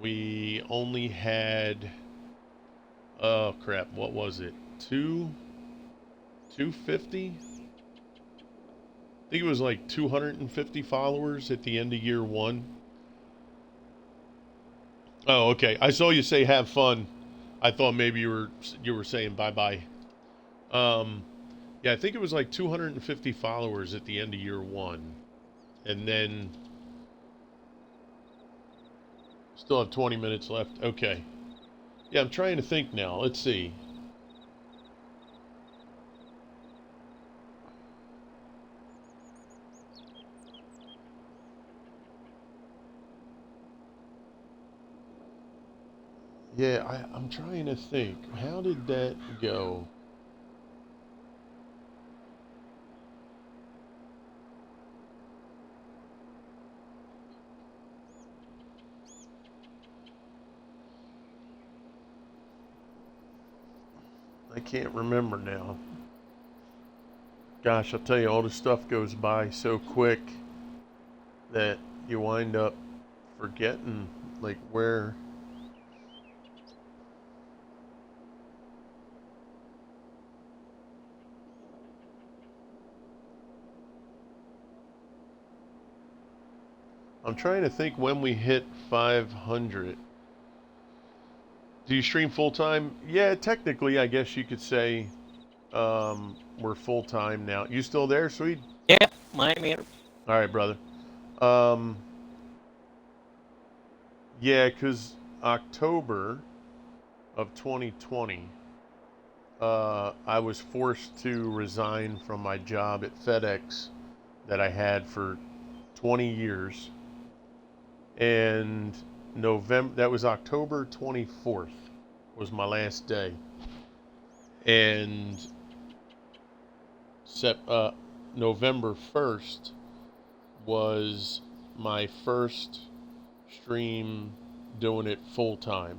we only had, oh crap, what was it? 250? I think it was like 250 followers at the end of year 1. Oh, okay. I saw you say have fun. I thought maybe you were saying bye-bye. Yeah, I think it was like 250 followers at the end of year 1. And then still have 20 minutes left. Okay. Yeah, I'm trying to think now. Let's see. Yeah, I'm trying to think. How did that go? I can't remember now. Gosh, I'll tell you, all this stuff goes by so quick that you wind up forgetting, like, where. I'm trying to think when we hit 500. Do you stream full time? Yeah, technically, I guess you could say we're full time now. You still there, Sweet?
Yeah, I'm here.
All right, brother. Um, yeah, because October of 2020, I was forced to resign from my job at FedEx that I had for 20 years. And that was October 24th was my last day. And November 1st was my first stream doing it full time.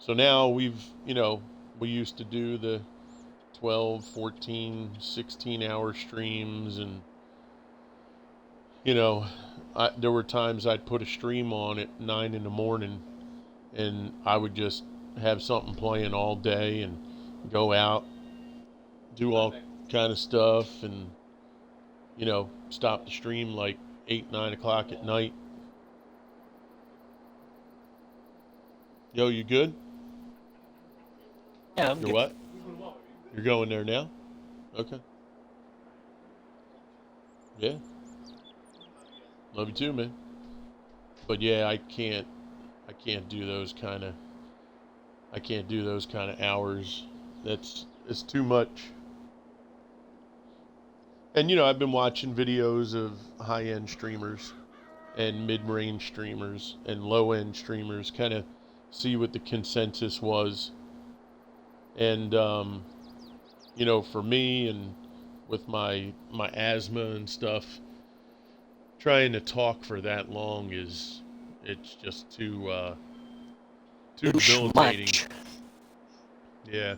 So now we used to do the 12, 14, 16 hour streams, and there were times I'd put a stream on at 9 in the morning, and I would just have something playing all day and go out, do all kind of stuff, and stop the stream like 8, 9 o'clock at night. Yo, you good?
Yeah, I'm
You're
good.
what? You're going there now? Okay. Yeah. Love you too, man. But yeah, I can't do those kind of hours. It's too much. And I've been watching videos of high-end streamers and mid-range streamers and low-end streamers, kind of see what the consensus was. And for me, and with my asthma and stuff, trying to talk for that long it's just too debilitating.
Much.
Yeah,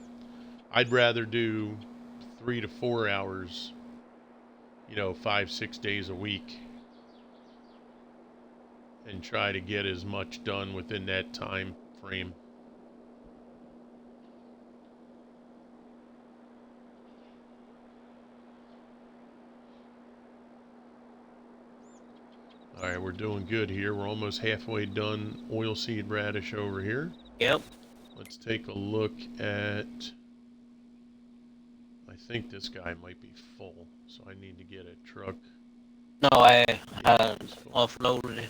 I'd rather do 3 to 4 hours, 5-6 days a week, and try to get as much done within that time frame. All right, we're doing good here. We're almost halfway done oilseed radish over here.
Yep.
Let's take a look at. I think this guy might be full, so I need to get a truck.
No, I had offloaded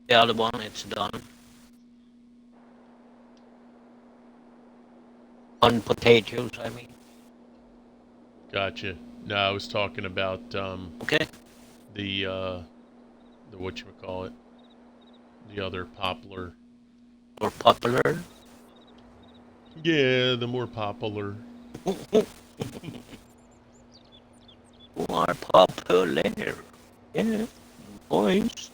the other one. It's done. On potatoes, I mean.
Gotcha. No, I was talking about
Okay.
the whatchamacallit, the other poplar.
More popular.
Yeah, the more popular.
More popular. Yeah, boys.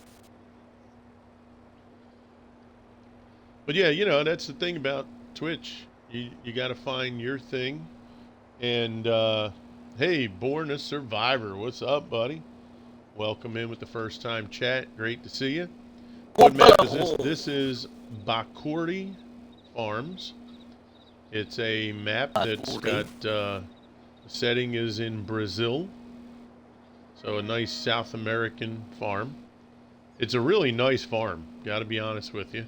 But yeah, that's the thing about Twitch. You got to find your thing. And hey, Born a Survivor, what's up, buddy? Welcome in with the first time chat. Great to see you. What map is this? This is Bacouri Farms. It's a map that's got the setting is in Brazil. So a nice South American farm. It's a really nice farm, got to be honest with you.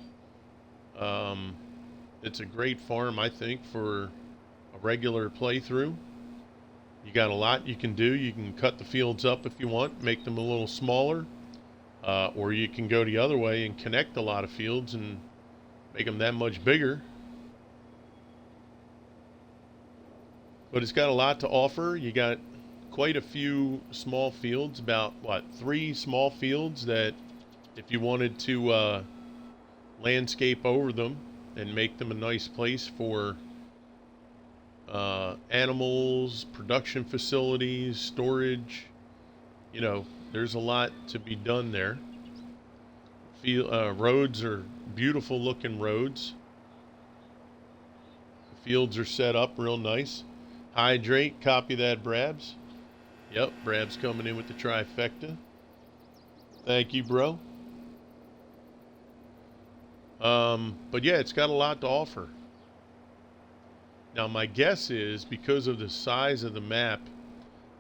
It's a great farm, I think, for a regular playthrough. You got a lot you can do. You can cut the fields up if you want, make them a little smaller. Or you can go the other way and connect a lot of fields and make them that much bigger. But it's got a lot to offer. You got quite a few small fields, about 3 small fields that if you wanted to landscape over them and make them a nice place for animals, production facilities, storage. You know, there's a lot to be done there. Roads are beautiful looking roads. The fields are set up real nice. Hydrate, copy that, Brabs. Yep, Brab's coming in with the trifecta. Thank you, bro. But yeah, it's got a lot to offer. Now, my guess is because of the size of the map,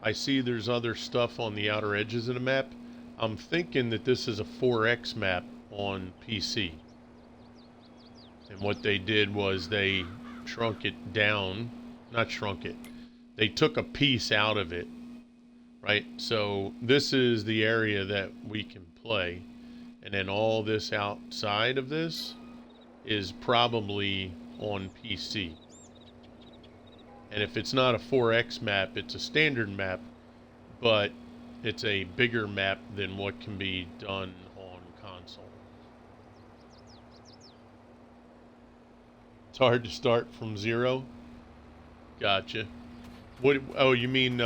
I see there's other stuff on the outer edges of the map. I'm thinking that this is a 4X map on PC. And what they did was they shrunk it down. Not shrunk it. They took a piece out of it. Right? So this is the area that we can play. And then all this outside of this is probably on PC. And if it's not a 4X map, it's a standard map, but it's a bigger map than what can be done on console. It's hard to start from zero. Gotcha. What? Oh, you mean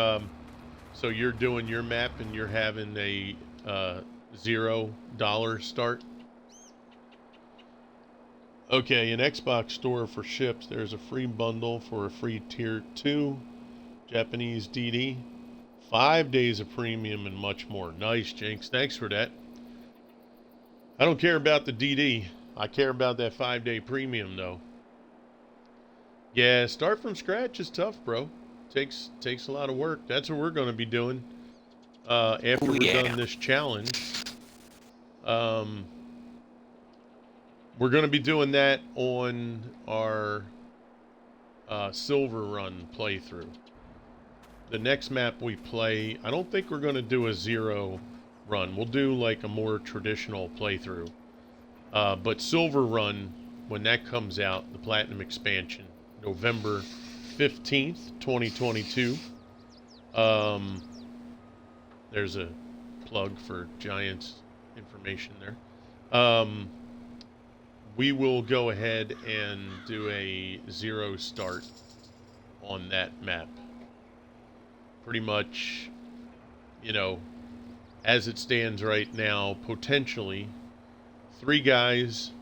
so you're doing your map and you're having a $0 start? Okay, in Xbox Store for ships, there's a free bundle for a free Tier 2 Japanese DD, 5 days of premium, and much more. Nice, Jinx. Thanks for that. I don't care about the DD. I care about that 5-day premium, though. Yeah, start from scratch is tough, bro. Takes a lot of work. That's what we're going to be doing after we're done this challenge. We're going to be doing that on our Silver Run playthrough. The next map we play, I don't think we're going to do a 0 run. We'll do like a more traditional playthrough. But Silver Run, when that comes out, the Platinum expansion, November 15th, 2022. There's a plug for Giants information there. We will go ahead and do a 0 start on that map. Pretty much, you know, as it stands right now, potentially 3 guys,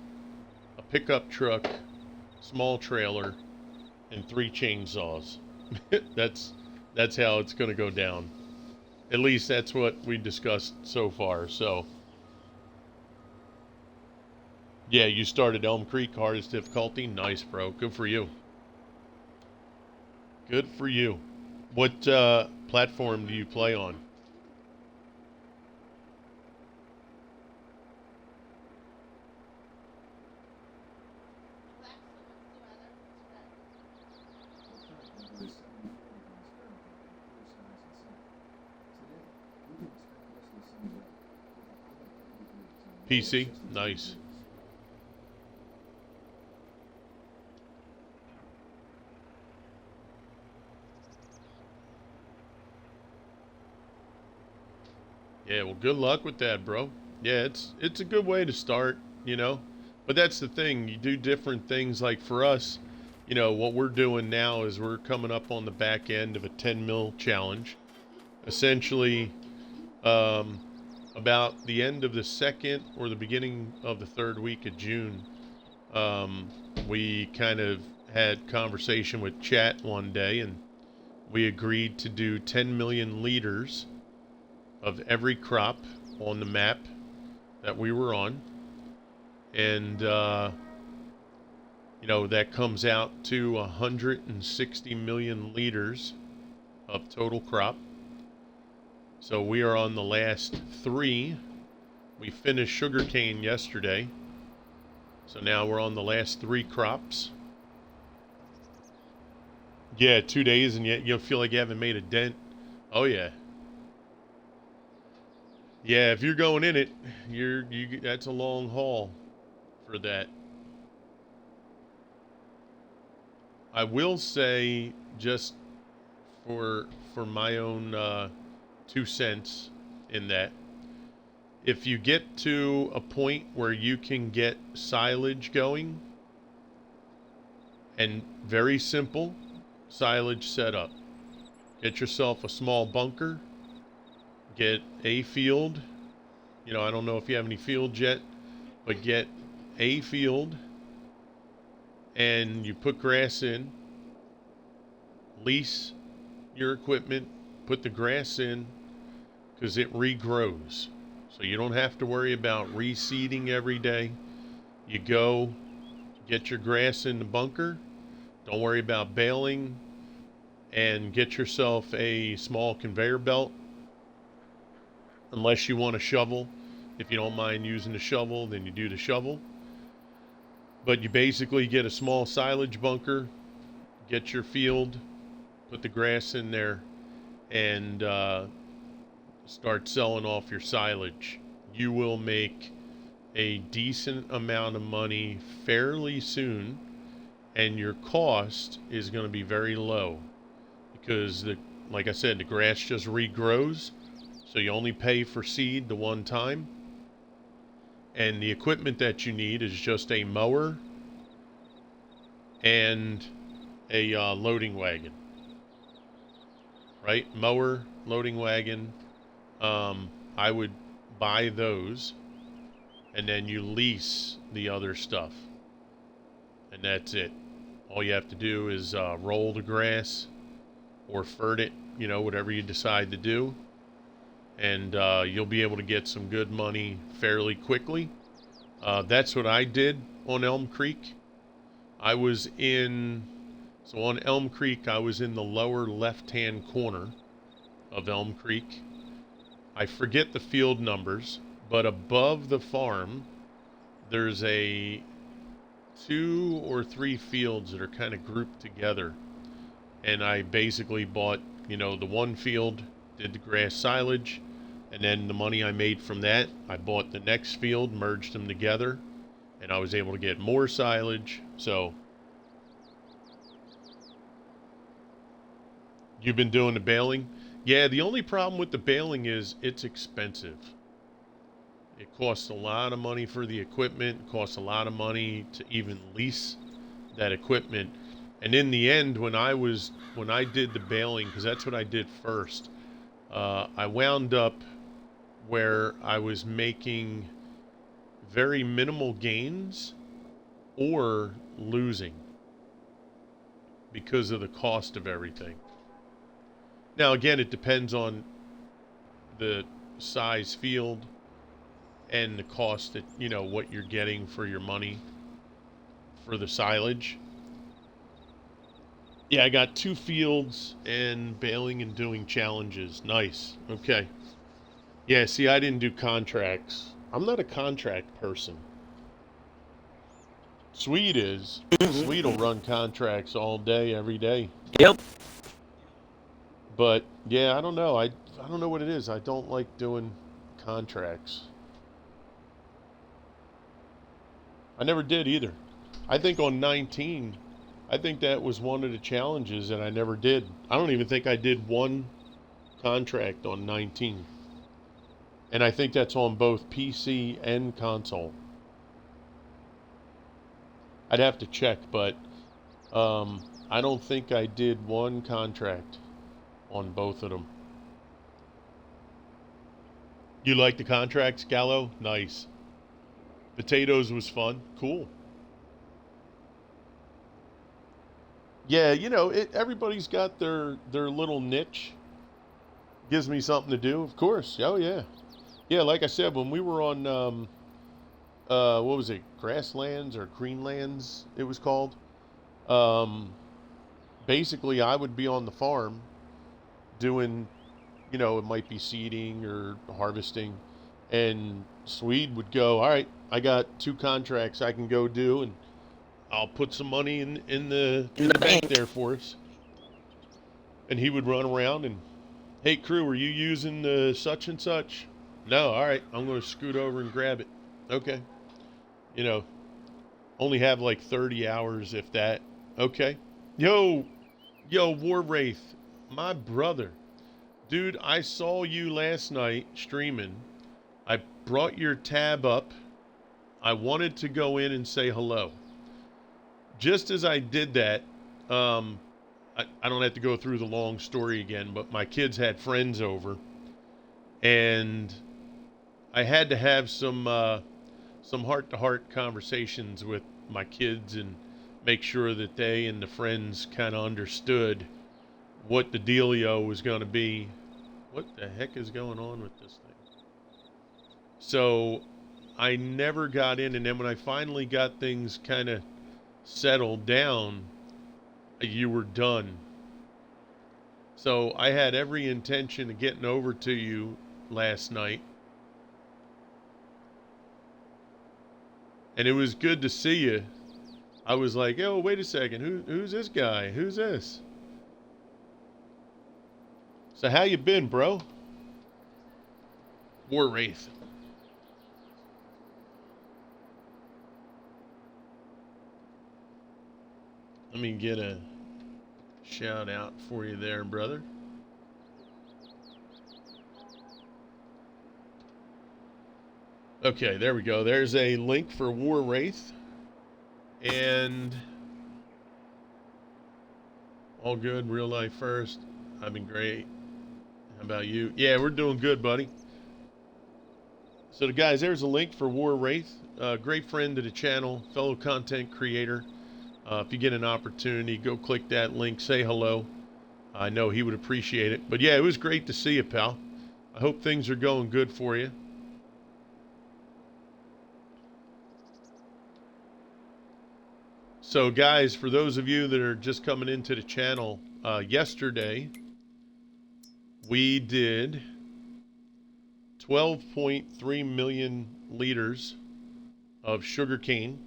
a pickup truck, small trailer, and 3 chainsaws. That's how it's going to go down. At least that's what we discussed so far. So yeah, you started Elm Creek, hardest difficulty. Nice, bro. Good for you. Good for you. What platform do you play on? PC? Nice. Yeah, well, good luck with that, bro. Yeah, it's a good way to start, you know. But that's the thing. You do different things. Like for us, you know, what we're doing now is we're coming up on the back end of a 10 mil challenge. Essentially, about the end of the second or the beginning of the 3rd week of June, we kind of had conversation with chat one day, and we agreed to do 10 million liters of every crop on the map that we were on. And, you know, that comes out to 160 million liters of total crop. So we are on the last 3. We finished sugarcane yesterday. So now we're on the last 3 crops. Yeah, 2 days and yet you'll feel like you haven't made a dent. Oh yeah. Yeah, if you're going in it, that's a long haul for that. I will say, just for my own 2 cents in that, If you get to a point where you can get silage going, and very simple silage setup, get yourself a small bunker, get a field. I don't know if you have any fields yet, but get a field and you put grass in, lease your equipment, put the grass in, because it regrows. So you don't have to worry about reseeding every day. You go, get your grass in the bunker, don't worry about baling, and get yourself a small conveyor belt. Unless you want a shovel. If you don't mind using the shovel, then you do the shovel. But you basically get a small silage bunker, get your field, put the grass in there, and start selling off your silage. You will make a decent amount of money fairly soon, and your cost is going to be very low because, like I said, the grass just regrows, so you only pay for seed the one time. And the equipment that you need is just a mower and a loading wagon. Right? Mower, loading wagon. I would buy those, and then you lease the other stuff. And that's it. All you have to do is roll the grass or fert it, whatever you decide to do. And you'll be able to get some good money fairly quickly. That's what I did on Elm Creek. On Elm Creek, I was in the lower left-hand corner of Elm Creek. I forget the field numbers, but above the farm, there's 2 or 3 fields that are kind of grouped together. And I basically bought, the one field, did the grass silage, and then the money I made from that, I bought the next field, merged them together, and I was able to get more silage. So, you've been doing the baling? Yeah, the only problem with the baling is it's expensive. It costs a lot of money for the equipment. It costs a lot of money to even lease that equipment. And in the end, when I did the baling, because that's what I did first, I wound up where I was making very minimal gains or losing because of the cost of everything. Now, again, it depends on the size field and the cost that, what you're getting for your money for the silage. Yeah, I got 2 fields and baling and doing challenges. Nice. Okay. Yeah, see, I didn't do contracts. I'm not a contract person. Swede is. Swede will run contracts all day, every day.
Yep.
But, yeah, I don't know. I don't know what it is. I don't like doing contracts. I never did either. I think on 19, I think that was one of the challenges that I never did. I don't even think I did one contract on 19. And I think that's on both PC and console. I'd have to check, but I don't think I did one contract on both of them. You like the contracts, Gallo? Nice. Potatoes was fun. Cool. Yeah, everybody's got their little niche. Gives me something to do, of course. Oh, yeah. Yeah, like I said, when we were on, what was it, Grasslands or Greenlands, it was called. Basically, I would be on the farm doing, it might be seeding or harvesting, and Swede would go, all right, I got 2 contracts I can go do, and I'll put some money in the bank there for us. And he would run around and, hey, crew, are you using the such and such? No, all right, I'm going to scoot over and grab it. Okay. Only have like 30 hours, if that. Okay. Yo, War Wraith, my brother. Dude, I saw you last night streaming. I brought your tab up. I wanted to go in and say hello. Just as I did that, I don't have to go through the long story again, but my kids had friends over, and I had to have some heart-to-heart conversations with my kids and make sure that they and the friends kind of understood what the dealio was going to be. What the heck is going on with this thing? So I never got in, and then when I finally got things kind of settled down, you were done. So I had every intention of getting over to you last night. And it was good to see you. I was like, oh, wait a second. Who's this guy? Who's this? So how you been, bro? War Wraith. Let me get a shout out for you there, brother. Okay, there we go. There's a link for War Wraith. And all good, real life first. I've been great. How about you? Yeah, we're doing good, buddy. So, guys, there's a link for War Wraith. Great friend to the channel, fellow content creator. If you get an opportunity, go click that link, say hello. I know he would appreciate it. But yeah, it was great to see you, pal. I hope things are going good for you. So guys, for those of you that are just coming into the channel, yesterday we did 12.3 million liters of sugarcane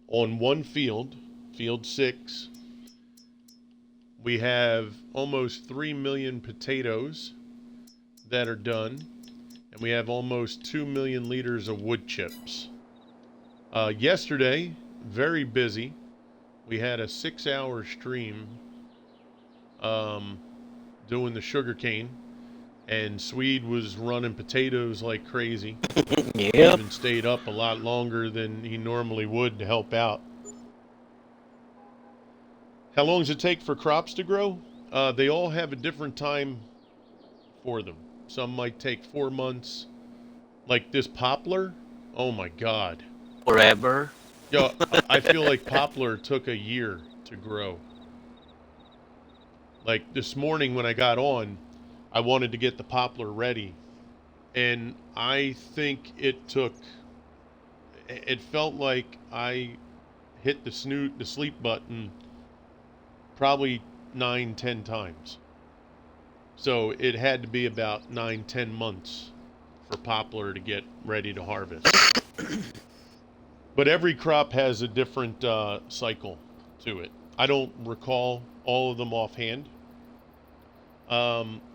on one field, field 6. We have almost 3 million potatoes that are done, and we have almost 2 million liters of wood chips. Yesterday, very busy. We had a 6-hour stream doing the sugarcane, and Swede was running potatoes like crazy. He even stayed up a lot longer than he normally would to help out. How long does it take for crops to grow? They all have a different time for them. Some might take 4 months. Like this poplar, oh my God.
Forever.
Yo, I feel like poplar took a year to grow. Like this morning when I got on, I wanted to get the poplar ready. And I think it felt like I hit the sleep button probably 9-10 times. So it had to be about 9-10 months for poplar to get ready to harvest. But every crop has a different cycle to it. I don't recall all of them offhand.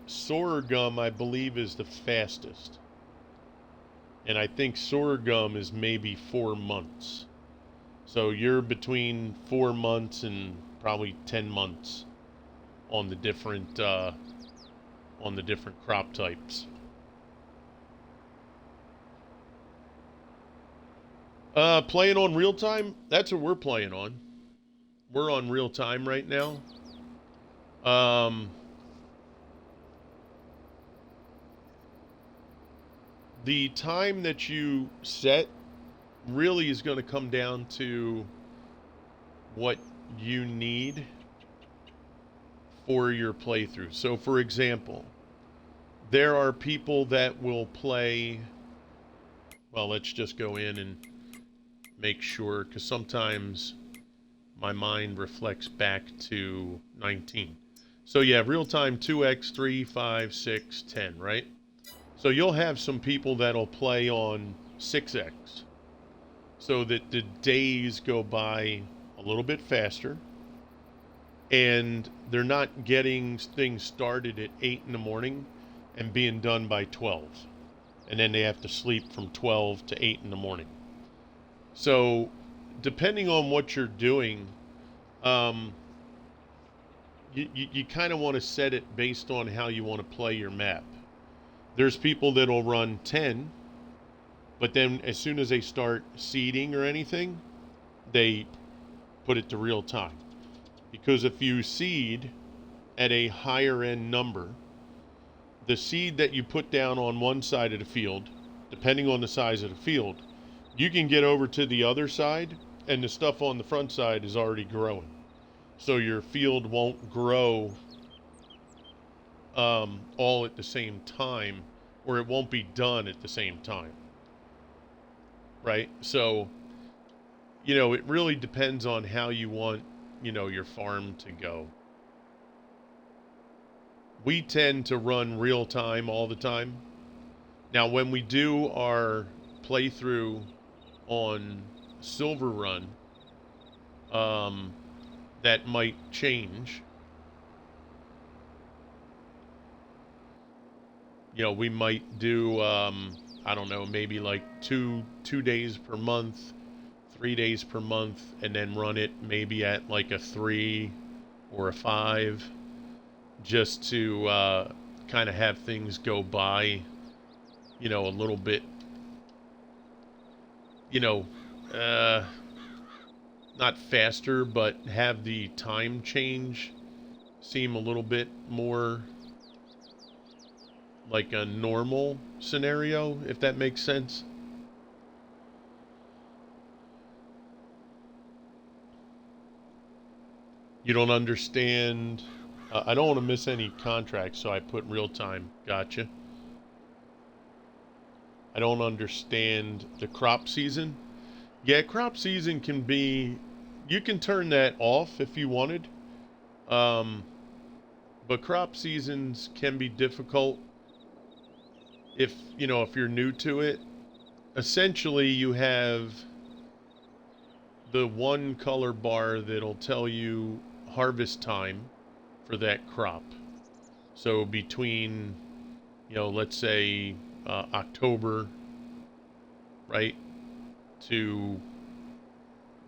Sorghum, I believe, is the fastest. And I think sorghum is maybe 4 months. So you're between 4 months and probably 10 months on the different crop types. Playing on real time? That's what we're playing on. We're on real time right now. The time that you set really is going to come down to what you need for your playthrough. So, for example, there are people that will play... Well, let's just go in and make sure, because sometimes my mind reflects back to 19. So yeah, real time 2x, 3, 5, 6, 10, right? So you'll have some people that'll play on 6x, so that the days go by a little bit faster, and they're not getting things started at 8 in the morning and being done by 12. And then they have to sleep from 12 to 8 in the morning. So, depending on what you're doing, you kind of want to set it based on how you want to play your map. There's people that'll run 10, But then as soon as they start seeding or anything, they put it to real time. Because if you seed at a higher end number, the seed that you put down on one side of the field, depending on the size of the field, you can get over to the other side and the stuff on the front side is already growing. So your field won't grow all at the same time, or it won't be done at the same time. Right? So, it really depends on how you want, your farm to go. We tend to run real time all the time. Now, when we do our playthrough on Silver Run, that might change. We might do, I don't know, maybe like two days per month, 3 days per month, and then run it maybe at like a 3 or a 5, just to kind of have things go by, a little bit, not faster, but have the time change seem a little bit more like a normal scenario, if that makes sense. You don't understand. I don't want to miss any contracts, so I put real time. Gotcha. I don't understand the crop season. Yeah, crop season can be, you can turn that off if you wanted. But crop seasons can be difficult if you're new to it. Essentially, you have the one color bar that'll tell you harvest time for that crop. So between, let's say October, right, to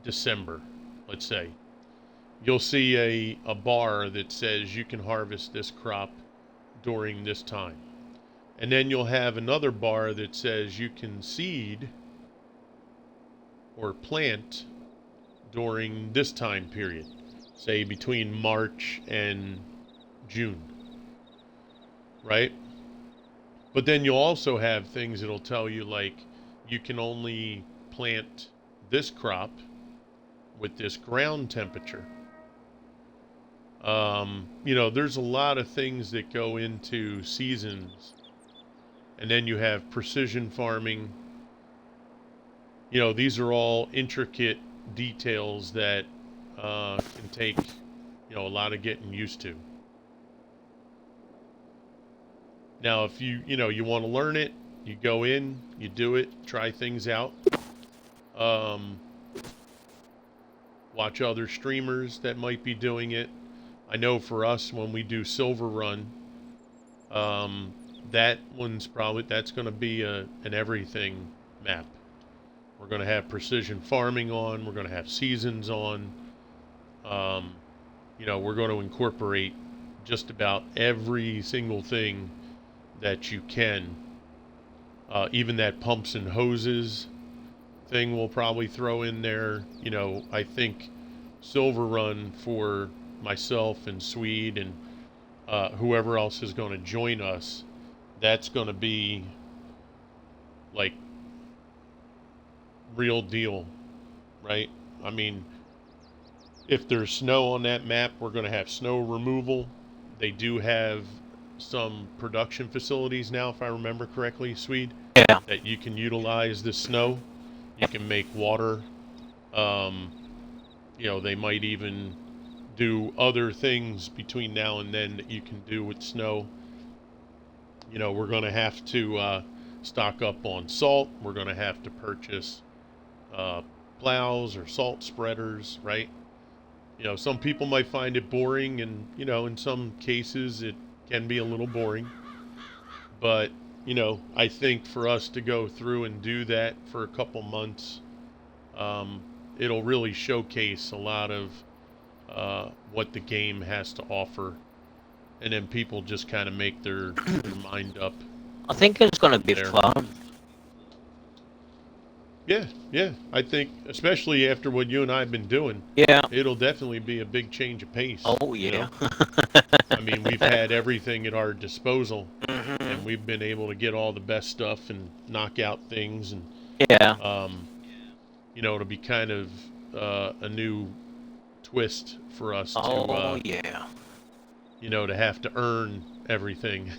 December, let's say, you'll see a bar that says you can harvest this crop during this time. And then you'll have another bar that says you can seed or plant during this time period, say between March and June, right? But then you'll also have things that'll tell you, like, you can only plant this crop with this ground temperature. There's a lot of things that go into seasons. And then you have precision farming. These are all intricate details that can take, a lot of getting used to. Now, if you want to learn it, you go in, you do it, try things out. Watch other streamers that might be doing it. I know for us, when we do Silver Run, that's going to be an everything map. We're going to have precision farming on. We're going to have seasons on. We're going to incorporate just about every single thing that you can. Even that pumps and hoses thing we'll probably throw in there. I think Silver Run, for myself and Swede and whoever else is going to join us, that's going to be like real deal, right? I mean, if there's snow on that map, we're going to have snow removal. They do have some production facilities now, if I remember correctly, Swede.
Yeah.
That you can utilize the snow. You can make water. They might even do other things between now and then that you can do with snow. We're going to have to stock up on salt. We're going to have to purchase plows or salt spreaders, right? Some people might find it boring, and, in some cases it can be a little boring. But, I think for us to go through and do that for a couple months, it'll really showcase a lot of what the game has to offer. And then people just kind of make their mind up.
I think it's going to be
there.
fun.
Yeah. I think, especially after what you and I have been doing,
Yeah.
it'll definitely be a big change of pace.
Oh
You
yeah.
know, I mean, we've had everything at our disposal,
Hmm.
and we've been able to get all the best stuff and knock out things, and
Yeah.
um, it'll be kind of a new twist for us
Oh yeah.
to have to earn everything.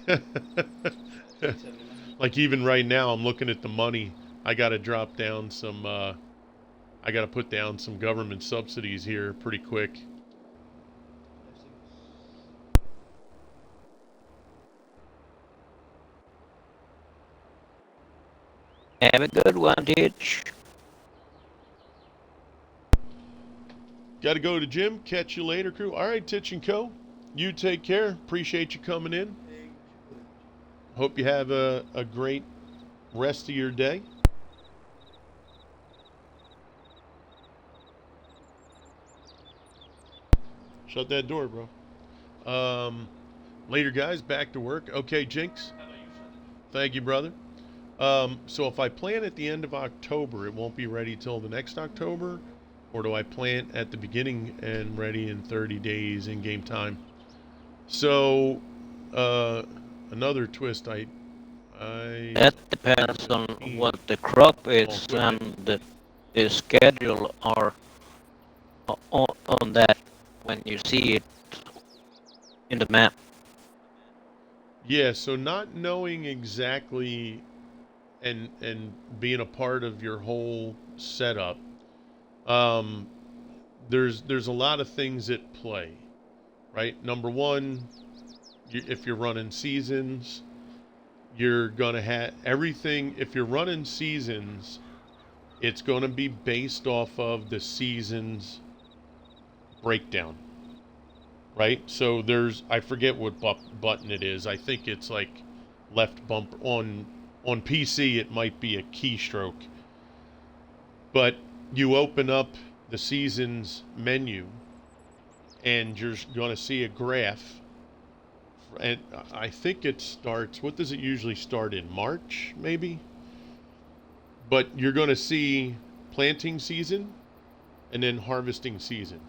Like even right now, I'm looking at the money. I got to drop down some. I got to put down some government subsidies here pretty quick.
Have a good one, Ditch.
Got to go to the gym. Catch you later, crew. All right, Titch and Co. You take care. Appreciate you coming in. Hope you have a great rest of your day. Shut that door, bro. Later, guys. Back to work. Okay, Jinx. Thank you, brother. So if I plant at the end of October, it won't be ready till the next October, or do I plant at the beginning and ready in 30 days in game time? So another twist.
That depends on what the crop is and the schedule are on that when you see it in the map.
Yeah, so not knowing exactly and being a part of your whole setup, um, there's a lot of things at play, right? Number one, if you're running seasons, you're gonna have everything. If you're running seasons, it's gonna be based off of the season's breakdown, right? So I forget what button it is. I think it's like left bumper on PC. It might be a keystroke, but you open up the seasons menu, and you're going to see a graph. And I think it starts. What does it usually start in? March, maybe. But you're going to see planting season and then harvesting season.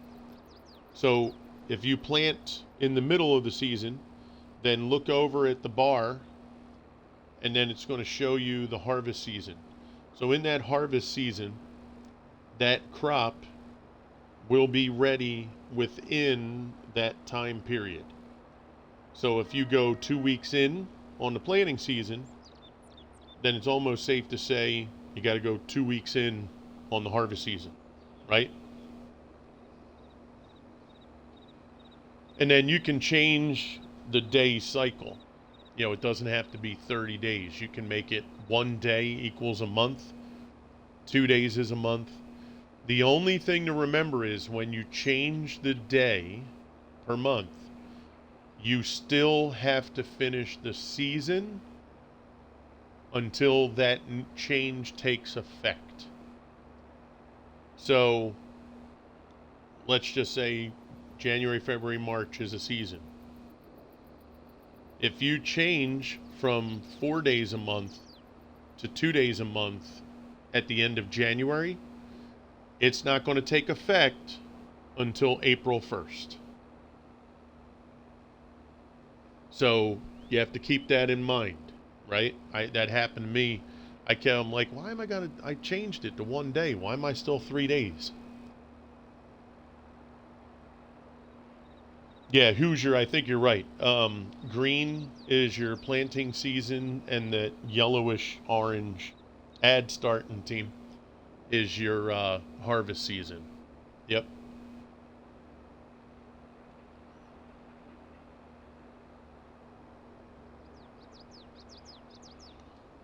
So if you plant in the middle of the season, then look over at the bar, and then it's going to show you the harvest season. So in that harvest season, that crop will be ready within that time period. So if you go 2 weeks in on the planting season, then it's almost safe to say you got to go 2 weeks in on the harvest season, right? And then you can change the day cycle. It doesn't have to be 30 days. You can make it 1 day equals a month, 2 days is a month. The only thing to remember is when you change the day per month, you still have to finish the season until that change takes effect. So let's just say January, February, March is a season. If you change from 4 days a month to 2 days a month at the end of January, it's not going to take effect until April 1st. So you have to keep that in mind, right? That happened to me. I'm like, why am I changed it to 1 day. Why am I still 3 days? Yeah, Hoosier, I think you're right. Green is your planting season, and the yellowish orange ad starting team is your harvest season. Yep.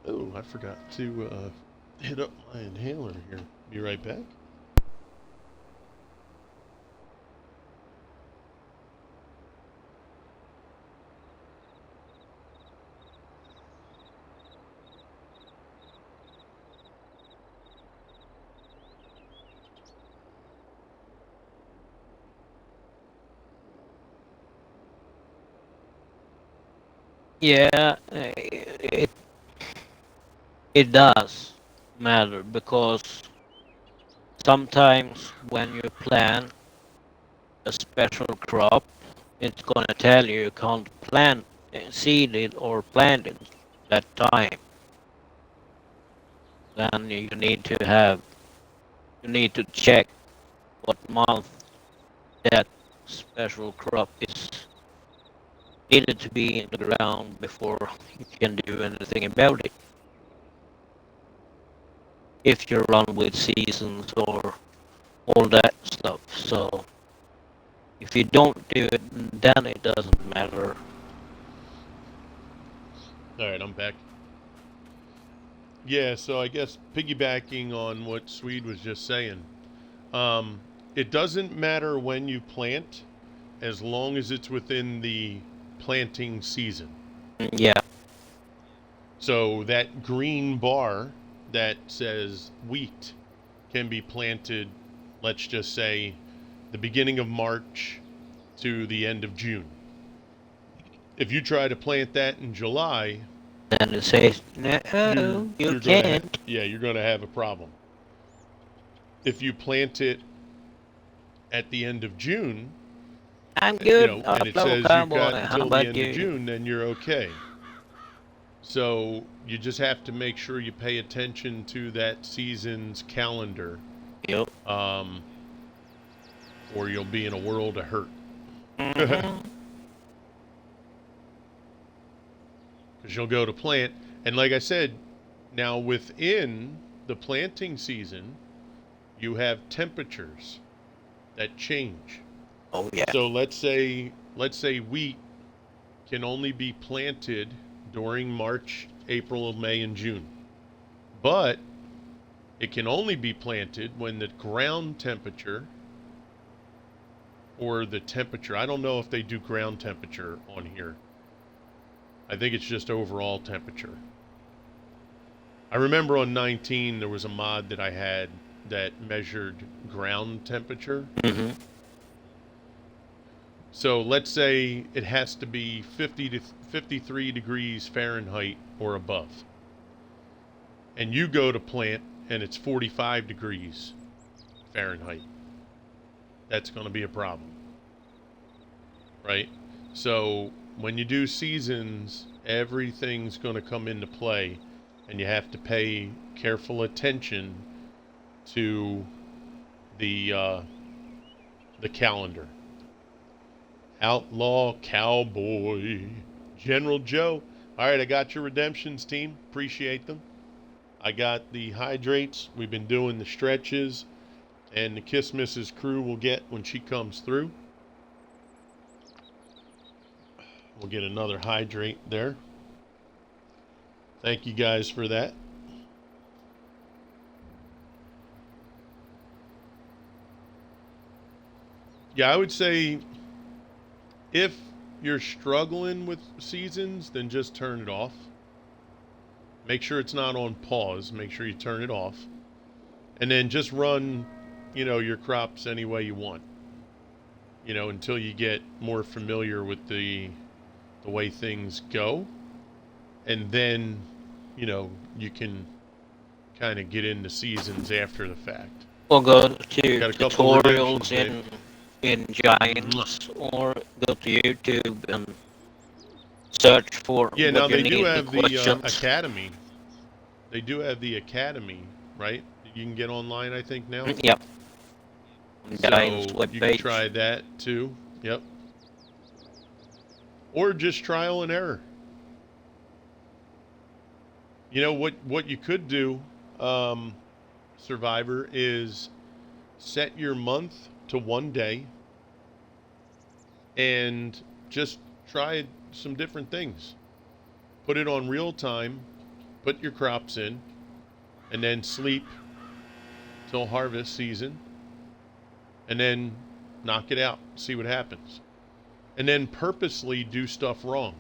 Oh, I forgot to hit up my inhaler here. Be right back.
Yeah, it does. matter because sometimes when you plant a special crop, it's gonna tell you you can't plant, seed it or plant it that time. Then you need to check what month that special crop is needed to be in the ground before you can do anything about it. If you run with seasons or all that stuff. So if you don't do it, then it doesn't matter.
All right, I'm back. Yeah, so I guess piggybacking on what Swede was just saying, it doesn't matter when you plant as long as it's within the planting season.
Yeah,
So that green bar that says wheat can be planted, let's just say, the beginning of March to the end of June. If you try to plant that in July,
and it says, no, you can't.
you're going to have a problem. If you plant it at the end of June,
I'm good,
and it says you've got
How
until the
about
end
you?
of June, then you're okay. So you just have to make sure you pay attention to that season's calendar,
Yep.
or you'll be in a world of hurt.
Mhm.
Because you'll go to plant, and like I said, now within the planting season, you have temperatures that change.
Oh yeah.
So let's say wheat can only be planted during March, April, May, and June. But it can only be planted when the ground temperature or the temperature, I don't know if they do ground temperature on here. I think it's just overall temperature. I remember on 19 there was a mod that I had that measured ground temperature.
Mhm.
So let's say it has to be 50 to 53 degrees Fahrenheit or above. And you go to plant and it's 45 degrees Fahrenheit. That's going to be a problem. Right? So when you do seasons, everything's going to come into play, and you have to pay careful attention to the calendar. Outlaw Cowboy. General Joe. All right, I got your redemptions, team. Appreciate them. I got the hydrates. We've been doing the stretches, and the Kiss Mrs. crew will get when she comes through. We'll get another hydrate there. Thank you guys for that. Yeah, I would say if you're struggling with seasons, then just turn it off. Make sure it's not on pause. Make sure you turn it off. And then just run, your crops any way you want. Until you get more familiar with the way things go. And then, you can kind of get into seasons after the fact.
Or go to
Got a couple of
tutorials
redemptions,
in Giants, or go to YouTube and search for
Yeah,
what
now
you
they
need,
do
the
have the
questions.
academy. They do have the academy, right? You can get online, I think, now.
Yep. On Giants
So you can
webpage.
try that too. Yep. Or just trial and error. What you could do, Survivor, is set your month to one day and just try some different things. Put it on real time, put your crops in, and then sleep till harvest season, and then knock it out, see what happens. And then purposely do stuff wrong.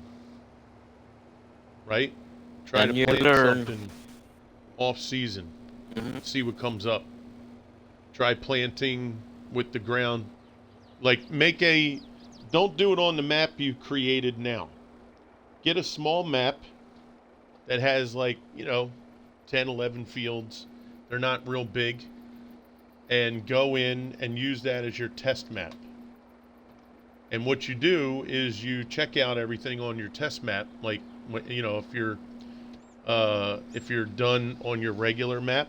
Right? Try
And
to
you
plant
learn.
something off season.
Mhm.
See what comes up. Try planting with the ground. Like, don't do it on the map you created now. Get a small map that has 10, 11 fields, They're not real big. And go in and use that as your test map. And what you do is you check out everything on your test map, like, you know, if you're done on your regular map,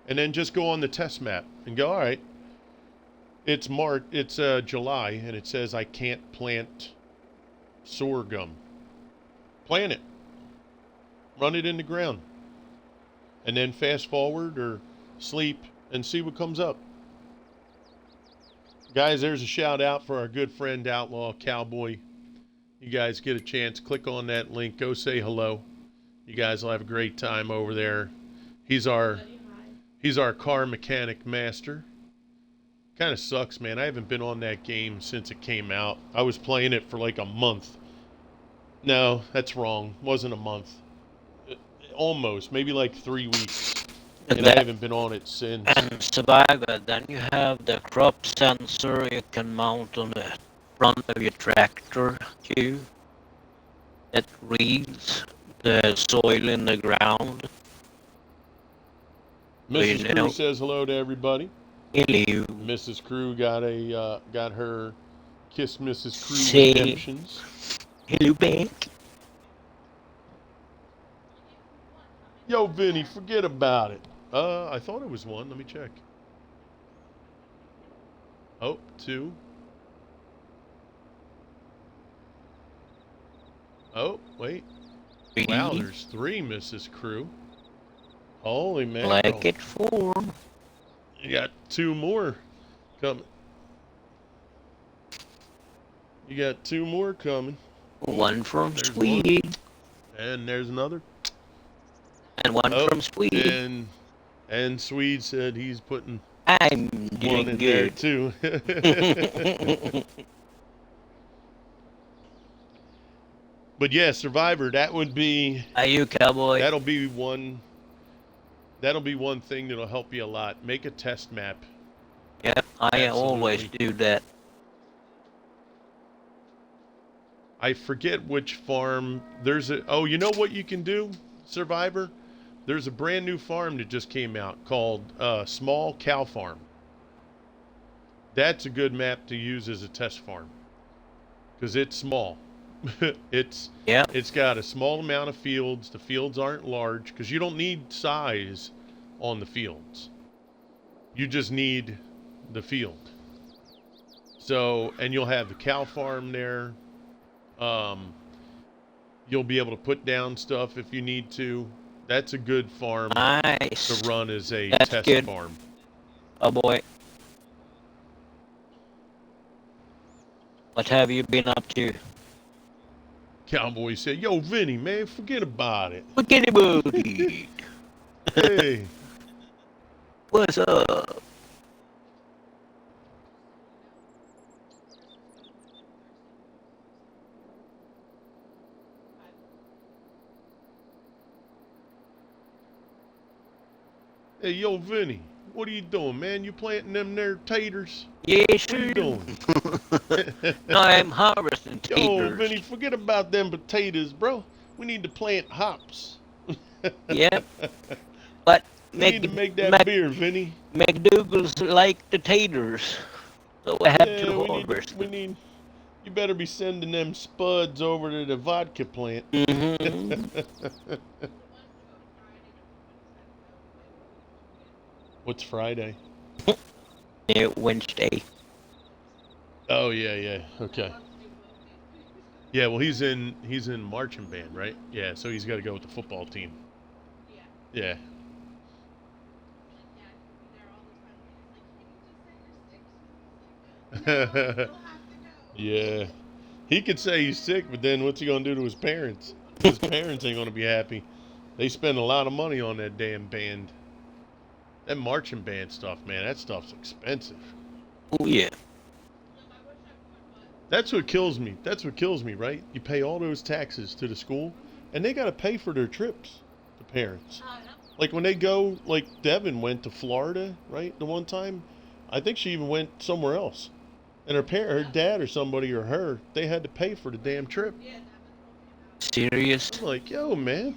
and then just go on the test map and go, all right, it's July, and it says I can't plant sorghum. Plant it. Run it in the ground. And then fast forward or sleep and see what comes up. Guys, there's a shout out for our good friend Outlaw Cowboy. You guys get a chance, click on that link, go say hello. You guys will have a great time over there. He's our car mechanic master. Kind of sucks, man. I haven't been on that game since it came out. I was playing it for like a month. No, that's wrong. Wasn't a month. Almost, maybe like 3 weeks. And I haven't been on it since.
And Survivor, then you have the crop sensor you can mount on the front of your tractor too. That reads the soil in the ground.
Mrs. Crew says hello to everybody.
Hello.
Mrs. Crew got her Kiss Mrs. Crew
Say
redemptions.
hello back.
Yo, Vinny, forget about it. I thought it was 1. Let me check. Oh, 2. Oh, wait.
3.
Wow, there's 3, Mrs. Crew. Holy man.
Like it 4.
You got 2 more coming. You got 2 more coming.
1 from
There's
Sweden.
1. And there's another.
And 1 from Sweden.
And Swede said he's putting
I'm
1
doing
in
good.
there too. But yeah, Survivor, that would be...
Are you cowboy?
That'll be one thing that'll help you a lot. Make a test map.
Yep, I
Absolutely.
always do that.
I forget which farm. You know what you can do, Survivor? There's a brand new farm that just came out called Small Cow Farm. That's a good map to use as a test farm. Because it's small. It's got a small amount of fields. The fields aren't large because you don't need size on the fields. You just need the field. So, and you'll have the cow farm there. You'll be able to put down stuff if you need to. That's a good farm
Nice.
to run as a
That's
test
good.
farm.
Oh boy. What have you been up to?
Cowboy said, "Yo, Vinny, man, forget about it.
Forget about it.
Hey,
What's up?
hey, yo, Vinny, what are you doing, man? You planting them there taters?
Yes,
What
sir.
are you doing?
No, I'm harvesting
Yo,
taters.
Vinny, forget about them potatoes, bro. We need to plant hops.
Yep. But
We need to make that beer, Vinny.
McDougal's like the taters. So I have to
Yeah,
harvest.
you better be sending them spuds over to the vodka plant.
Mm-hmm.
What's Friday?
Yeah, Wednesday.
Oh, yeah. Okay. Yeah, well, he's in marching band, right? Yeah, so he's got to go with the football team. Yeah. Yeah. He could say he's sick, but then what's he going to do to his parents? His parents ain't going to be happy. They spend a lot of money on that damn band. That marching band stuff, man, that stuff's expensive.
Oh yeah.
That's what kills me. That's what kills me, right? You pay all those taxes to the school, and they got to pay for their trips, the parents. Like when they go, like Devin went to Florida, right? The one time, I think she even went somewhere else. And her dad or somebody or her, they had to pay for the damn trip.
Serious?
I'm like, yo, man,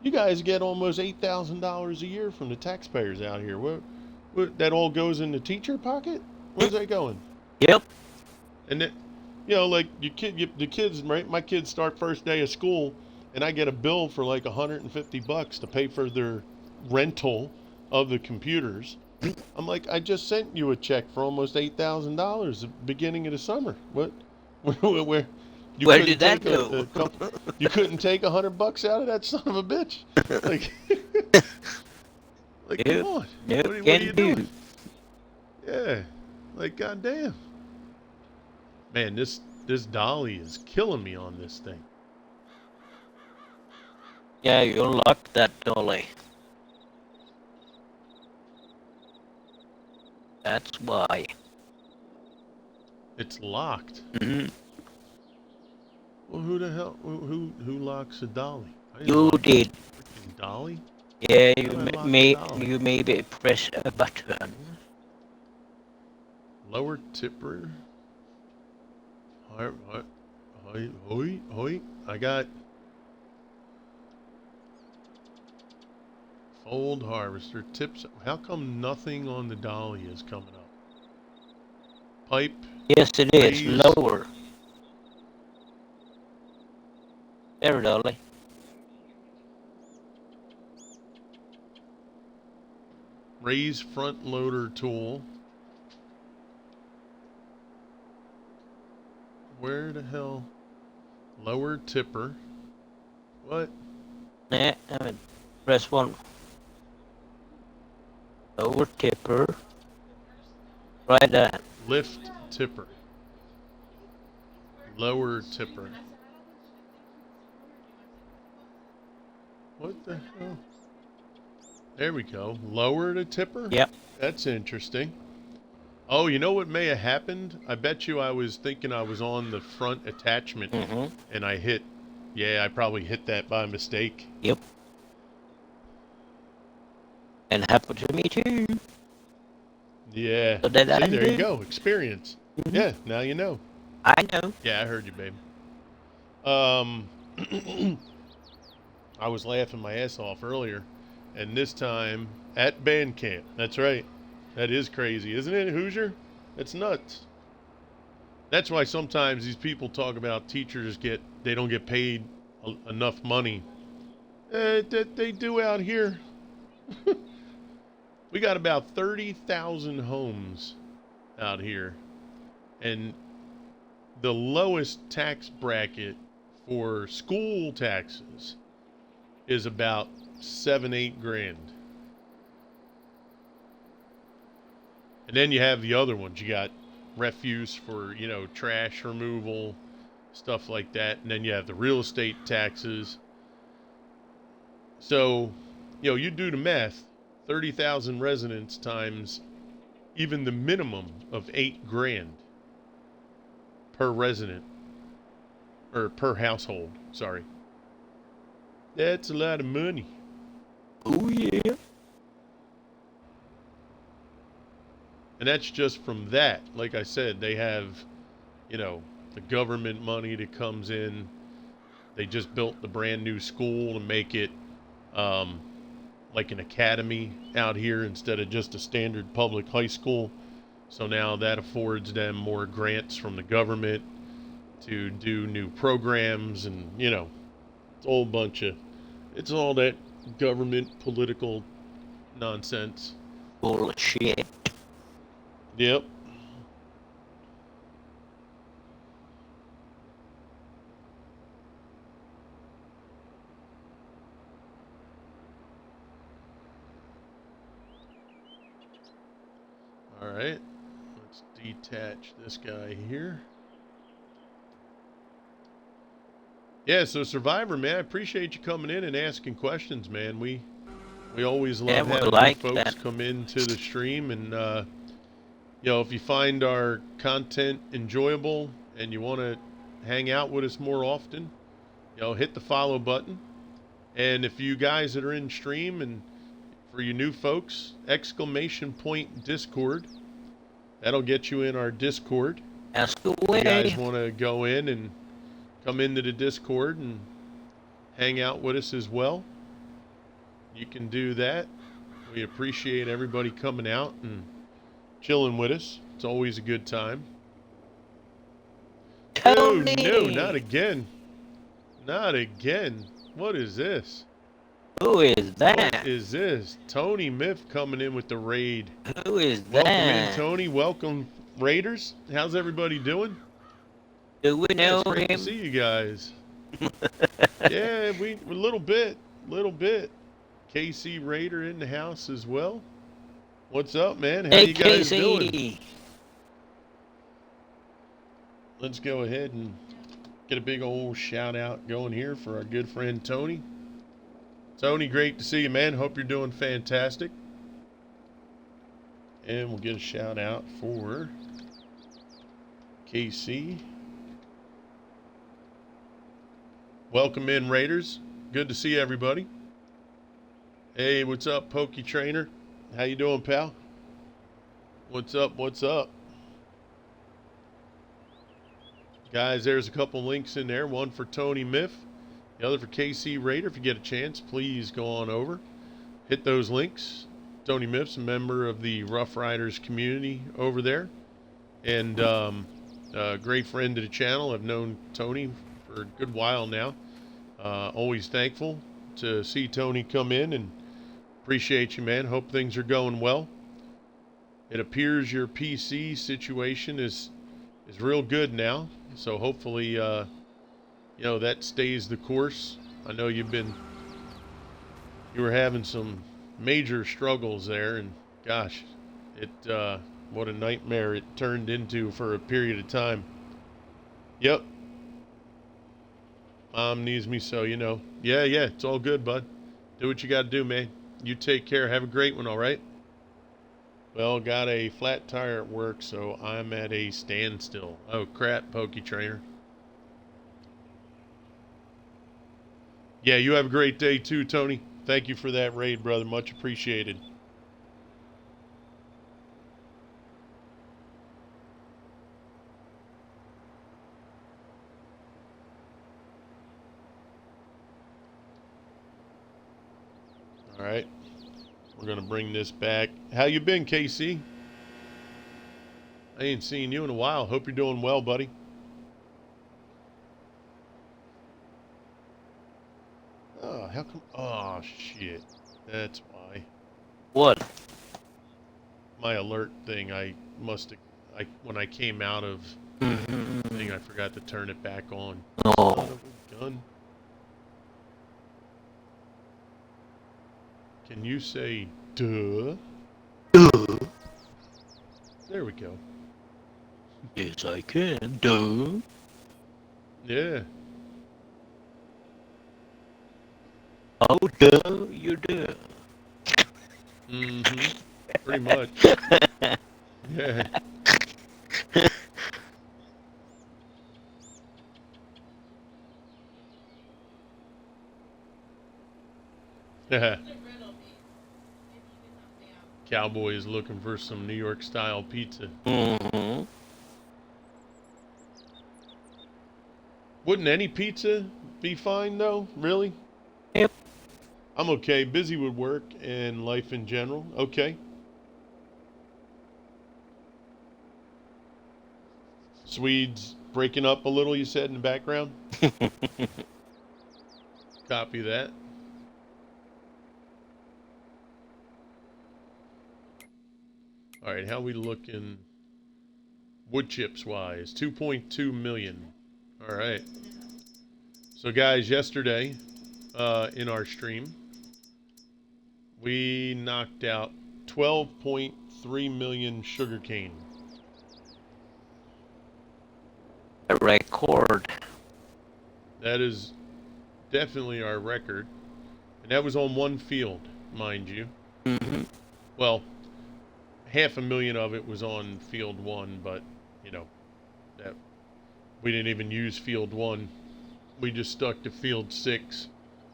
You guys get almost $8,000 a year from the taxpayers out here. What? That all goes in the teacher pocket? Where's that going?
Yep.
And that, like the kids, right? My kids start first day of school, and I get a bill for like $150 to pay for their rental of the computers. I'm like, I just sent you a check for almost $8,000 at the beginning of the summer. What? Where? You
Where
couldn't
did that
take
go?
you couldn't take $100 out of that son of a bitch? Like, like, come
Yep.
on.
Yep.
What are
Can
you
do.
doing? Yeah. Like, goddamn. Man, this dolly is killing me on this thing.
Yeah, you unlock that dolly. That's why.
It's locked.
Mm-hmm.
Well, who the hell? Who locks a dolly? I didn't
You
lock
did.
a freaking dolly.
Yeah,
How do I lock the dolly?
you maybe press a button.
Lower tipper. Hoi. I got fold harvester tips. How come nothing on the dolly is coming up? Pipe.
Yes, it is.
Raise.
Lower. There, dolly.
Raise front loader tool. Where the hell? Lower tipper. What?
Yeah, I mean, press one. Lower tipper. Try that.
Lift tipper. Lower tipper. What the hell? There we go. Lower the tipper?
Yep.
That's interesting. Oh, you know what may have happened? I bet you I was thinking I was on the front attachment and I hit. Yeah, I probably hit that by mistake.
Yep. And happened to me too.
Yeah.
So did I
See, there you
do?
go. Experience. Yeah, now you know.
I know.
Yeah, I heard you, babe. I was laughing my ass off earlier, and this time at band camp. That's right. That is crazy, isn't it, Hoosier? That's nuts. That's why sometimes these people talk about teachers they don't get paid enough money. That they do out here. We got about 30,000 homes out here, and the lowest tax bracket for school taxes is about 7-8 grand. And then you have the other ones. You got refuse for, trash removal, stuff like that. And then you have the real estate taxes. So, you do the math. 30,000 residents times even the minimum of 8 grand per resident. Or per household, sorry. That's a lot of money.
Oh yeah.
And that's just from that. Like I said, they have, the government money that comes in. They just built the brand new school to make it like an academy out here instead of just a standard public high school. So now that affords them more grants from the government to do new programs, and it's a whole bunch of, it's all that government political nonsense.
Bullshit.
Yep. All right. Let's detach this guy here. Yeah, so Survivor, man, I appreciate you coming in and asking questions, man. We always love having
like
folks
that.
come into the stream, and if you find our content enjoyable and you want to hang out with us more often, hit the follow button. And if you guys that are in stream, and for you new folks, ! Discord. That'll get you in our Discord.
Ask away.
You guys want to go in and come into the Discord and hang out with us as well. you can do that. We appreciate everybody coming out and chilling with us. It's always a good time. Oh, no, not
Tony!
again. Not again. What is this?
Who is
What
that?
is this? Tony Miff coming in with the raid.
Who is
Welcome in,
that?
Tony. Welcome, Raiders. How's everybody doing?
Do we
Yeah, it's
know
great to
him?
see you guys. Yeah, we a little bit. KC Raider in the house as well. What's up, man? How
Hey,
you guys doing?
Casey!
Let's go ahead and get a big old shout out going here for our good friend Tony. Tony, great to see you, man. Hope you're doing fantastic. And we'll get a shout out for KC. Welcome in, Raiders. Good to see everybody. Hey, what's up, Pokey Trainer? How you doing, pal? What's up? What's up? Guys, there's a couple links in there. One for Tony Miff, the other for KC Raider. If you get a chance, please go on over. Hit those links. Tony Miff's a member of the Rough Riders community over there. And a great friend to the channel. I've known Tony for a good while now. Always thankful to see Tony come in, and appreciate you, man. Hope things are going well. It appears your PC situation is real good now. So hopefully, you know, that stays the course. I know you were having some major struggles there, and gosh, what a nightmare it turned into for a period of time. Yep. Mom needs me, so you know. Yeah, it's all good, bud. Do what you got to do, man. You take care. Have a great one, all right? Well, got a flat tire at work, so I'm at a standstill. Oh, crap, Pokey Trainer. Yeah, you have a great day too, Tony. Thank you for that raid, brother. Much appreciated. All right. We're going to bring this back. How you been, KC? I ain't seen you in a while. Hope you're doing well, buddy. Oh, how come? Oh, shit. That's why.
What?
My alert thing, when I came out of the thing, I forgot to turn it back on.
No.
Son of a gun. Can you say, duh?
Duh.
There we go.
Yes, I can. Duh.
Yeah.
Oh, duh, you do.
Mm-hmm. Pretty much. Yeah. Cowboy is looking for some New York style pizza.
Mm-hmm.
Wouldn't any pizza be fine though? Really?
Yep.
I'm okay. Busy with work and life in general. Okay. Swedes breaking up a little, you said in the background? Copy that. All right, how we looking wood chips wise? 2.2 million. All right. So guys, yesterday in our stream, we knocked out 12.3 million sugarcane.
A record.
That is definitely our record. And that was on one field, mind you.
Mm-hmm.
Well, 500,000 of it was on field one, but, you know, that we didn't even use field one. We just stuck to field 6.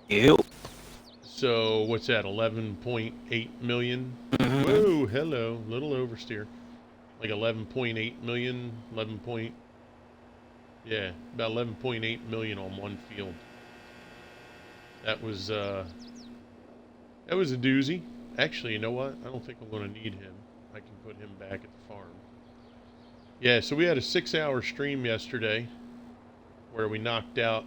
Yep.
So, what's that, 11.8 million?
Mm-hmm.
Whoa, hello, little oversteer. Like 11.8 million, about 11.8 million on one field. That was, That was a doozy. Actually, you know what? I don't think I'm going to need him. I can put him back at the farm. Yeah, so we had a 6-hour stream yesterday where we knocked out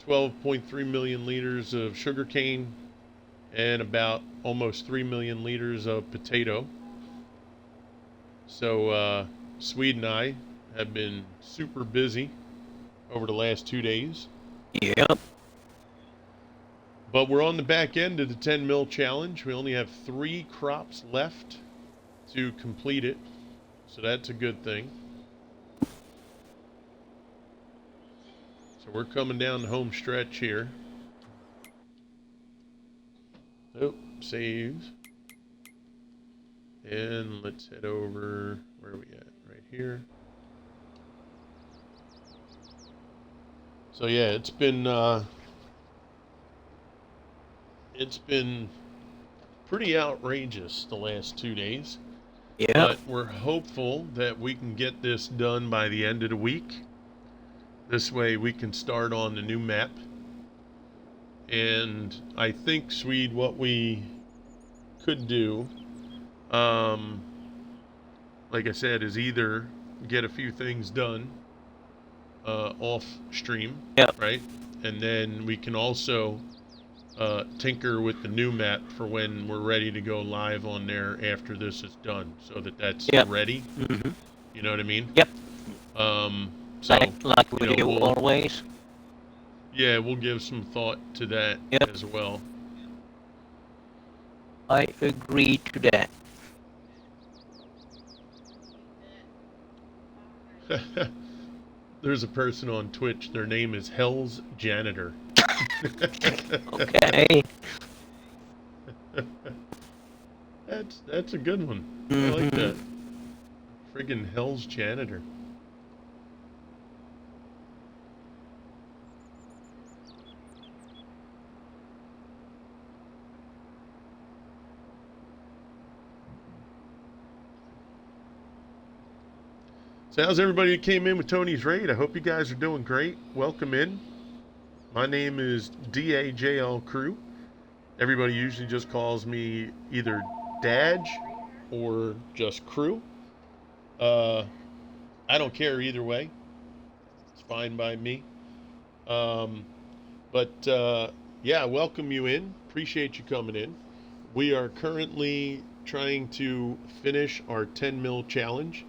12.3 million liters of sugarcane and about almost 3 million liters of potato. So Swede and I have been super busy over the last 2 days.
Yep.
But we're on the back end of the 10 mil challenge. We only have 3 crops left to complete it. So that's a good thing. So we're coming down the home stretch here. Oh, saves. And let's head over, where are we at? Right here. So yeah, it's been pretty outrageous the last 2 days.
Yeah.
But we're hopeful that we can get this done by the end of the week. This way we can start on the new map. And I think, Swede, what we could do, like I said, is either get a few things done off stream,
Yep.
right? And then we can also tinker with the new map for when we're ready to go live on there after this is done, so that that's
Yep.
ready.
Mm-hmm.
You know what I mean?
Yep.
So
like we do
we'll,
always.
yeah, we'll give some thought to that
Yep.
as well.
I agree to that.
There's a person on Twitch. Their name is Hell's Janitor.
Okay.
That's a good one. I like that. Friggin' Hell's Janitor. So how's everybody who came in with Tony's Raid? I hope you guys are doing great. Welcome in. My name is DAJL Crew. Everybody usually just calls me either Daj or just Crew. I don't care either way. It's fine by me. Yeah, I welcome you in. Appreciate you coming in. We are currently trying to finish our 10 mil challenge.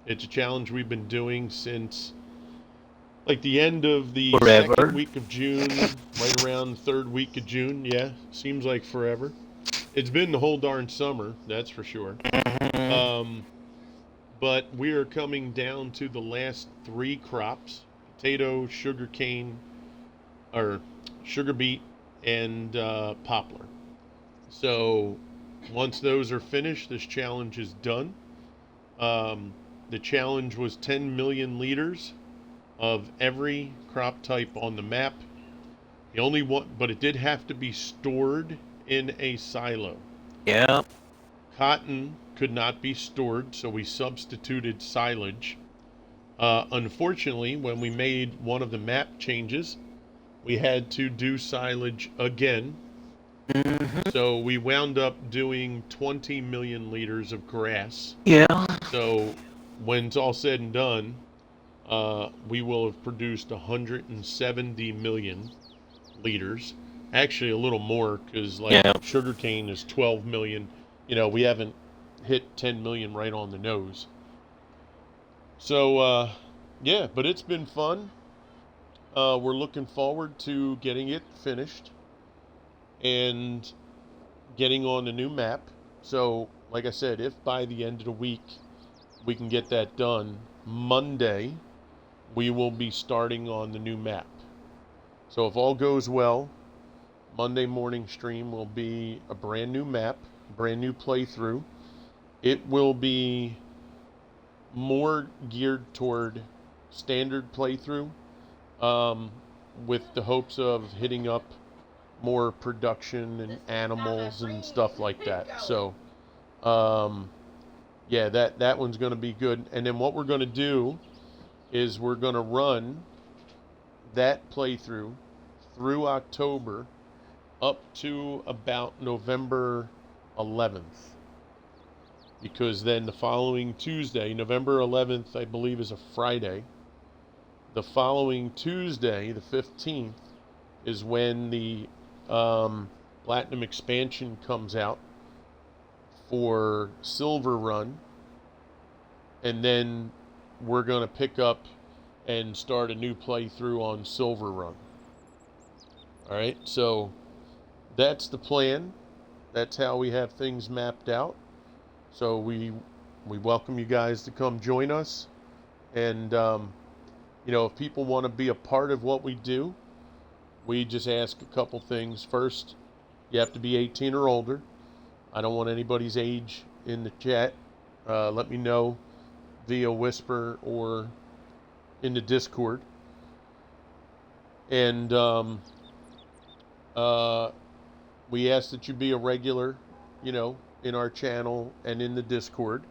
It's a challenge we've been doing since like the end of the
Forever.
second week of June, right around the third week of June. Yeah, seems like forever. It's been the whole darn summer, that's for sure. But we are coming down to the last 3 crops: potato, sugar cane, or sugar beet, and poplar. So once those are finished, this challenge is done. The challenge was 10 million liters of every crop type on the map. The only one, but it did have to be stored in a silo.
Yeah.
Cotton could not be stored, so we substituted silage. Unfortunately, when we made one of the map changes, we had to do silage again. So we wound up doing 20 million liters of grass.
Yeah.
So when it's all said and done, we will have produced 170 million liters. Actually, a little more, because sugarcane is 12 million. You know, we haven't hit 10 million right on the nose. So, yeah, but it's been fun. We're looking forward to getting it finished and getting on the new map. So, like I said, if by the end of the week we can get that done, Monday we will be starting on the new map. So if all goes well, Monday morning stream will be a brand new map, brand new playthrough. It will be more geared toward standard playthrough, with the hopes of hitting up more production and animals and stuff like that. So yeah, that one's going to be good. And then what we're going to do is we're going to run that playthrough through October, up to about November 11th. Because then the following Tuesday, November 11th, I believe, is a Friday. The following Tuesday, the 15th, is when the Platinum expansion comes out for Silver Run. And then we're going to pick up and start a new playthrough on Silver Run. All right, so that's the plan. That's how we have things mapped out. So we welcome you guys to come join us. And, if people want to be a part of what we do, we just ask a couple things. First, you have to be 18 or older. I don't want anybody's age in the chat. Let me know via Whisper or in the Discord. And we ask that you be a regular, in our channel and in the Discord.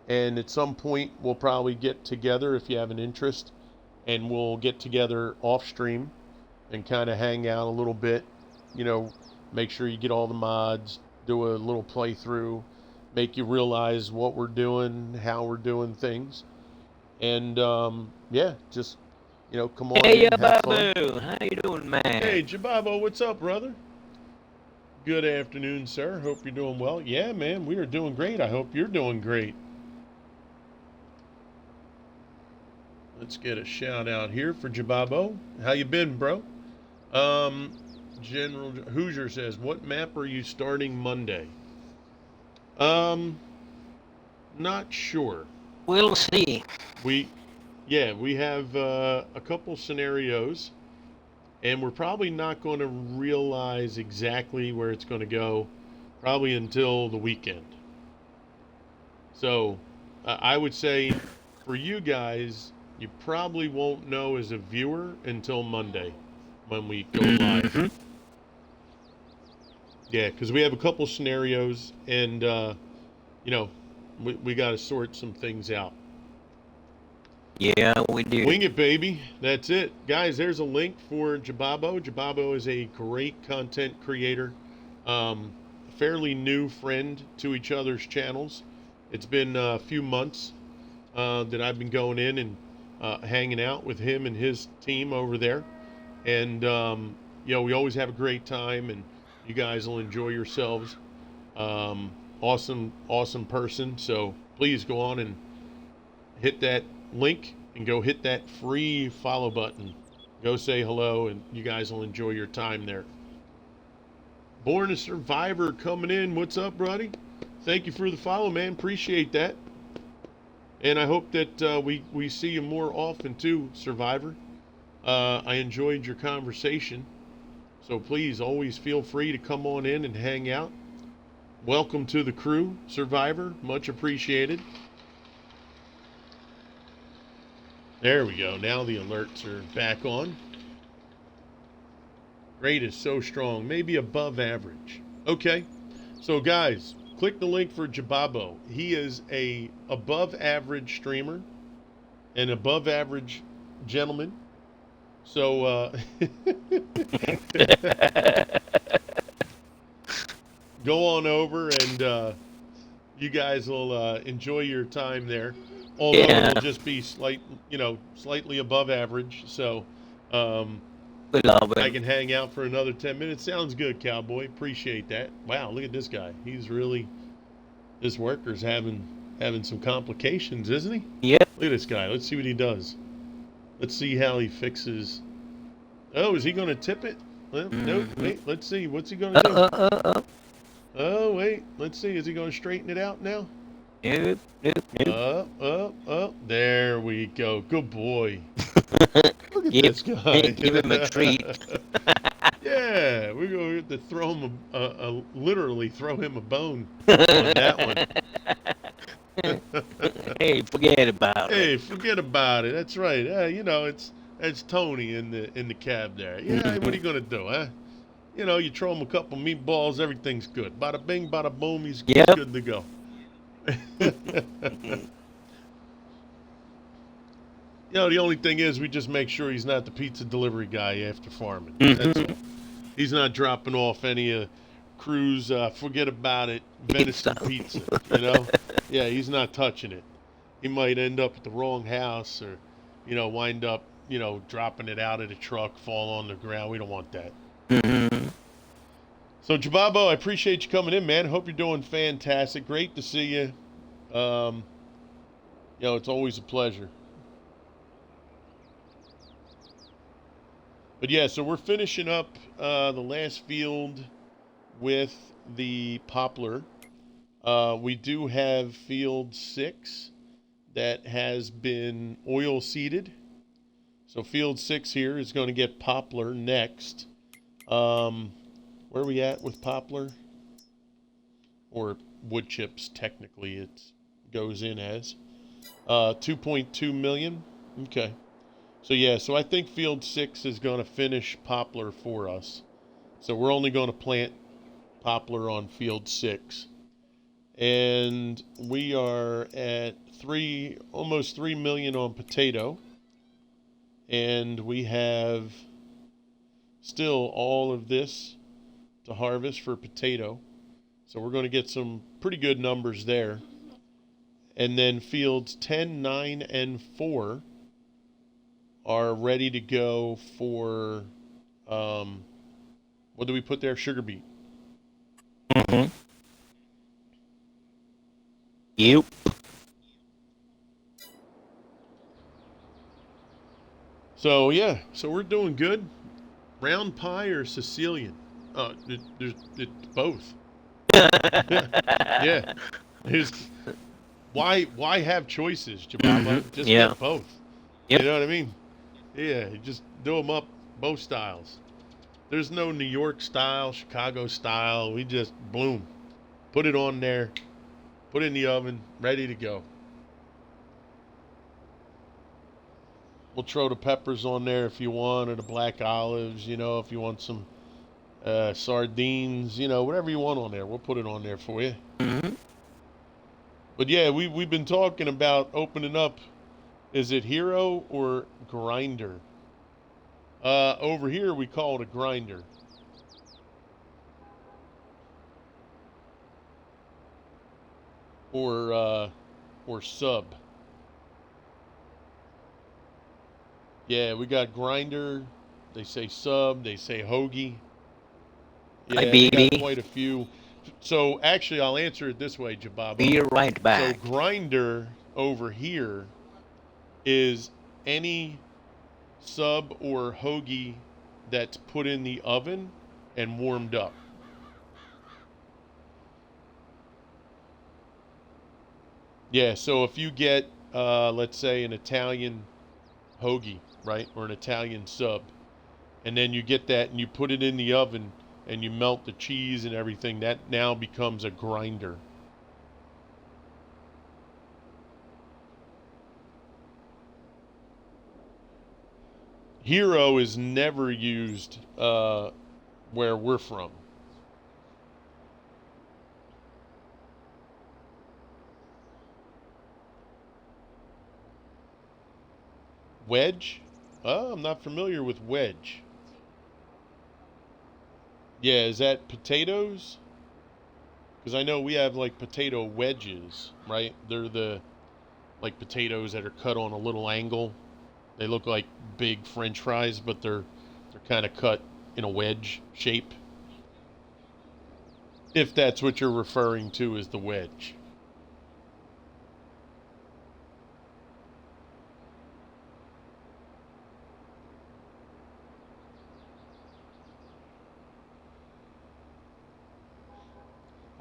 And at some point, we'll probably get together if you have an interest, and we'll get together off stream and kind of hang out a little bit. Make sure you get all the mods, do a little playthrough, make you realize what we're doing, how we're doing things. And, just, come on
Hey,
in, have fun.
Babu, how you doing, man?
Hey, Jababo, what's up, brother? Good afternoon, sir. Hope you're doing well. Yeah, man, we are doing great. I hope you're doing great. Let's get a shout out here for Jababo. How you been, bro? General Hoosier says, what map are you starting Monday? Not sure.
We'll see.
We have a couple scenarios, and we're probably not going to realize exactly where it's going to go probably until the weekend. So I would say for you guys, you probably won't know as a viewer until Monday when we go live. Yeah, because we have a couple scenarios, and we got to sort some things out.
Yeah, we do.
Wing it, baby. That's it. Guys, there's a link for Jababo. Jababo is a great content creator, fairly new friend to each other's channels. It's been a few months that I've been going in and hanging out with him and his team over there. And, we always have a great time, and you guys will enjoy yourselves. Awesome person. So please go on and hit that link and go hit that free follow button. Go say hello, and you guys will enjoy your time there. Born a Survivor coming in. What's up, buddy? Thank you for the follow, man. Appreciate that. And I hope that we see you more often too, Survivor. I enjoyed your conversation. So please always feel free to come on in and hang out. Welcome to the crew, Survivor. Much appreciated. There we go. Now the alerts are back on. Rate is so strong. Maybe above average. Okay. So guys, click the link for Jababo. He is a above average streamer, an above average gentleman. So go on over, and you guys will enjoy your time there. Although it'll just be slightly above average. So
we love it.
I can hang out for another 10 minutes. Sounds good, Cowboy. Appreciate that. Wow, look at this guy. This worker's having some complications, isn't he?
Yep.
Look at this guy. Let's see what he does. Let's see how he fixes. Oh, is he going to tip it? Well, nope. Wait, let's see. What's he going to do? Oh, wait. Let's see. Is he going to straighten it out now?
Nope.
There we go. Good boy. Look at this guy.
Give him a treat.
Yeah, we're going to have to literally throw him a bone on that one.
Hey, forget about it.
Hey, forget about it. That's right. It's Tony in the cab there. Yeah, what are you gonna do, huh? You throw him a couple meatballs, everything's good. Bada bing, bada boom, he's good to go. The only thing is we just make sure he's not the pizza delivery guy after farming. That's all. He's not dropping off any of Crew's forget about it venison pizza. You know, yeah, he's not touching it. He might end up at the wrong house, or wind up dropping it out of the truck, fall on the ground. We don't want that.
Mm-hmm.
So Jababo, I appreciate you coming in, man. Hope you're doing fantastic. Great to see you. It's always a pleasure. But yeah, so we're finishing up the last field with the poplar. We do have field 6 that has been oil seeded. So field 6 here is going to get poplar next. Where are we at with poplar? Or wood chips, technically it goes in as. 2.2 million. Okay. So yeah, so I think field 6 is going to finish poplar for us. So we're only going to plant poplar on field 6. And we are at almost 3 million on potato. And we have still all of this to harvest for potato. So we're going to get some pretty good numbers there. And then fields 10, 9, and 4 are ready to go for, what do we put there? Sugar beet.
Mm-hmm. Yep.
So yeah, so we're doing good. Round pie or Sicilian? It's both. Yeah. Why have choices, Jababa?
Mm-hmm.
Just
Yeah.
get both.
Yep.
You know what I mean? Yeah, you just do them up both styles. There's no New York style, Chicago style. We just boom, put it on there, put it in the oven, ready to go. We'll throw the peppers on there if you want, or the black olives, if you want some sardines, whatever you want on there. We'll put it on there for you.
Mm-hmm.
But yeah, we've been talking about opening up. Is it Hero or Grinder? Over here we call it a grinder. Or sub. Yeah, we got grinder. They say sub. They say hoagie. Yeah, we got quite a few. So actually, I'll answer it this way, Jababa.
Be right back.
So grinder over here is any sub or hoagie that's put in the oven and warmed up. Yeah, so if you get, let's say, an Italian hoagie, right, or an Italian sub, and then you get that and you put it in the oven and you melt the cheese and everything, that now becomes a grinder. Hero is never used where we're from. Wedge? I'm not familiar with wedge. Yeah, is that potatoes? Because I know we have like potato wedges, right? They're the like potatoes that are cut on a little angle. They look like big French fries, but they're kind of cut in a wedge shape. If that's what you're referring to as the wedge.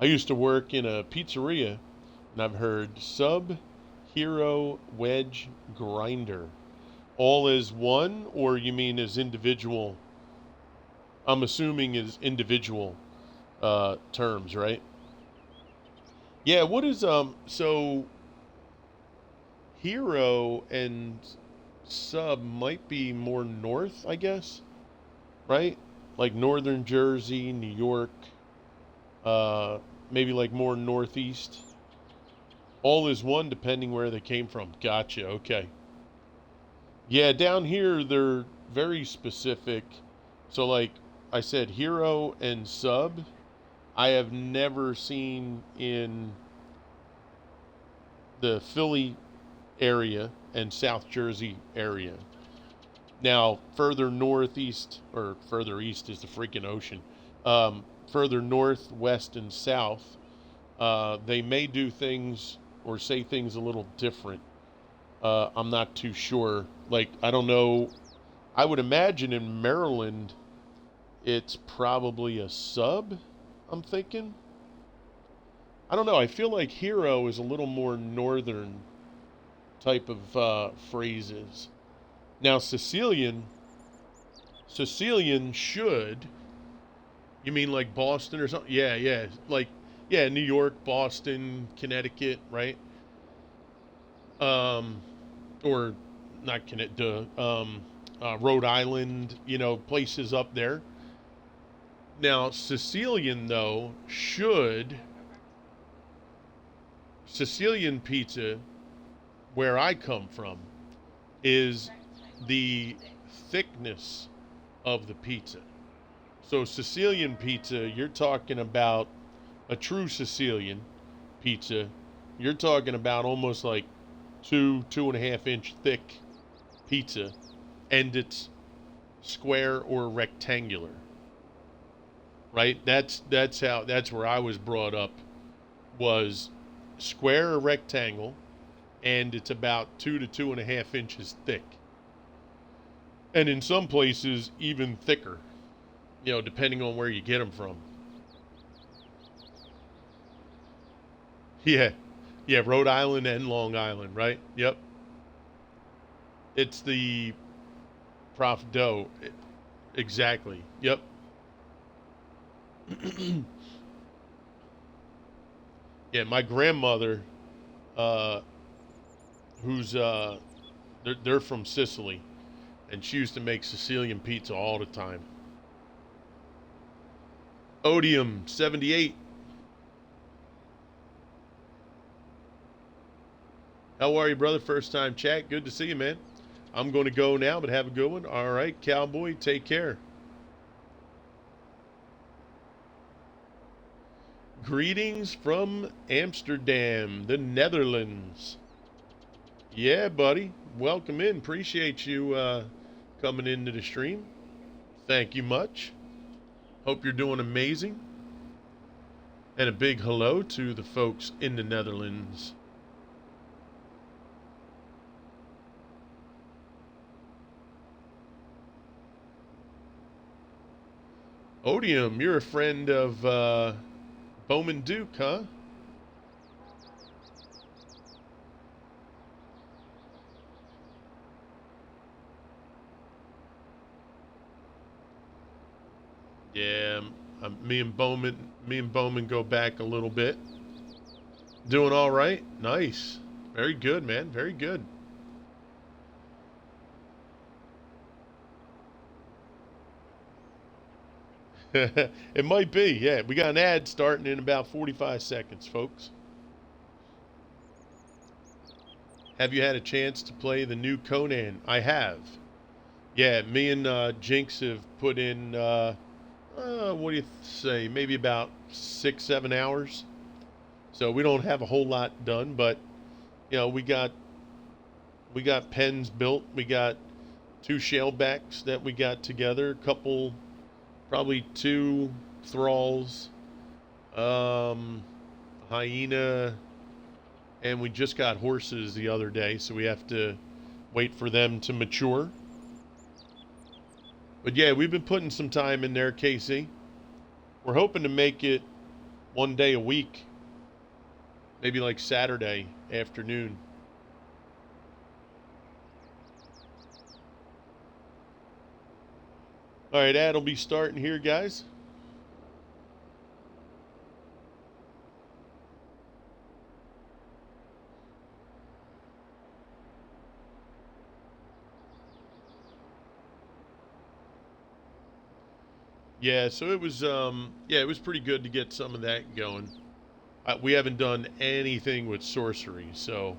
I used to work in a pizzeria, and I've heard sub, hero, wedge, grinder. All as one, or you mean as individual? I'm assuming as individual terms, right? Yeah, what is so hero and sub might be more north, I guess, right? Like northern Jersey, New York, maybe like more northeast. All is one depending where they came from. Gotcha, okay. Yeah, down here they're very specific. So like I said Hero and Sub. I have never seen in the Philly area and South Jersey area. Now, further northeast, or further east is the freaking ocean. Further north, west, and south, they may do things or say things a little different. I'm not too sure. Like, I don't know. I would imagine in Maryland, it's probably a sub, I'm thinking. I don't know. I feel like hero is a little more northern type of phrases. Now, Sicilian should, you mean like Boston or something? Yeah, yeah. Like, yeah, New York, Boston, Connecticut, right? Um, or not Connecticut, Rhode Island, places up there. Now, Sicilian, though, Sicilian pizza, where I come from, is the thickness of the pizza. So, Sicilian pizza, you're talking about a true Sicilian pizza. You're talking about almost like 2.5 inch thick pizza, and it's square or rectangular. Right? That's where I was brought up, was square or rectangle, and it's about 2 to 2.5 inches thick. And in some places, even thicker, depending on where you get them from. Yeah. Yeah, Rhode Island and Long Island, right? Yep. It's the Prof dough. Exactly. Yep. Yeah, my grandmother, who's they're from Sicily, and she used to make Sicilian pizza all the time. Odium 78. How are you, brother? First time chat. Good to see you, man. I'm going to go now, but have a good one. All right, cowboy, take care. Greetings from Amsterdam, the Netherlands. Yeah, buddy. Welcome in. Appreciate you coming into the stream. Thank you much. Hope you're doing amazing. And a big hello to the folks in the Netherlands. Odium, you're a friend of Bowman Duke, huh? Yeah, me and Bowman go back a little bit. Doing all right? Nice. Very good, man. Very good. It might be, yeah. We got an ad starting in about 45 seconds, folks. Have you had a chance to play the new Conan? I have. Yeah, me and Jinx have put in, what do you say, maybe about 6, 7 hours. So we don't have a whole lot done, but, we got pens built. We got 2 shellbacks that we got together, a couple, probably 2 thralls, hyena, and we just got horses the other day, so we have to wait for them to mature. But yeah, we've been putting some time in there, Casey. We're hoping to make it one day a week, maybe like Saturday afternoon. All right, ad will be starting here, guys. Yeah, so it was it was pretty good to get some of that going. We haven't done anything with sorcery, so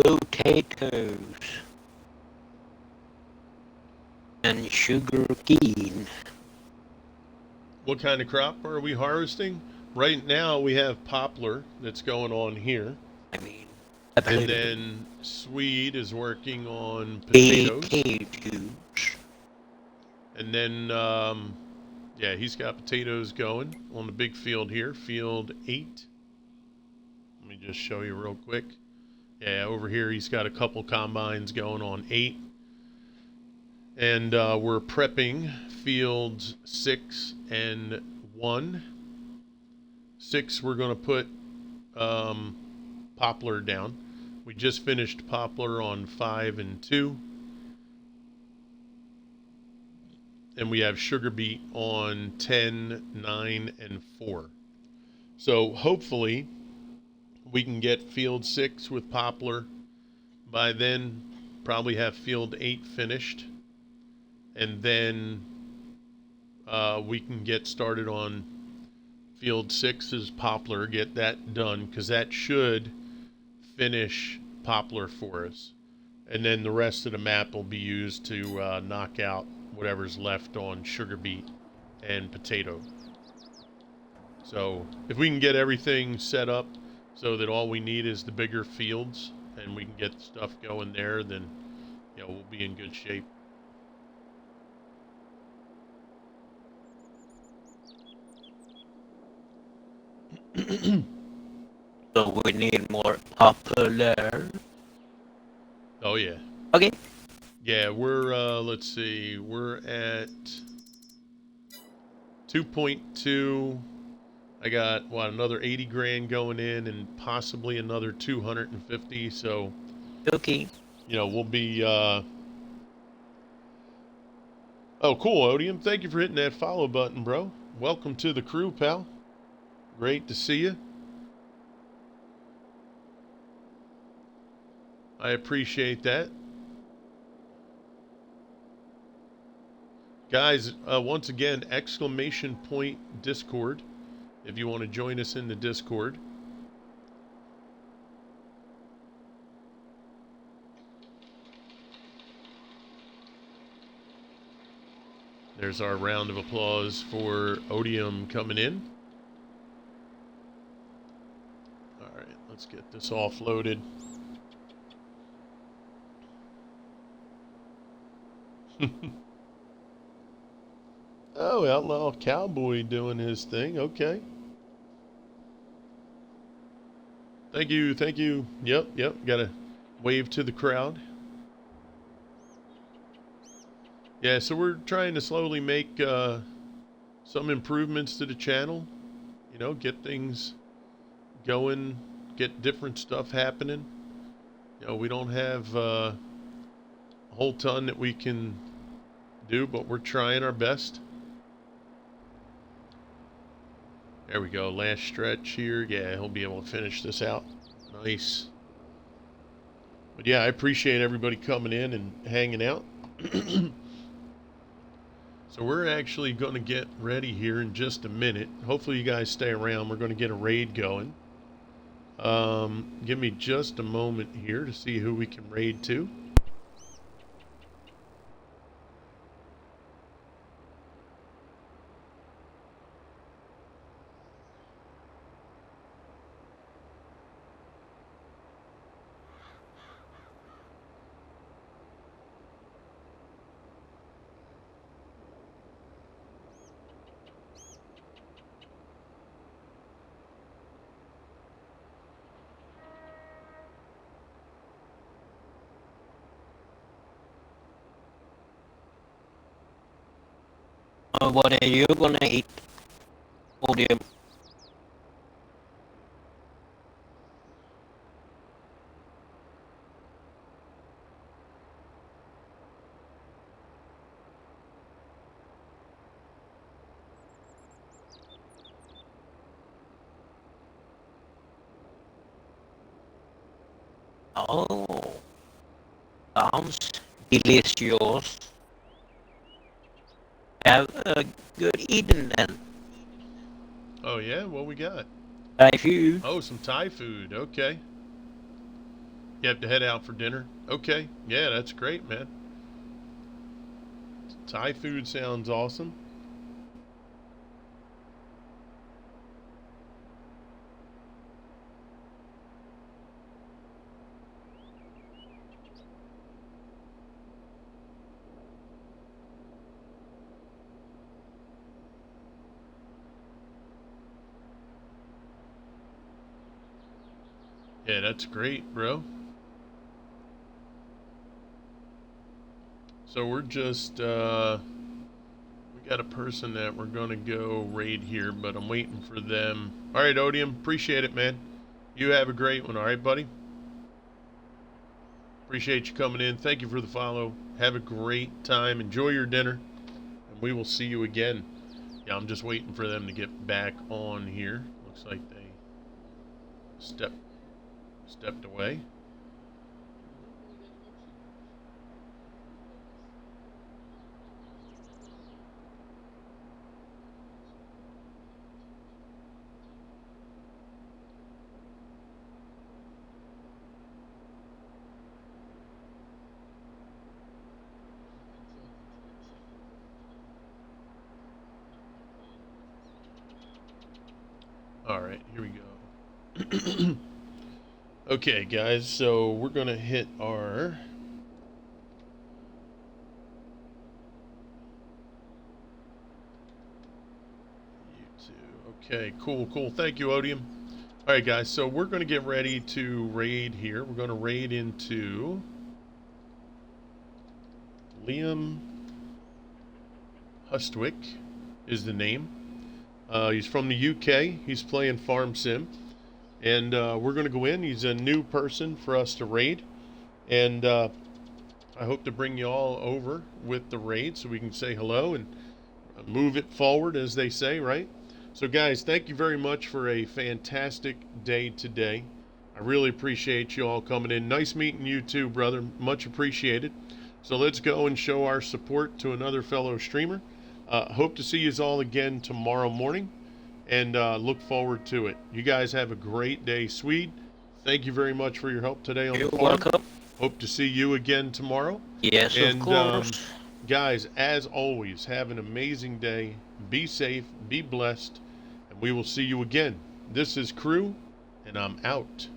potatoes and sugar cane.
What kind of crop are we harvesting? Right now we have poplar that's going on here.
I mean,
And then Swede is working on potatoes. And then, yeah, he's got potatoes going on the big field here, field 8. Let me just show you real quick. Yeah, over here he's got a couple combines going on 8. And we're prepping fields 6 and 1. 6, we're going to put poplar down. We just finished poplar on 5 and 2. And we have sugar beet on 10, 9, and 4. So hopefully we can get field 6 with poplar. By then, probably have field 8 finished. And then we can get started on field 6's poplar, get that done, because that should finish poplar for us. And then the rest of the map will be used to knock out whatever's left on sugar beet and potato. So if we can get everything set up so that all we need is the bigger fields and we can get stuff going there, then we'll be in good shape.
So we need more poplar.
Oh yeah.
Okay.
Yeah, we're let's see, we're at 2.2. I got another 80 grand going in and possibly another 250. So
okay,
we'll be oh cool, Odium, thank you for hitting that follow button, bro. Welcome to the crew, pal. Great to see you. I appreciate that. Guys, once again, ! Discord if you want to join us in the Discord. There's our round of applause for Odium coming in. All right, let's get this offloaded. Oh, Outlaw Cowboy doing his thing. Okay. Thank you, thank you. Yep. Got to wave to the crowd. Yeah, so we're trying to slowly make some improvements to the channel. Get things going, get different stuff happening. We don't have a whole ton that we can do, but we're trying our best. There we go, last stretch here. Yeah, he'll be able to finish this out. Nice. But yeah, I appreciate everybody coming in and hanging out. So we're actually going to get ready here in just a minute. Hopefully you guys stay around. We're going to get a raid going. Give me just a moment here to see who we can raid to.
What are you gonna eat? Odium. Oh, sounds delicious. Have a good eating then.
Oh yeah, what we got?
Thai food.
Oh, some Thai food. Okay. You have to head out for dinner? Okay. Yeah, that's great, man. Thai food sounds awesome. Yeah, that's great, bro. So we're just, we got a person that we're going to go raid here, but I'm waiting for them. All right, Odium, appreciate it, man. You have a great one, all right, buddy? Appreciate you coming in. Thank you for the follow. Have a great time. Enjoy your dinner, and we will see you again. Yeah, I'm just waiting for them to get back on here. Looks like they stepped away. All right, here we go. Okay, guys, so we're going to hit our YouTube. Okay, cool. Thank you, Odium. All right, guys, so we're going to get ready to raid here. We're going to raid into Liam Hustwick is the name. He's from the UK. He's playing Farm Sim. And we're going to go in. He's a new person for us to raid. And I hope to bring you all over with the raid so we can say hello and move it forward, as they say, right? So, guys, thank you very much for a fantastic day today. I really appreciate you all coming in. Nice meeting you too, brother. Much appreciated. So let's go and show our support to another fellow streamer. Hope to see you all again tomorrow morning, and look forward to it. You guys have a great day, Swede. Thank you very much for your help today on the farm.
You're welcome.
Hope to see you again tomorrow.
Yes,
and,
of course.
Guys, as always, have an amazing day. Be safe, be blessed, and we will see you again. This is Crew, and I'm out.